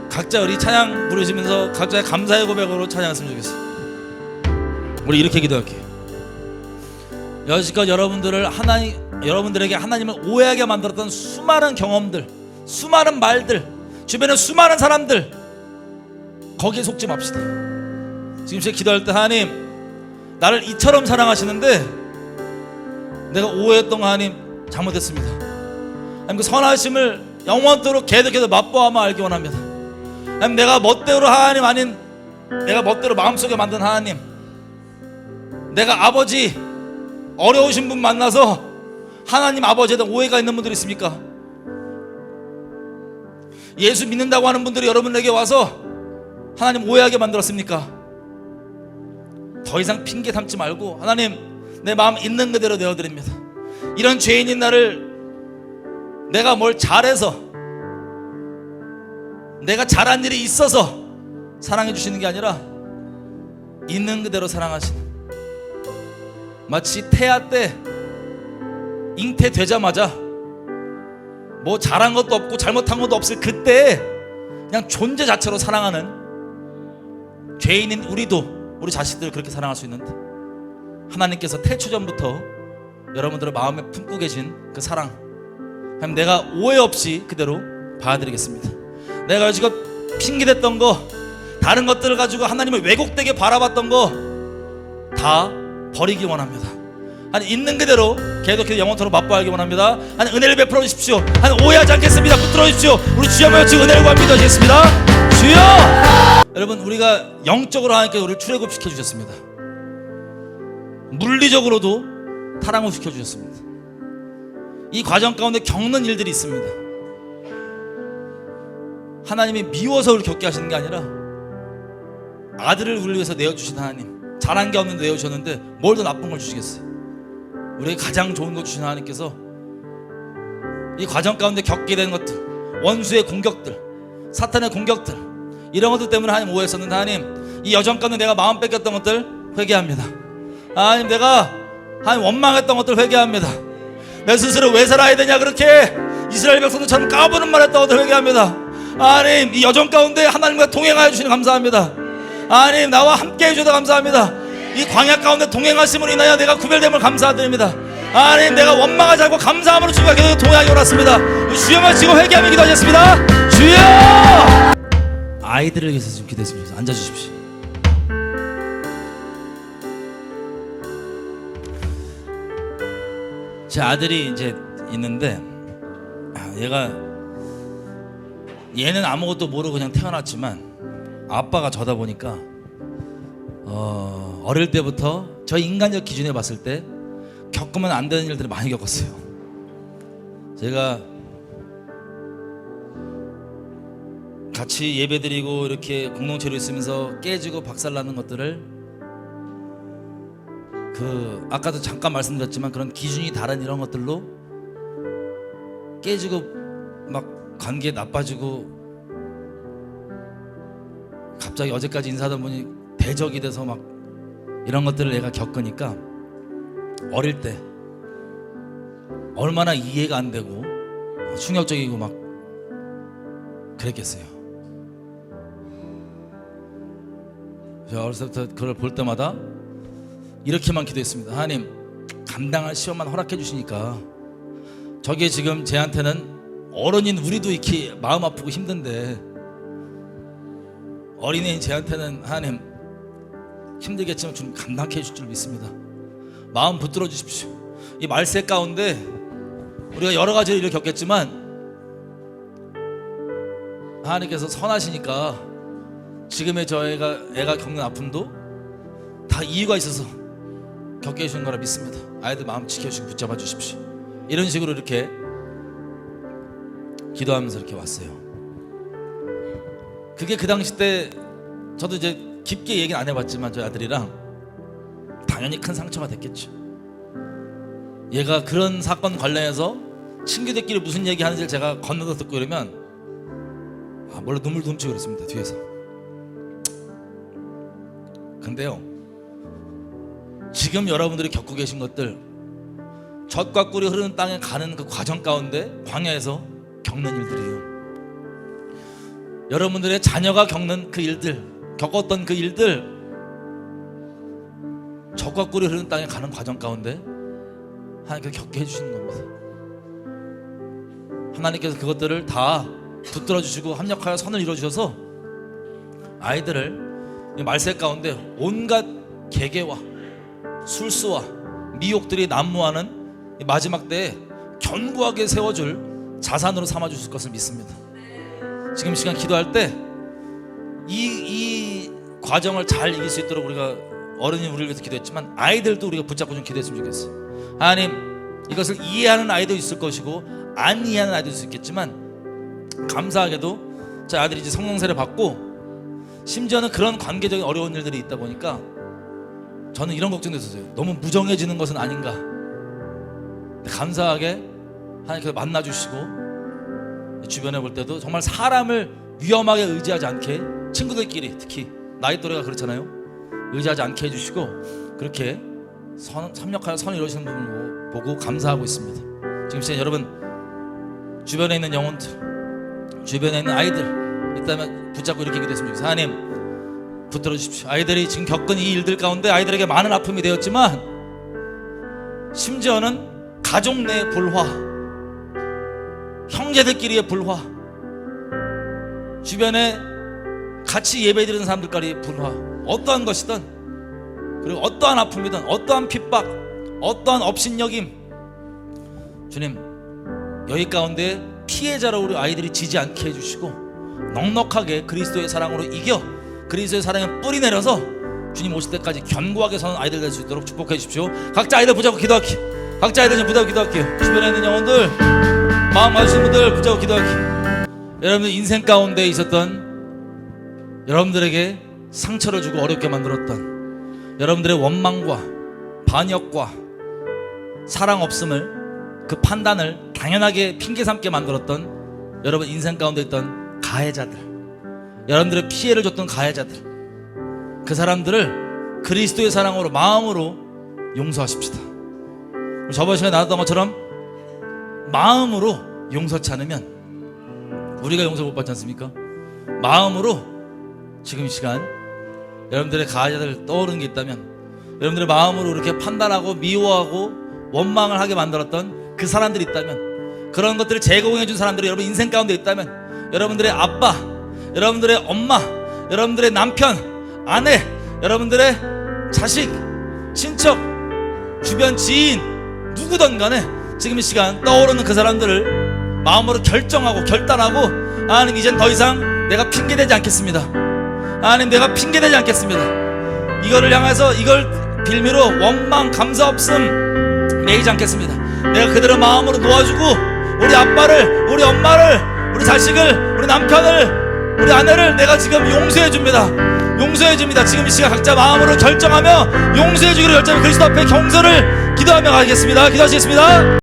각자 우리 찬양 부르시면서 각자의 감사의 고백으로 찬양했으면 좋겠어요. 우리 이렇게 기도할게요. 여지껏 여러분들에게 하나님을 오해하게 만들었던 수많은 경험들, 수많은 말들, 주변에 수많은 사람들, 거기에 속지 맙시다. 지금 제가 기도할 때 하나님 나를 이처럼 사랑하시는데 내가 오해했던 거 하나님 잘못했습니다. 하나님 그 선하심을 영원토록 계속해서 맛보아만 알기 원합니다. 하나님 내가 멋대로 하나님 아닌 내가 멋대로 마음속에 만든 하나님, 내가 아버지 어려우신 분 만나서 하나님 아버지에 대한 오해가 있는 분들 있습니까? 예수 믿는다고 하는 분들이 여러분에게 와서 하나님 오해하게 만들었습니까? 더 이상 핑계 삼지 말고 하나님 내 마음 있는 그대로 내어드립니다. 이런 죄인인 나를 내가 뭘 잘해서 내가 잘한 일이 있어서 사랑해 주시는 게 아니라 있는 그대로 사랑하시는, 마치 태아 때 잉태되자마자 뭐 잘한 것도 없고 잘못한 것도 없을 그때 그냥 존재 자체로 사랑하는 죄인인 우리도 우리 자식들을 그렇게 사랑할 수 있는데, 하나님께서 태초전부터 여러분들의 마음에 품고 계신 그 사랑, 하나님 내가 오해 없이 그대로 봐드리겠습니다. 내가 지금 핑계댔던 거, 다른 것들을 가지고 하나님을 왜곡되게 바라봤던 거 다 버리기 원합니다. 하나님 있는 그대로 계속해서 영원토록 맛보아하기 원합니다. 하나님 은혜를 베풀어 주십시오. 하나님 오해하지 않겠습니다. 붙들어 주십시오. 우리 주여 모여 은혜를 구합니다. 하시겠습니다. 주여! 여러분 우리가 영적으로 하나님께서 우리를 출애굽시켜 주셨습니다. 물리적으로도 타락시켜 주셨습니다. 이 과정 가운데 겪는 일들이 있습니다. 하나님이 미워서 우리를 겪게 하시는 게 아니라 아들을 우리를 위해서 내어주신 하나님, 잘한 게 없는데 내어주셨는데 뭘 더 나쁜 걸 주시겠어요? 우리에게 가장 좋은 걸 주신 하나님께서 이 과정 가운데 겪게 된 것들, 원수의 공격들, 사탄의 공격들, 이런 것들 때문에 하나님 오해했었는데 하나님 이 여정 가운데 내가 마음 뺏겼던 것들 회개합니다. 하나님 내가 하나님 원망했던 것들 회개합니다. 내 스스로 왜 살아야 되냐 그렇게 이스라엘 백성들처럼 까부는 말 했던 것들 회개합니다. 하나님 이 여정 가운데 하나님과 동행하여 주시니 감사합니다. 하나님 나와 함께 해주셔서 감사합니다. 이 광야 가운데 동행하심으로 인하여 내가 구별됨을 감사드립니다. 하나님 내가 원망하지 않고 감사함으로 주님과 계속 동행하기 원했습니다. 주여만 지금 회개하며 기도하겠습니다. 주여! 아이들을 위해서 좀 기도했습니다. 앉아주십시오. 제 아들이 이제 있는데 얘는 아무것도 모르고 그냥 태어났지만 아빠가 저다 보니까 어릴 때부터 저 인간적 기준에 봤을 때 겪으면 안 되는 일들을 많이 겪었어요. 제가 같이 예배드리고 이렇게 공동체로 있으면서 깨지고 박살나는 것들을 아까도 잠깐 말씀드렸지만 그런 기준이 다른 이런 것들로 깨지고 막 관계 나빠지고 갑자기 어제까지 인사하던 분이 대적이 돼서 막 이런 것들을 내가 겪으니까 어릴 때 얼마나 이해가 안 되고 충격적이고 막 그랬겠어요. 제가 어렸을 때부터 그걸 볼 때마다 이렇게만 기도했습니다. 하나님 감당할 시험만 허락해 주시니까 저게 지금 쟤한테는 어른인 우리도 이렇게 마음 아프고 힘든데 어린애인 쟤한테는 하나님 힘들겠지만 좀 감당해 주실 줄 믿습니다. 마음 붙들어 주십시오. 이 말세 가운데 우리가 여러 가지 일을 겪겠지만 하나님께서 선하시니까 지금의 애가 겪는 아픔도 다 이유가 있어서 겪게 해주는 거라 믿습니다. 아이들 마음 지켜주시고 붙잡아 주십시오. 이런 식으로 이렇게 기도하면서 이렇게 왔어요. 그게 그 당시 때 저도 이제 깊게 얘기는 안 해봤지만 저희 아들이랑 당연히 큰 상처가 됐겠죠. 얘가 그런 사건 관련해서 친구들끼리 무슨 얘기 하는지 제가 건너서 듣고 이러면 몰라 눈물도 훔치고 그랬습니다, 뒤에서. 근데요, 지금 여러분들이 겪고 계신 것들, 젖과 꿀이 흐르는 땅에 가는 그 과정 가운데 광야에서 겪는 일들이에요. 여러분들의 자녀가 겪는 그 일들, 겪었던 그 일들, 젖과 꿀이 흐르는 땅에 가는 과정 가운데 하나님께서 겪게 해주시는 겁니다. 하나님께서 그것들을 다 붙들어 주시고 합력하여 선을 이루어 주셔서 아이들을 말세 가운데 온갖 계계와 술수와 미혹들이 난무하는 마지막 때에 견고하게 세워줄 자산으로 삼아 주실 것을 믿습니다. 지금 이 시간 기도할 때 이 과정을 잘 이길 수 있도록 우리가 어른이 우리를 위해서 기도했지만 아이들도 우리가 붙잡고 좀 기도했으면 좋겠어요. 하나님, 이것을 이해하는 아이도 있을 것이고 안 이해하는 아이도 있을 수 있겠지만 감사하게도 제 아들이 이제 성령세를 받고 심지어는 그런 관계적인 어려운 일들이 있다 보니까 저는 이런 걱정도 있었어요. 너무 무정해지는 것은 아닌가. 근데 감사하게 하나님께서 만나주시고 주변에 볼 때도 정말 사람을 위험하게 의지하지 않게, 친구들끼리 특히 나이 또래가 그렇잖아요, 의지하지 않게 해주시고 그렇게 협력하여 선을 이루어지는 부분을 보고 감사하고 있습니다. 지금 시간 여러분 주변에 있는 영혼들, 주변에 있는 아이들 있다면 붙잡고 이렇게 기도했으면 좋겠어요. 하나님, 붙들어 주십시오. 아이들이 지금 겪은 이 일들 가운데 아이들에게 많은 아픔이 되었지만 심지어는 가족 내의 불화, 형제들끼리의 불화, 주변에 같이 예배드리는 사람들끼리의 불화, 어떠한 것이든, 그리고 어떠한 아픔이든, 어떠한 핍박, 어떠한 업신여김, 주님 여기 가운데 피해자로 우리 아이들이 지지 않게 해주시고 넉넉하게 그리스도의 사랑으로 이겨 그리스도의 사랑에 뿌리 내려서 주님 오실 때까지 견고하게 서는 아이들 될 수 있도록 축복해 주십시오. 각자 아이들 붙잡고 기도할게요. 각자 아이들 좀 붙잡고 기도할게요. 주변에 있는 영혼들, 마음 맞으신 분들 붙잡고 기도할게요. 여러분들 인생 가운데 있었던 여러분들에게 상처를 주고 어렵게 만들었던 여러분들의 원망과 반역과 사랑 없음을, 그 판단을 당연하게 핑계 삼게 만들었던 여러분 인생 가운데 있던 가해자들, 여러분들의 피해를 줬던 가해자들, 그 사람들을 그리스도의 사랑으로 마음으로 용서하십시다. 저번 시간에 나눴던 것처럼 마음으로 용서치 않으면 우리가 용서 못 받지 않습니까? 마음으로 지금 이 시간 여러분들의 가해자들 떠오르는 게 있다면, 여러분들의 마음으로 이렇게 판단하고 미워하고 원망을 하게 만들었던 그 사람들이 있다면, 그런 것들을 제공해 준 사람들이 여러분 인생 가운데 있다면, 여러분들의 아빠, 여러분들의 엄마, 여러분들의 남편, 아내, 여러분들의 자식, 친척, 주변 지인, 누구든 간에 지금 이 시간 떠오르는 그 사람들을 마음으로 결정하고 결단하고, 하나님 이젠 더 이상 내가 핑계대지 않겠습니다. 하나님 내가 핑계대지 않겠습니다. 이거를 향해서, 이걸 빌미로 원망, 감사 없음 매이지 않겠습니다. 내가 그대로 마음으로 놓아주고 우리 아빠를, 우리 엄마를, 우리 자식을, 우리 남편을, 우리 아내를 내가 지금 용서해줍니다. 용서해줍니다. 지금 이 시간 각자 마음으로 결정하며 용서해주기로 결정하며 그리스도 앞에 경서를 기도하며 가겠습니다. 기도하시겠습니다.